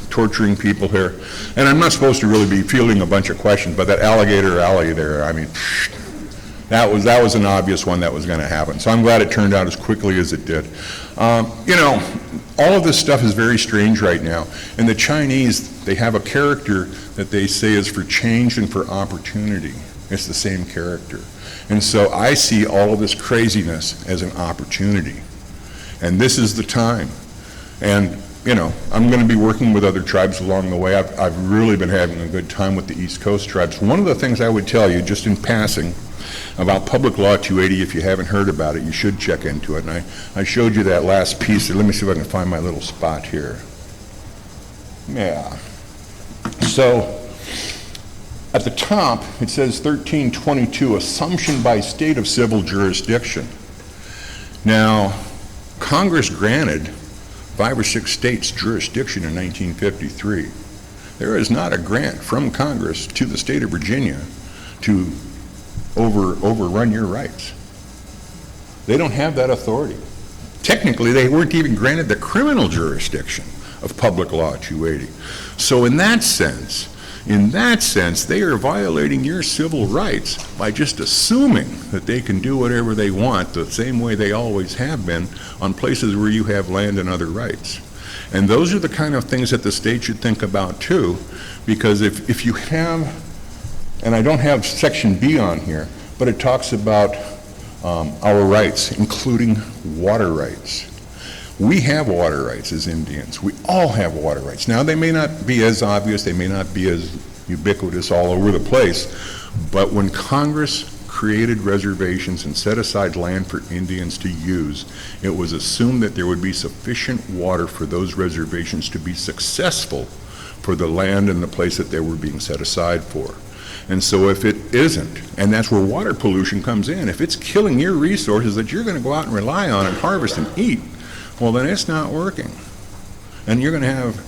torturing people here. And I'm not supposed to really be fielding a bunch of questions, but that alligator alley there, I mean, that was an obvious one that was going to happen. So I'm glad it turned out as quickly as it did. All of this stuff is very strange right now. And the Chinese, they have a character that they say is for change and for opportunity. It's the same character. And so I see all of this craziness as an opportunity. And this is the time. And, I'm going to be working with other tribes along the way. I've really been having a good time with the East Coast tribes. One of the things I would tell you, just in passing, about Public Law 280, if you haven't heard about it, you should check into it. And I showed you that last piece. Let me see if I can find my little spot here. Yeah. So, at the top, it says 1322, assumption by state of civil jurisdiction. Now, Congress granted 5 or 6 states jurisdiction in 1953. There is not a grant from Congress to the state of Virginia to overrun your rights. They don't have that authority. Technically, they weren't even granted the criminal jurisdiction of Public Law 280. So in that sense, they are violating your civil rights by just assuming that they can do whatever they want the same way they always have been on places where you have land and other rights. And those are the kind of things that the state should think about too, because if you have, and I don't have section B on here, but it talks about our rights, including water rights. We have water rights as Indians. We all have water rights. Now, they may not be as obvious, they may not be as ubiquitous all over the place, but when Congress created reservations and set aside land for Indians to use, it was assumed that there would be sufficient water for those reservations to be successful for the land and the place that they were being set aside for. And so if it isn't, and that's where water pollution comes in, if it's killing your resources that you're going to go out and rely on and harvest and eat, well, then it's not working. And you're going to have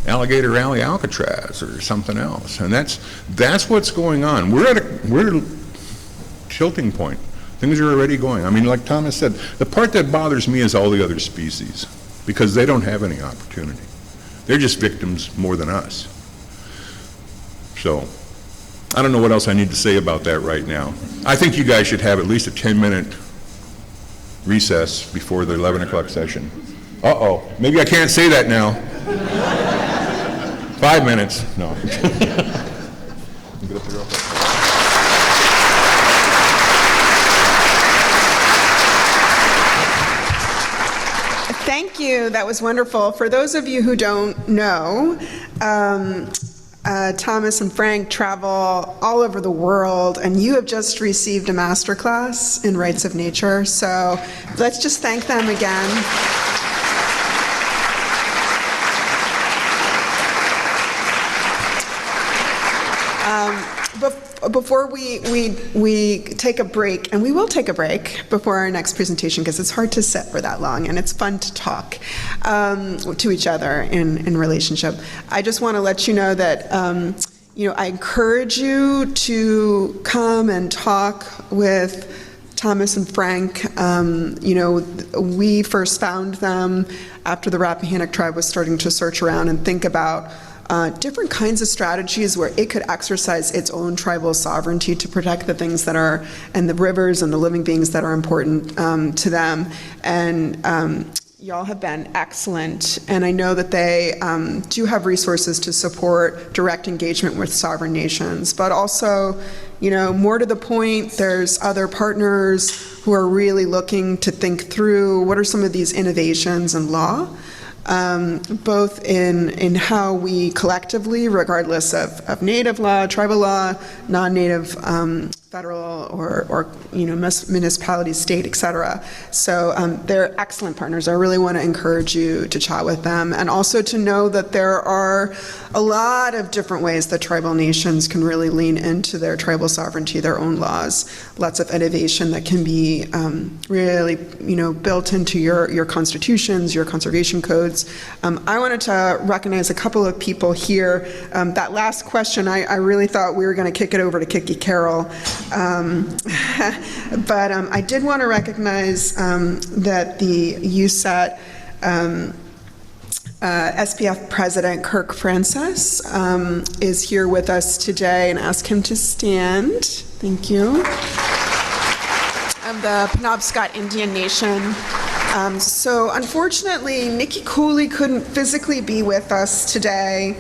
Alligator Alley Alcatraz or something else. And that's what's going on. We're at a tilting point. Things are already going. I mean, like Thomas said, the part that bothers me is all the other species, because they don't have any opportunity. They're just victims more than us. So, I don't know what else I need to say about that right now. I think you guys should have at least a 10-minute recess before the 11 o'clock session. Uh-oh, maybe I can't say that now. 5 minutes, no. Thank you. That was wonderful. For those of you who don't know, Thomas and Frank travel all over the world, and you have just received a masterclass in rights of nature. So let's just thank them again. Before we take a break, and we will take a break before our next presentation because it's hard to sit for that long and it's fun to talk to each other in relationship. I just want to let you know that I encourage you to come and talk with Thomas and Frank. We first found them after the Rappahannock tribe was starting to search around and think about different kinds of strategies where it could exercise its own tribal sovereignty to protect the things that are, and the rivers and the living beings that are important to them. And y'all have been excellent. And I know that they do have resources to support direct engagement with sovereign nations, but also, more to the point, there's other partners who are really looking to think through what are some of these innovations in law. Both in how we collectively, regardless of native law, tribal law, non-native federal or municipality, state, et cetera. So they're excellent partners. I really want to encourage you to chat with them, and also to know that there are a lot of different ways that tribal nations can really lean into their tribal sovereignty, their own laws. Lots of innovation that can be really, built into your constitutions, your conservation codes. I wanted to recognize a couple of people here. That last question, I really thought we were going to kick it over to Kiki Carroll. But I did want to recognize that the USAT SPF President Kirk Francis is here with us today, and ask him to stand. Thank you. The Penobscot Indian Nation. So unfortunately, Nikki Cooley couldn't physically be with us today.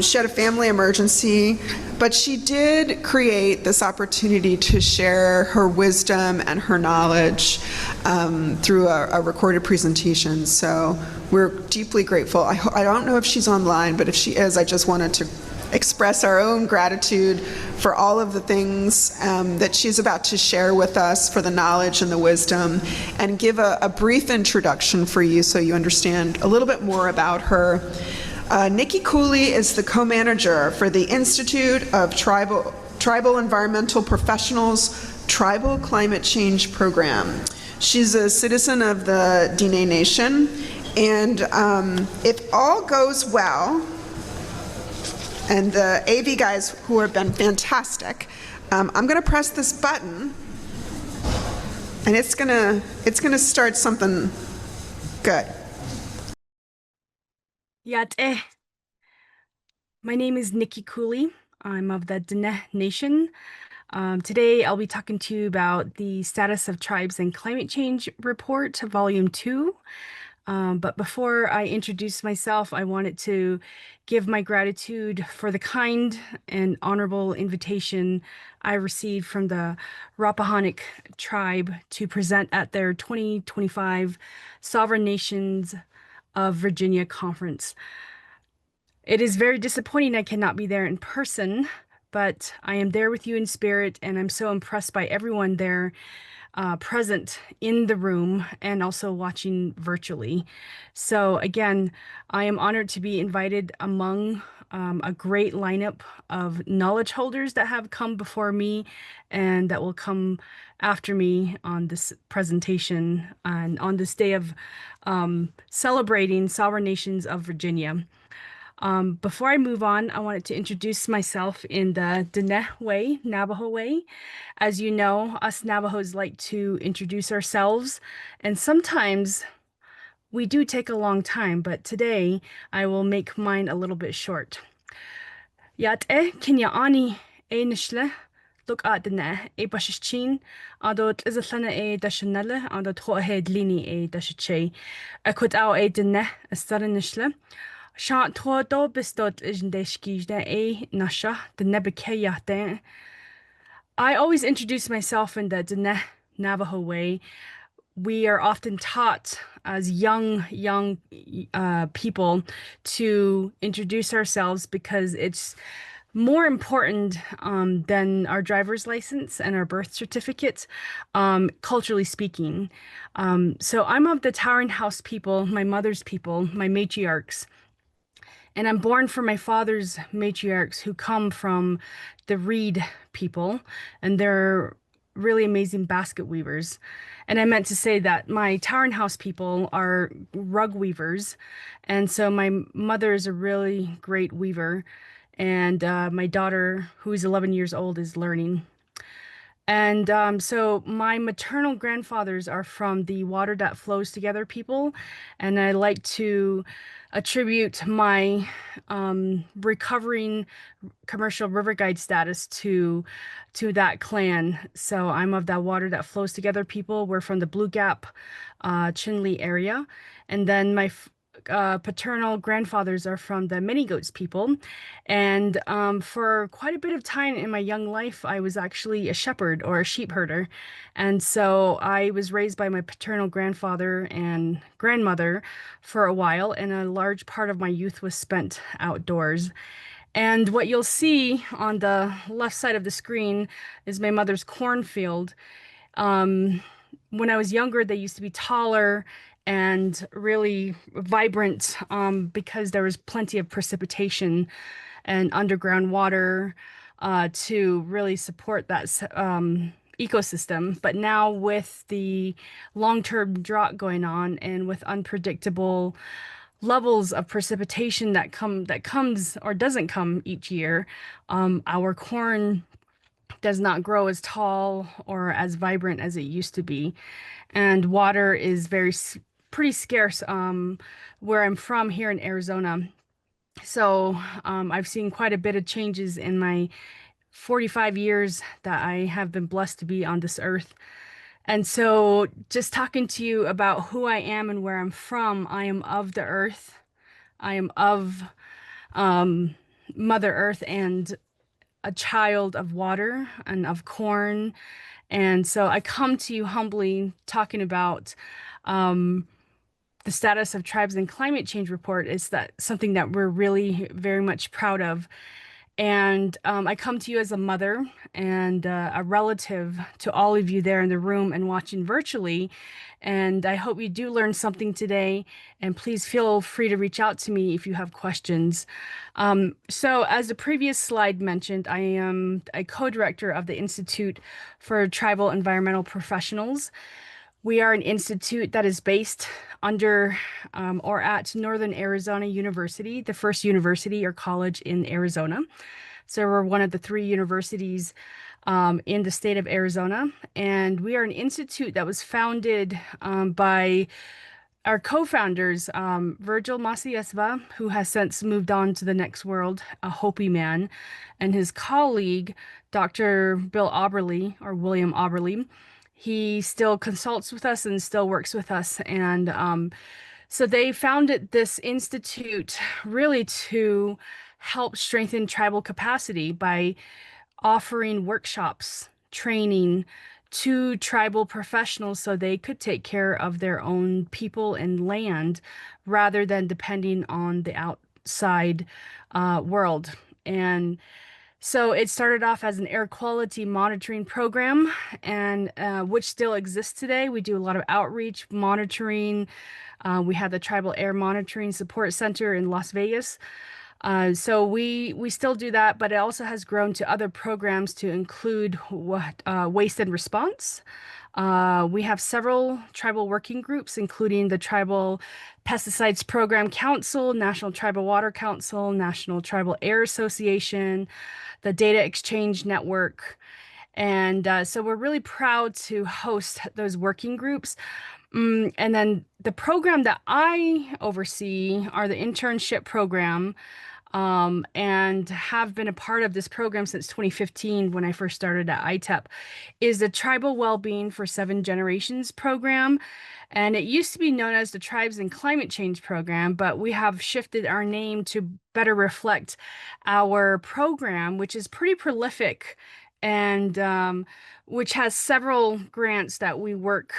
She had a family emergency, but she did create this opportunity to share her wisdom and her knowledge through a recorded presentation. So we're deeply grateful. I don't know if she's online, but if she is, I just wanted to express our own gratitude for all of the things that she's about to share with us, for the knowledge and the wisdom, and give a brief introduction for you so you understand a little bit more about her. Nikki Cooley is the co-manager for the Institute of Tribal Environmental Professionals Tribal Climate Change Program. She's a citizen of the Diné Nation, and if all goes well, and the AV guys who have been fantastic, I'm going to press this button, and it's gonna start something good. Yat My name is Nikki Cooley. I'm of the Diné Nation. Today I'll be talking to you about the Status of Tribes and Climate Change Report, Volume 2. But before I introduce myself, I wanted to give my gratitude for the kind and honorable invitation I received from the Rappahannock tribe to present at their 2025 Sovereign Nations of Virginia Conference. It is very disappointing I cannot be there in person, but I am there with you in spirit, and I'm so impressed by everyone there present in the room and also watching virtually. So again, I am honored to be invited among a great lineup of knowledge holders that have come before me and that will come after me on this presentation and on this day of celebrating Sovereign Nations of Virginia. Before I move on, I wanted to introduce myself in the Diné way, Navajo way. As you know, us Navajos like to introduce ourselves, and sometimes we do take a long time, but today I will make mine a little bit short. Yat kinya ani nishle look at Diné bashichin adot izatlana dashanelle adot hohead lini dashiche akut au Diné staranishle. Shant thodo bistot isndeshkijde nasha the nebekeyate. I always introduce myself in the Diné Navajo way. We are often taught as young people to introduce ourselves because it's more important than our driver's license and our birth certificate, culturally speaking. So I'm of the Towering House people, my mother's people, my matriarchs. And I'm born from my father's matriarchs who come from the Reed people, and they're really amazing basket weavers. And I meant to say that my Towering House people are rug weavers. And so my mother is a really great weaver. And my daughter, who's 11 years old, is learning. And so my maternal grandfathers are from the Water That Flows Together people. And I like to attribute my recovering commercial river guide status to that clan. So I'm of that Water That Flows Together people. We're from the Blue Gap, Chinle area. And then my paternal grandfathers are from the Many Goats people. And for quite a bit of time in my young life, I was actually a shepherd or a sheep herder. And so I was raised by my paternal grandfather and grandmother for a while, and a large part of my youth was spent outdoors. And what you'll see on the left side of the screen is my mother's cornfield. When I was younger, they used to be taller and really vibrant because there was plenty of precipitation and underground water to really support that ecosystem. But now with the long-term drought going on and with unpredictable levels of precipitation that comes or doesn't come each year, our corn does not grow as tall or as vibrant as it used to be. And water is pretty scarce where I'm from here in Arizona. So I've seen quite a bit of changes in my 45 years that I have been blessed to be on this earth. And so just talking to you about who I am and where I'm from, I am of the earth. I am of Mother Earth and a child of water and of corn. And so I come to you humbly talking about the status of tribes and climate change report. Is that something that we're really very much proud of. And I come to you as a mother and a relative to all of you there in the room and watching virtually. And I hope you do learn something today. And please feel free to reach out to me if you have questions. So as the previous slide mentioned, I am a co-director of the Institute for Tribal Environmental Professionals. We are an institute that is based under or at Northern Arizona University, the first university or college in Arizona. So we're one of the 3 universities in the state of Arizona. And we are an institute that was founded by our co-founders, Virgil Masiesva, who has since moved on to the next world, a Hopi man, and his colleague, Dr. Bill Auberly, or William Auberly. He still consults with us and still works with us. And so they founded this institute really to help strengthen tribal capacity by offering workshops, training to tribal professionals so they could take care of their own people and land rather than depending on the outside world. And so it started off as an air quality monitoring program, and which still exists today. We do a lot of outreach monitoring. We have the Tribal Air Monitoring Support Center in Las Vegas. So we still do that, but it also has grown to other programs to include waste and response. We have several tribal working groups, including the Tribal Pesticides Program Council, National Tribal Water Council, National Tribal Air Association, the Data Exchange Network. And so we're really proud to host those working groups. And then the program that I oversee are the internship program, and have been a part of this program since 2015 when I first started at ITEP, is the Tribal Wellbeing for 7 Generations program. And it used to be known as the Tribes and Climate Change program, but we have shifted our name to better reflect our program, which is pretty prolific and which has several grants that we work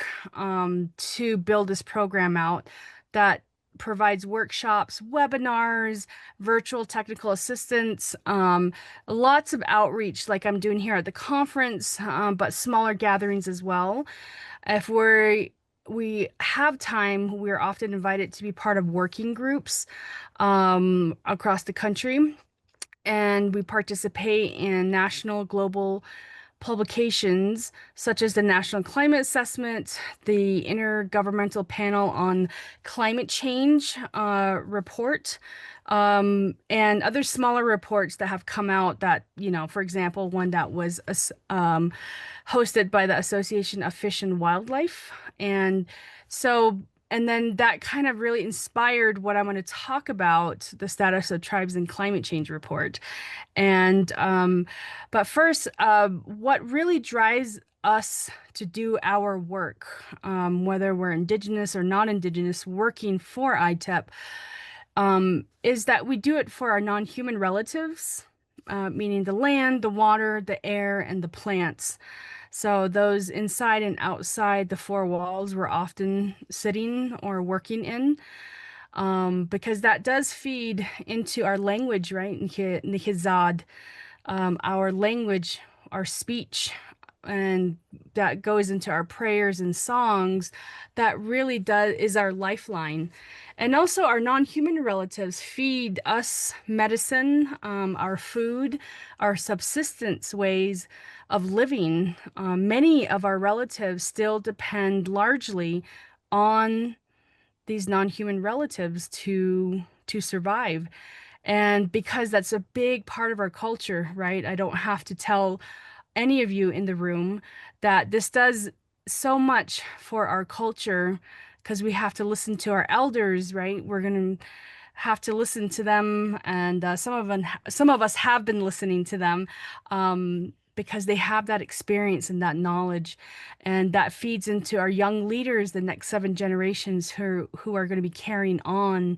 to build this program out, that provides workshops, webinars, virtual technical assistance, lots of outreach like I'm doing here at the conference, but smaller gatherings as well. If we have time, we're often invited to be part of working groups across the country. And we participate in national, global publications such as the National Climate Assessment, the Intergovernmental Panel on Climate Change report, and other smaller reports that have come out that, for example, one that was hosted by the Association of Fish and Wildlife. And then that kind of really inspired what I'm going to talk about, the status of tribes and climate change report. And but first, what really drives us to do our work, whether we're Indigenous or non-Indigenous working for ITEP, is that we do it for our non-human relatives, meaning the land, the water, the air, and the plants. So those inside and outside the 4 walls we're often sitting or working in. because that does feed into our language, right? Nihizad, our language, our speech, and that goes into our prayers and songs. That really is our lifeline. And also our non-human relatives feed us medicine, our food, our subsistence ways of living. Many of our relatives still depend largely on these non-human relatives to survive. And because that's a big part of our culture, right? I don't have to tell any of you in the room that this does so much for our culture, because we have to listen to our elders, right? We're going to have to listen to them, and some of us have been listening to them, because they have that experience and that knowledge, and that feeds into our young leaders, the next 7 generations who are going to be carrying on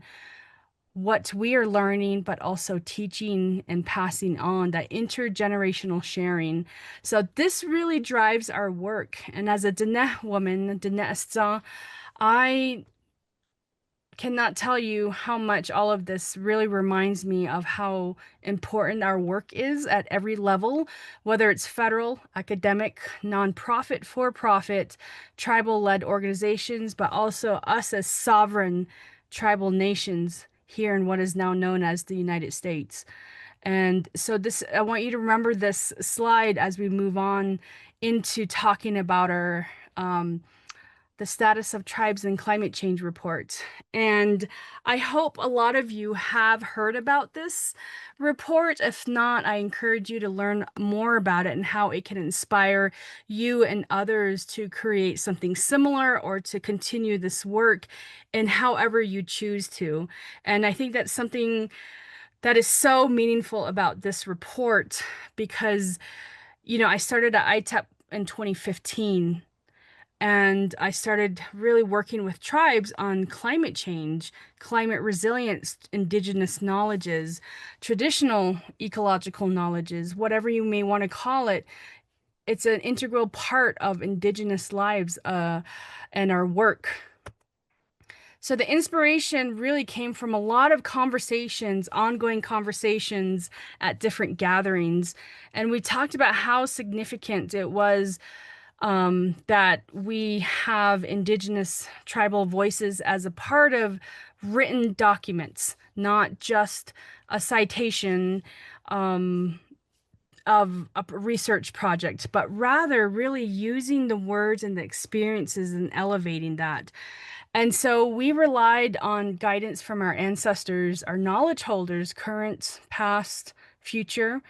what we are learning, but also teaching and passing on, that intergenerational sharing. So this really drives our work. And as a Diné woman, Diné Esta, I cannot tell you how much all of this really reminds me of how important our work is at every level, whether it's federal, academic, nonprofit, for-profit, tribal-led organizations, but also us as sovereign tribal nations here in what is now known as the United States. And so I want you to remember this slide as we move on into talking about our the status of tribes and climate change report. And I hope a lot of you have heard about this report. If not, I encourage you to learn more about it and how it can inspire you and others to create something similar or to continue this work in however you choose to. And I think that's something that is so meaningful about this report, because, I started at ITEP in 2015. And I started really working with tribes on climate change, climate resilience, indigenous knowledges, traditional ecological knowledges, whatever you may want to call it. It's an integral part of indigenous lives and our work. So the inspiration really came from a lot of conversations, ongoing conversations at different gatherings. And we talked about how significant it was that we have indigenous tribal voices as a part of written documents, not just a citation of a research project, but rather really using the words and the experiences and elevating that. And so we relied on guidance from our ancestors, our knowledge holders, current, past, future,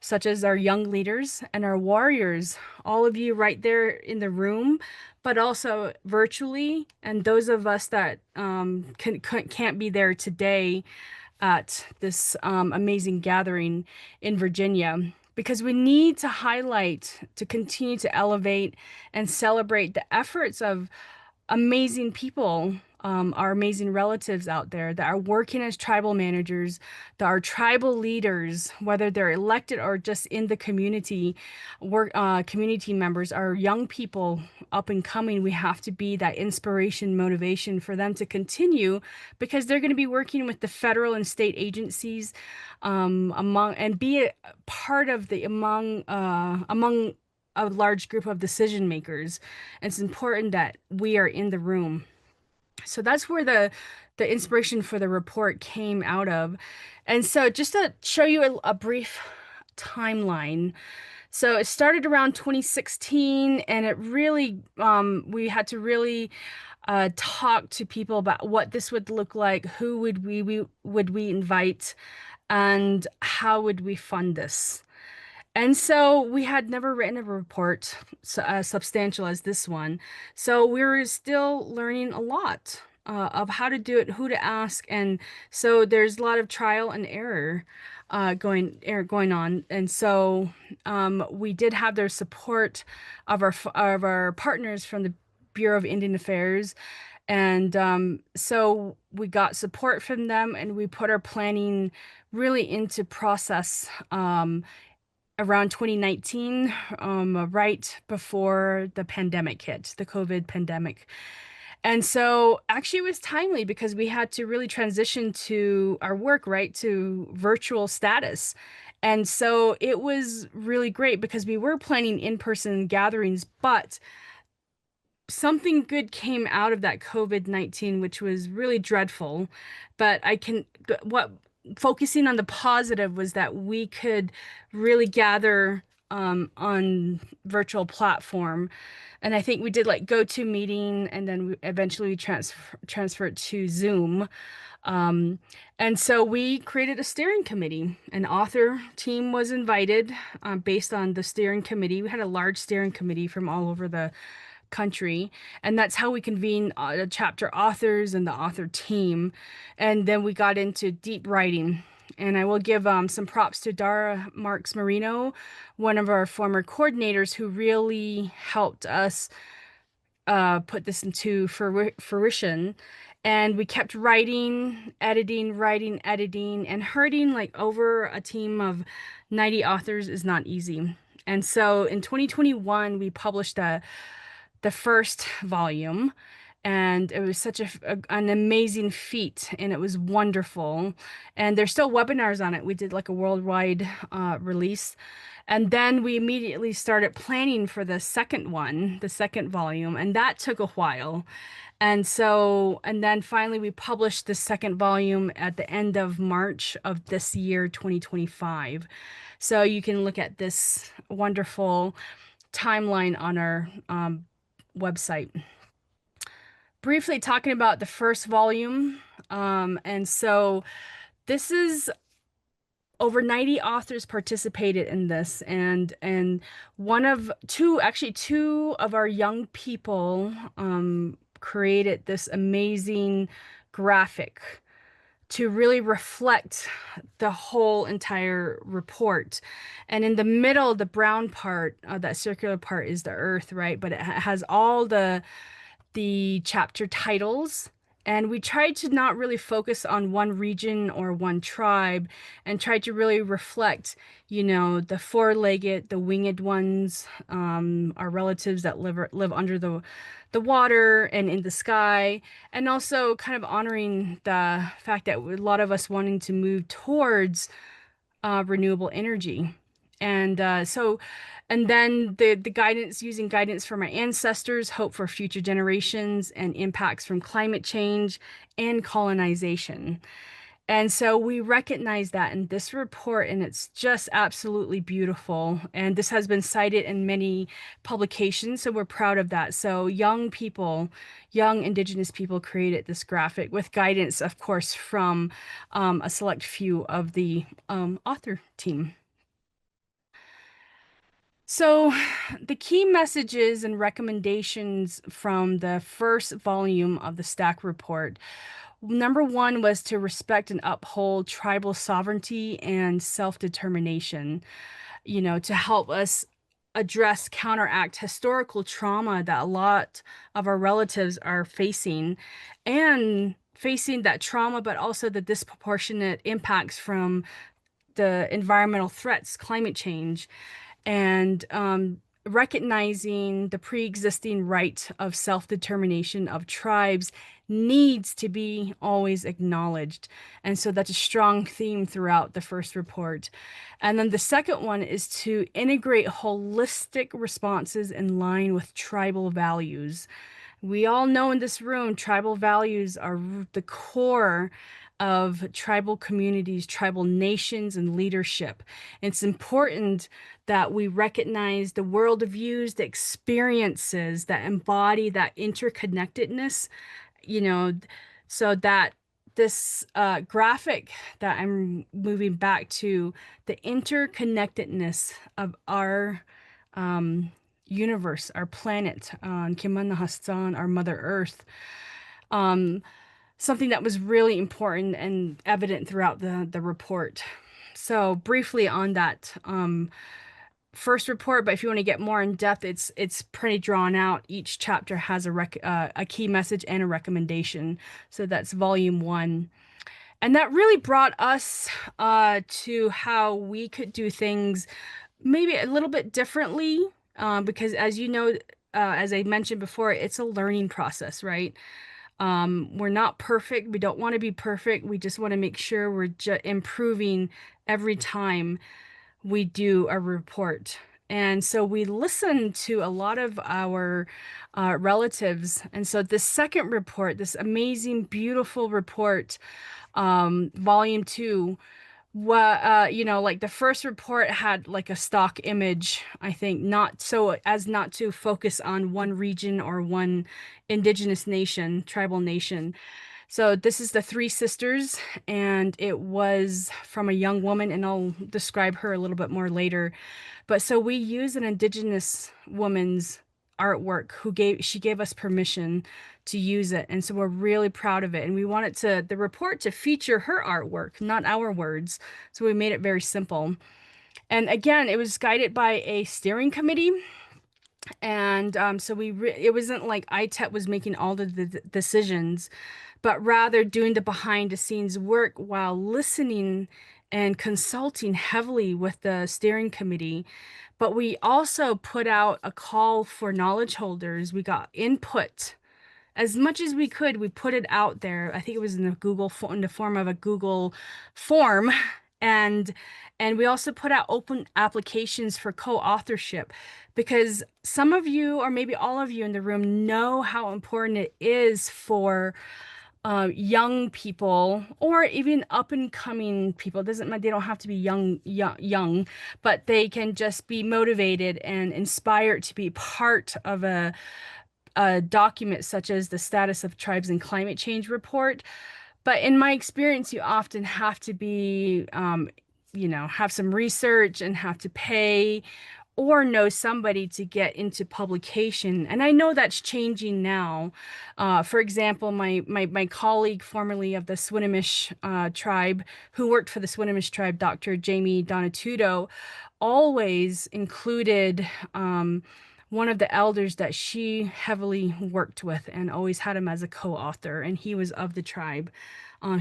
such as our young leaders and our warriors, all of you right there in the room, but also virtually, and those of us that can't be there today at this amazing gathering in Virginia, because we need to highlight, to continue to elevate and celebrate the efforts of amazing people, our amazing relatives out there that are working as tribal managers, that are tribal leaders, whether they're elected or just in the community, community members, our young people up and coming. We have to be that inspiration, motivation for them to continue, because they're going to be working with the federal and state agencies and be a part of the among a large group of decision makers. It's important that we are in the room. So that's where the inspiration for the report came out of. And so just to show you a brief timeline. So it started around 2016, and it really, we had to really talk to people about what this would look like, who would we invite, and how would we fund this. And so we had never written a report as substantial as this one. So we were still learning a lot of how to do it, who to ask. And so there's a lot of trial and error going on. And so we did have their support of our partners from the Bureau of Indian Affairs. And so we got support from them, and we put our planning really into process around 2019, right before the pandemic hit, the COVID pandemic. And so actually it was timely because we had to really transition to our work, right, to virtual status. And so it was really great because we were planning in-person gatherings, but something good came out of that COVID-19, which was really dreadful. But what focusing on the positive was that we could really gather on virtual platform. And I think we did like GoToMeeting, and then we eventually transferred to Zoom. And so we created a steering committee. An author team was invited based on the steering committee. We had a large steering committee from all over the country, and that's how we convene chapter authors and the author team. And then we got into deep writing. And I will give some props to Dara Marks Marino, one of our former coordinators, who really helped us put this into fruition. And we kept writing, editing, and herding like over a team of 90 authors is not easy. And so in 2021, we published the first volume, and it was such an amazing feat, and it was wonderful. And there's still webinars on it. We did like a worldwide release. And then we immediately started planning for the second volume, and that took a while. And then finally we published the second volume at the end of March of this year, 2025. So you can look at this wonderful timeline on our website. Briefly talking about the first volume. And so this is over 90 authors participated in this, and two of our young people created this amazing graphic to really reflect the whole entire report. And in the middle, the brown part, that circular part, is the earth, right? But it has all the chapter titles. And we tried to not really focus on one region or one tribe, and tried to really reflect, the four-legged, the winged ones, our relatives that live under the water and in the sky, and also kind of honoring the fact that a lot of us wanting to move towards renewable energy. And then the guidance, using guidance from our ancestors, hope for future generations, and impacts from climate change and colonization. And so we recognize that in this report, and it's just absolutely beautiful. And this has been cited in many publications, so we're proud of that. So young Indigenous people created this graphic with guidance, of course, from a select few of the author team. So the key messages and recommendations from the first volume of the STAC report. Number one was to respect and uphold tribal sovereignty and self-determination, to help us address, counteract historical trauma that a lot of our relatives are facing that trauma, but also the disproportionate impacts from the environmental threats, climate change, and recognizing the pre-existing right of self-determination of tribes needs to be always acknowledged. And so that's a strong theme throughout the first report. And then the second one is to integrate holistic responses in line with tribal values. We all know in this room, tribal values are the core of tribal communities, tribal nations, and leadership. It's important that we recognize the worldviews, the experiences that embody that interconnectedness, so that this graphic that I'm moving back to, the interconnectedness of our universe, our planet, Kimanahastan, our Mother Earth, something that was really important and evident throughout the report. So briefly on that first report, but if you want to get more in depth, it's pretty drawn out. Each chapter has a key message and a recommendation. So that's volume 1. And that really brought us to how we could do things maybe a little bit differently, because as you know, as I mentioned before, it's a learning process, right? We're not perfect. We don't want to be perfect. We just want to make sure we're improving every time we do a report. And so we listen to a lot of our relatives. And so this second report, this amazing, beautiful report, volume 2, like the first report had like a stock image, I think, not so as not to focus on one region or one indigenous nation, tribal nation. So this is the Three Sisters, and it was from a young woman, and I'll describe her a little bit more later. But so we use an indigenous woman's artwork she gave us permission to use it. And so we're really proud of it. And we wanted the report to feature her artwork, not our words. So we made it very simple. And again, it was guided by a steering committee. And so it wasn't like ITEP was making all the decisions, but rather doing the behind the scenes work while listening and consulting heavily with the steering committee. But we also put out a call for knowledge holders. We got input as much as we could. We put it out there. I think it was in the form of a Google form. And we also put out open applications for co-authorship, because some of you, or maybe all of you in the room, know how important it is for young people, or even up and coming people. They don't have to be young, but they can just be motivated and inspired to be part of a document such as the Status of Tribes and Climate Change report. But in my experience, you often have to be, have some research and have to pay or know somebody to get into publication. And I know that's changing now. For example, my colleague formerly of the Swinomish tribe, who worked for the Swinomish tribe, Dr. Jamie Donatudo, always included one of the elders that she heavily worked with, and always had him as a co-author, and he was of the tribe.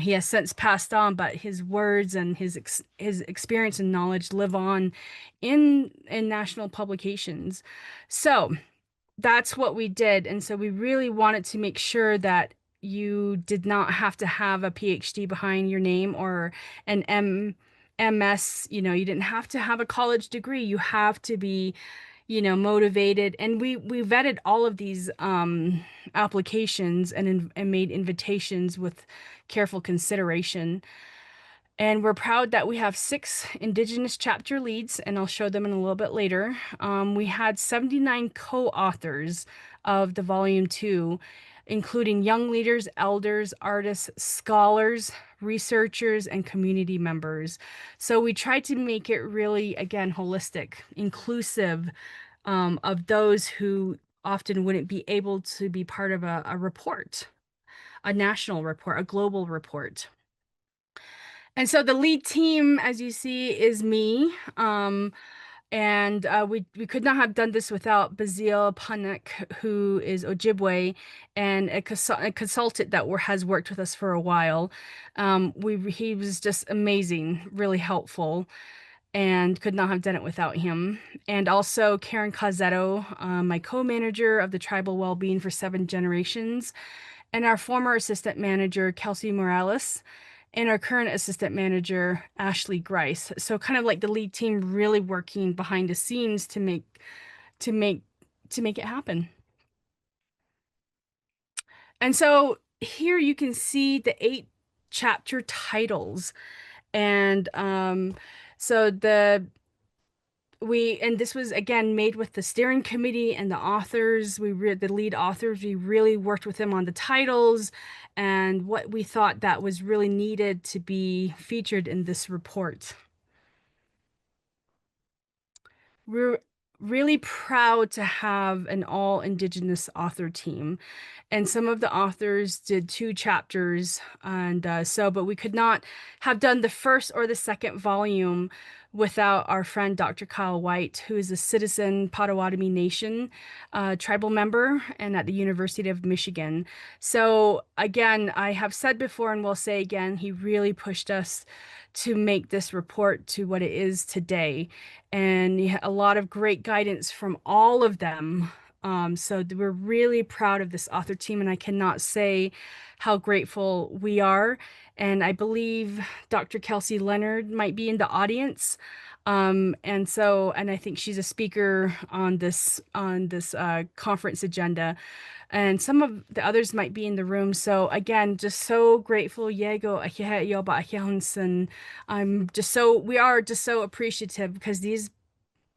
He has since passed on, but his words and his experience and knowledge live on in national publications. So that's what we did. And so we really wanted to make sure that you did not have to have a PhD behind your name, or an MS. You didn't have to have a college degree. You have to be motivated. And we vetted all of these applications and made invitations with careful consideration. And we're proud that we have 6 Indigenous chapter leads, and I'll show them in a little bit later. We had 79 co-authors of the volume 2, including young leaders, elders, artists, scholars, researchers, and community members. So we tried to make it really, again, holistic, inclusive of those who often wouldn't be able to be part of a report, a national report, a global report. And so the lead team, as you see, is me. And we could not have done this without Bazil Panek, who is Ojibwe and a consultant that has worked with us for a while. He was just amazing, really helpful, and could not have done it without him. And also Karen Cazzetto, my co-manager of the Tribal Wellbeing for 7 generations, and our former assistant manager, Kelsey Morales, and our current assistant manager, Ashley Grice. So kind of like the lead team really working behind the scenes to make it happen. And so here you can see the 8 chapter titles. And so this was again made with the steering committee and the authors. The lead authors, we really worked with them on the titles and what we thought that was really needed to be featured in this report. We're really proud to have an all Indigenous author team. And some of the authors did 2 chapters, and but we could not have done the first or the second volume without our friend Dr. Kyle White, who is a citizen Potawatomi Nation tribal member and at the University of Michigan. So again, I have said before and will say again, he really pushed us to make this report to what it is today. And a lot of great guidance from all of them So we're really proud of this author team, and I cannot say how grateful we are. And I believe Dr. Kelsey Leonard might be in the audience. And I think she's a speaker on this conference agenda, and some of the others might be in the room. So again, just so grateful. Yego Ahihe Yoba Ahihunsen. We are just so appreciative, because these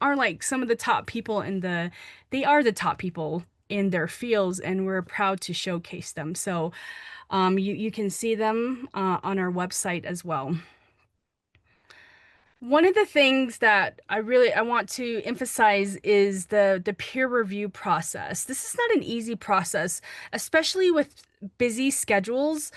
are like some of the top people they are the top people in their fields, and we're proud to showcase them. So you can see them on our website as well. One of the things that I want to emphasize is the peer review process. This is not an easy process, especially with busy schedules,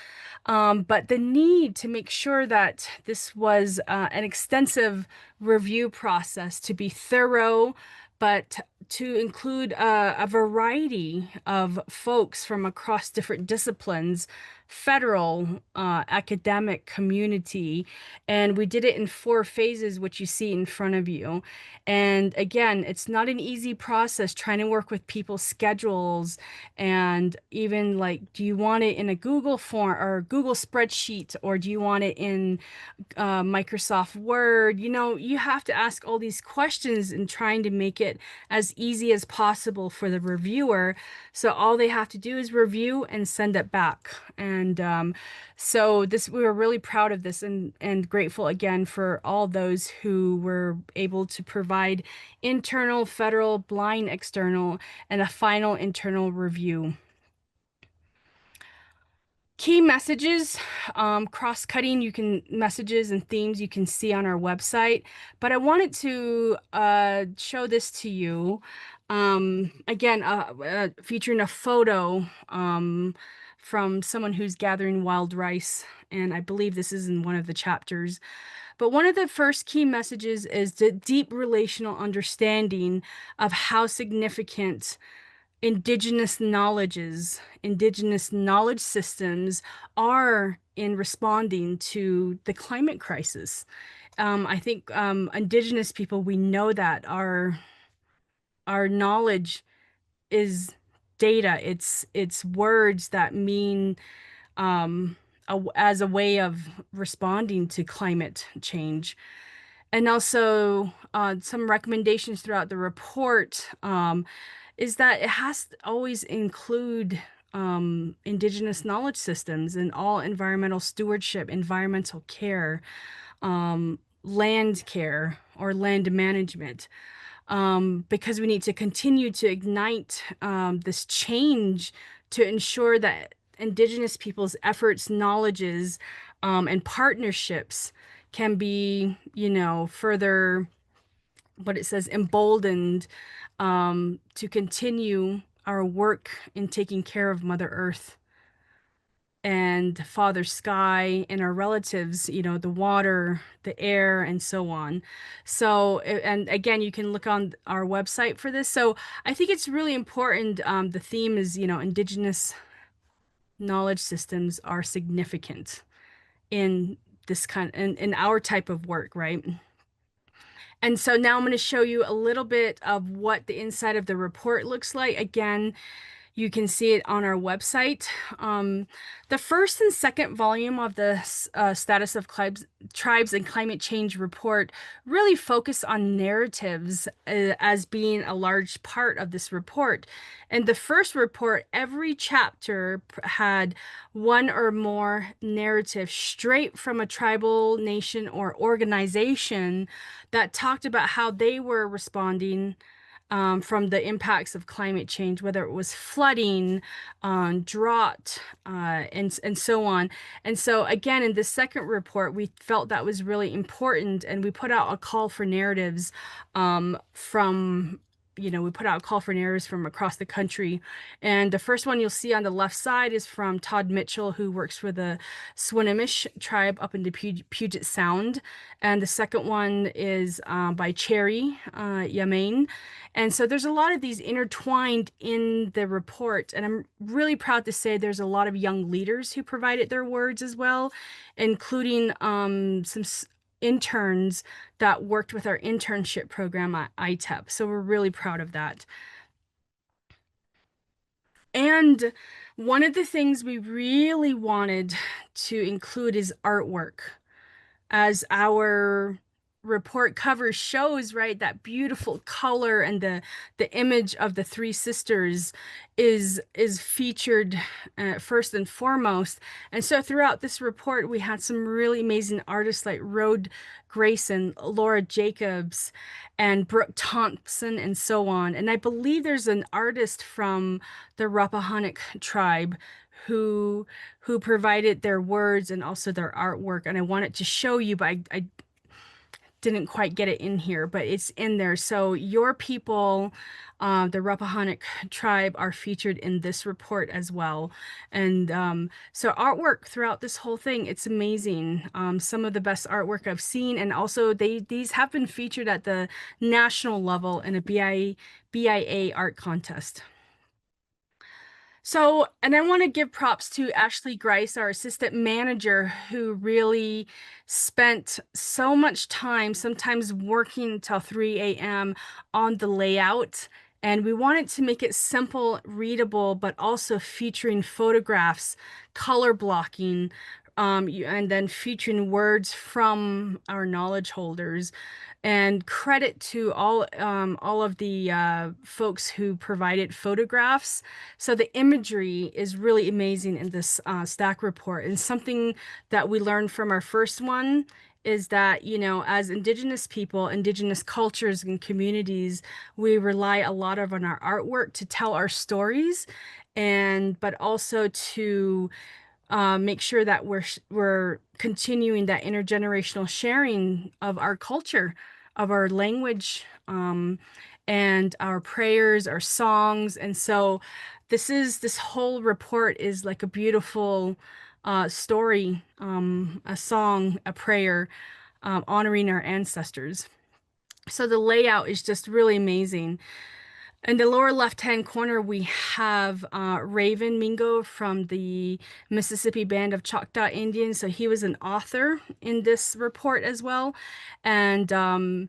but the need to make sure that this was an extensive review process, to be thorough, but to include a variety of folks from across different disciplines, federal, academic, community. And we did it in 4 phases, which you see in front of you. And again, it's not an easy process trying to work with people's schedules, and even like, do you want it in a Google form or Google spreadsheet, or do you want it in Microsoft Word? You have to ask all these questions and trying to make it as easy as possible for the reviewer. So all they have to do is review and send it back. And we were really proud of this, and grateful again for all those who were able to provide internal, federal, blind, external, and a final internal review. Key messages, cross-cutting messages and themes you can see on our website, but I wanted to show this to you. Again, featuring a photo from someone who's gathering wild rice, and I believe this is in one of the chapters. But one of the first key messages is the deep relational understanding of how significant indigenous knowledge systems are in responding to the climate crisis. I think indigenous people, we know that our knowledge is data. It's words that mean as a way of responding to climate change. And also some recommendations throughout the report is that it has to always include indigenous knowledge systems in all environmental stewardship, environmental care, land care, or land management. Because we need to continue to ignite this change to ensure that indigenous people's efforts, knowledges, and partnerships can be, further, what it says, emboldened to continue our work in taking care of Mother Earth and Father Sky and our relatives, the water, the air, and so on. So, and again, you can look on our website for this. So I think it's really important. The theme is, indigenous knowledge systems are significant in this in our type of work, right? And so now I'm going to show you a little bit of what the inside of the report looks like. Again, you can see it on our website. The first and second volume of the Status of Tribes and Climate Change report really focus on narratives as being a large part of this report. And the first report, every chapter had one or more narratives straight from a tribal nation or organization that talked about how they were responding from the impacts of climate change, whether it was flooding, drought, and so on. And so again, in the second report, we felt that was really important, and we put out a call for narratives from across the country. And the first one you'll see on the left side is from Todd Mitchell, who works for the Swinomish tribe up in the Puget Sound. And the second one is by Cherry Yamain. And so there's a lot of these intertwined in the report. And I'm really proud to say there's a lot of young leaders who provided their words as well, including some interns that worked with our internship program at ITEP. So we're really proud of that. And one of the things we really wanted to include is artwork. As our report cover shows, right, that beautiful color and the image of the three sisters is featured first and foremost. And so throughout this report, we had some really amazing artists like Rhode Grayson, Laura Jacobs, and Brooke Thompson, and so on. And I believe there's an artist from the Rappahannock tribe who provided their words and also their artwork. And I wanted to show you, but I didn't quite get it in here, but it's in there. So your people, the Rappahannock tribe, are featured in this report as well. And so artwork throughout this whole thing, it's amazing. Some of the best artwork I've seen. And also these have been featured at the national level in a BIA art contest. So, and I want to give props to Ashley Grice, our assistant manager, who really spent so much time, sometimes working till 3 a.m. on the layout. And we wanted to make it simple, readable, but also featuring photographs, color blocking, and then featuring words from our knowledge holders. And credit to all of the folks who provided photographs. So the imagery is really amazing in this stack report. And something that we learned from our first one is that, you know, as Indigenous people, Indigenous cultures and communities, we rely a lot on our artwork to tell our stories, but also to make sure that we're continuing that intergenerational sharing of our culture, of our language, and our prayers, our songs. And so this whole report is like a beautiful story, a song, a prayer, honoring our ancestors. So the layout is just really amazing. In the lower left-hand corner, we have Raven Mingo from the Mississippi Band of Choctaw Indians. So he was an author in this report as well. And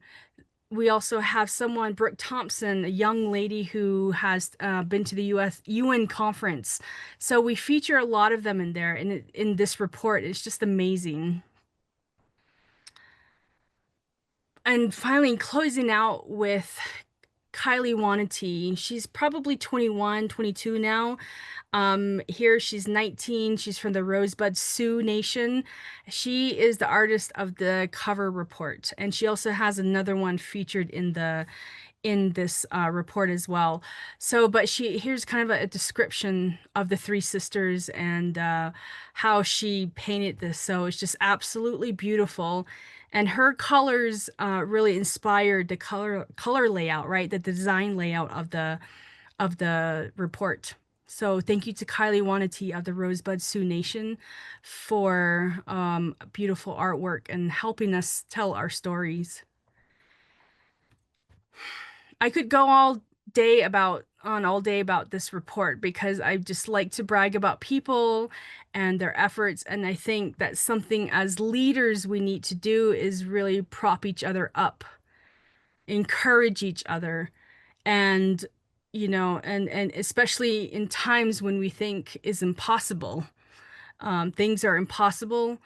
we also have someone, Brooke Thompson, a young lady who has been to the UN conference. So we feature a lot of them in there. And in this report, it's just amazing. And finally, closing out with Kylie Wanatee. She's probably 21, 22 now. Here she's 19. She's from the Rosebud Sioux Nation. She is the artist of the cover report, and she also has another one featured in this report as well. So, but here's kind of a description of the three sisters and how she painted this. So it's just absolutely beautiful. And her colors really inspired the color layout, right? The design layout of the report. So thank you to Kylie Wanatee of the Rosebud Sioux Nation for beautiful artwork and helping us tell our stories. I could go all day about this report because I just like to brag about people and their efforts. And I think that something as leaders we need to do is really prop each other up, encourage each other, and, you know, and especially in times when we think is impossible. Things are impossible.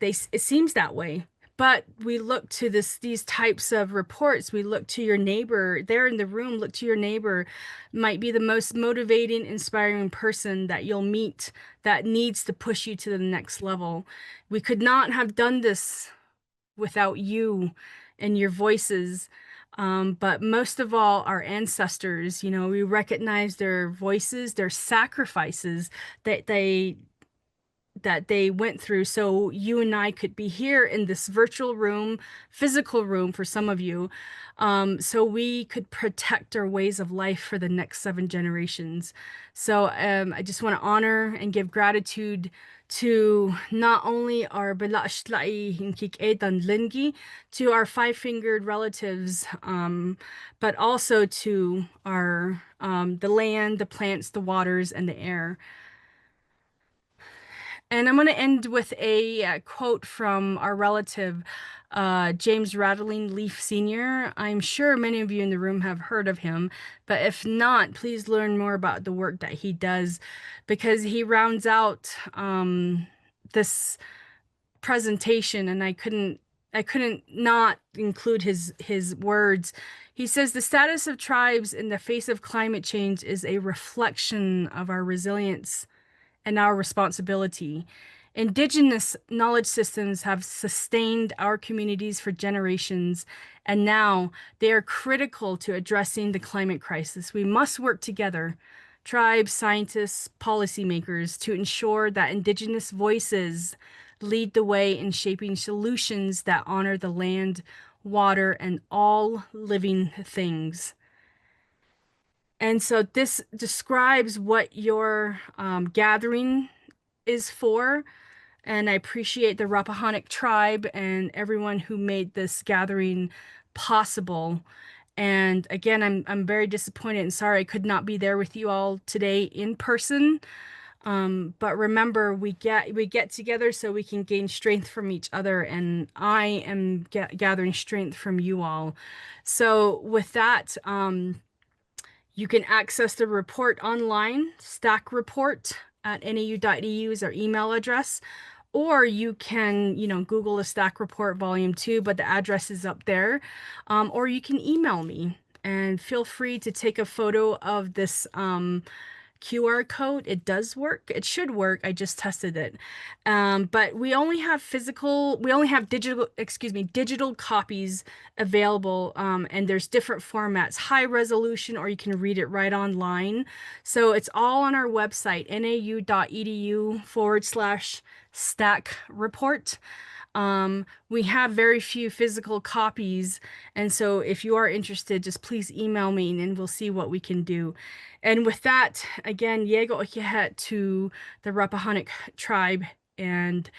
It seems that way. But we look to these types of reports. We look to your neighbor. They're in the room. Look to your neighbor. Might be the most motivating, inspiring person that you'll meet that needs to push you to the next level. We could not have done this without you and your voices. But most of all, our ancestors, you know, we recognize their voices, their sacrifices that they went through, so you and I could be here in this virtual room, physical room for some of you, so we could protect our ways of life for the next 7 generations. So I just want to honor and give gratitude to not only our Bela'ashla'i Hinkik-Edan Lingi, to our 5-fingered relatives, but also to our the land, the plants, the waters, and the air. And I'm going to end with a quote from our relative, James Rattling Leaf Sr. I'm sure many of you in the room have heard of him, but if not, please learn more about the work that he does, because he rounds out this presentation, and I couldn't not include his words. He says the status of tribes in the face of climate change is a reflection of our resilience and our responsibility. Indigenous knowledge systems have sustained our communities for generations, and now they are critical to addressing the climate crisis. We must work together, tribes, scientists, policymakers, to ensure that Indigenous voices lead the way in shaping solutions that honor the land, water, and all living things. And so this describes what your gathering is for. And I appreciate the Rappahannock tribe and everyone who made this gathering possible. And again, I'm very disappointed and sorry I could not be there with you all today in person. But remember, we get together so we can gain strength from each other, and I am gathering strength from you all. So with that, you can access the report online. Stack report at nau.edu is our email address, or you can, Google the Stack Report Volume 2, but the address is up there, or you can email me, and feel free to take a photo of this QR code. It does work. It should work. I just tested it. But we only have digital copies available. And there's different formats, high resolution, or you can read it right online. So it's all on our website, nau.edu/stack report. We have very few physical copies, and so if you are interested, just please email me and we'll see what we can do. And with that, again, Yego Okihet to the Rappahannock tribe, and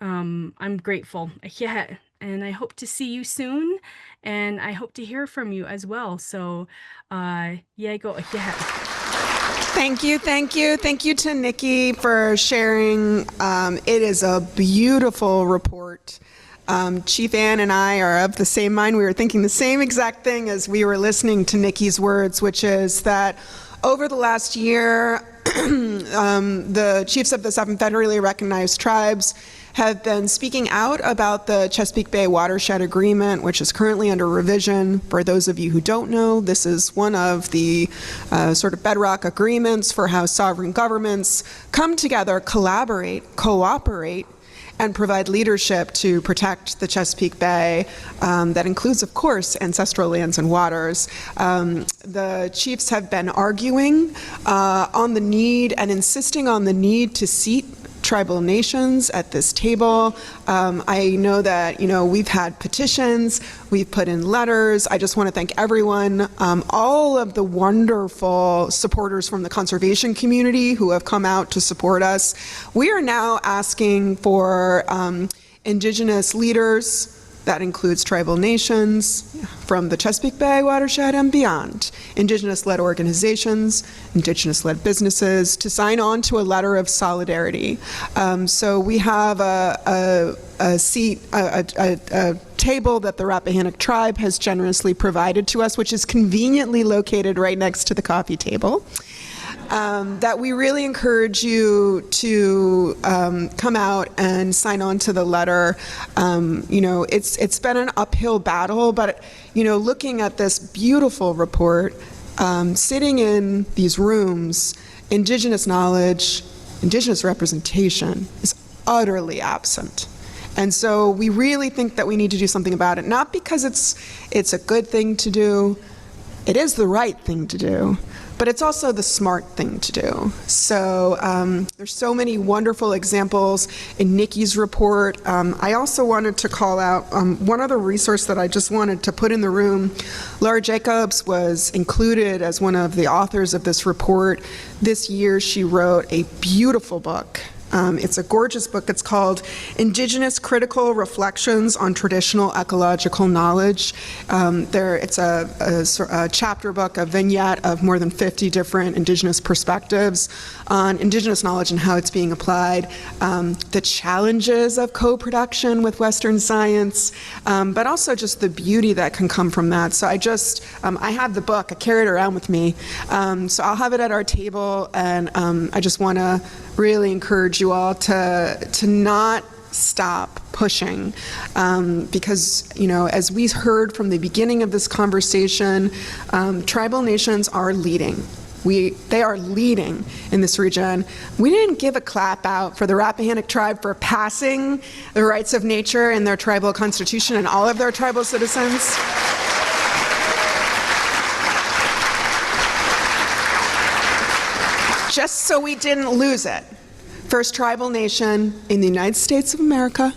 I'm grateful. Okihet, and I hope to see you soon, and I hope to hear from you as well. So, Yego Okihet. Thank you to Nikki for sharing. It is a beautiful report. Chief Ann and I are of the same mind. We were thinking the same exact thing as we were listening to Nikki's words, which is that over the last year, the chiefs of the 7 federally recognized tribes have been speaking out about the Chesapeake Bay Watershed Agreement, which is currently under revision. For those of you who don't know, this is one of the sort of bedrock agreements for how sovereign governments come together, collaborate, cooperate, and provide leadership to protect the Chesapeake Bay. That includes, of course, ancestral lands and waters. The chiefs have been arguing on the need and insisting on the need to seat tribal nations at this table. I know that, we've had petitions, we've put in letters. I just want to thank everyone, all of the wonderful supporters from the conservation community who have come out to support us. We are now asking for Indigenous leaders, that includes tribal nations from the Chesapeake Bay watershed and beyond, Indigenous-led organizations, Indigenous-led businesses, to sign on to a letter of solidarity. So we have a table that the Rappahannock tribe has generously provided to us, which is conveniently located right next to the coffee table. That we really encourage you to come out and sign on to the letter. It's been an uphill battle, but looking at this beautiful report, sitting in these rooms, Indigenous knowledge, Indigenous representation is utterly absent. And so we really think that we need to do something about it, not because it's a good thing to do, it is the right thing to do, but it's also the smart thing to do. So there's so many wonderful examples in Nikki's report. I also wanted to call out one other resource that I just wanted to put in the room. Laura Jacobs was included as one of the authors of this report. This year she wrote a beautiful book It's a gorgeous book. It's called Indigenous Critical Reflections on Traditional Ecological Knowledge. It's a chapter book, a vignette of more than 50 different Indigenous perspectives on Indigenous knowledge and how it's being applied, the challenges of co-production with Western science, but also just the beauty that can come from that. So I have the book, I carry it around with me, so I'll have it at our table, and I just want to really encourage you all to not stop pushing, because, as we heard from the beginning of this conversation, tribal nations are leading. They are leading in this region. We didn't give a clap out for the Rappahannock tribe for passing the rights of nature in their tribal constitution and all of their tribal citizens. Just so we didn't lose it. First tribal nation in the United States of America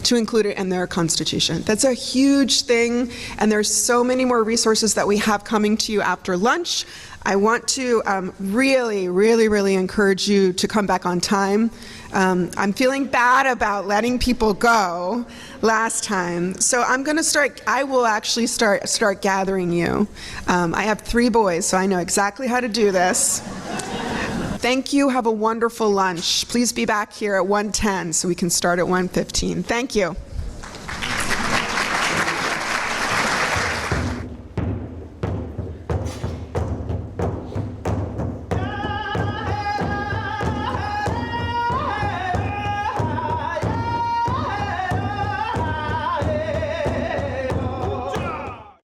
to include it in their constitution. That's a huge thing, and there's so many more resources that we have coming to you after lunch. I want to really, really, really encourage you to come back on time. I'm feeling bad about letting people go last time, so I will actually start gathering you. I have 3 boys, so I know exactly how to do this. Thank you. Have a wonderful lunch. Please be back here at 1:10 so we can start at 1:15. Thank you.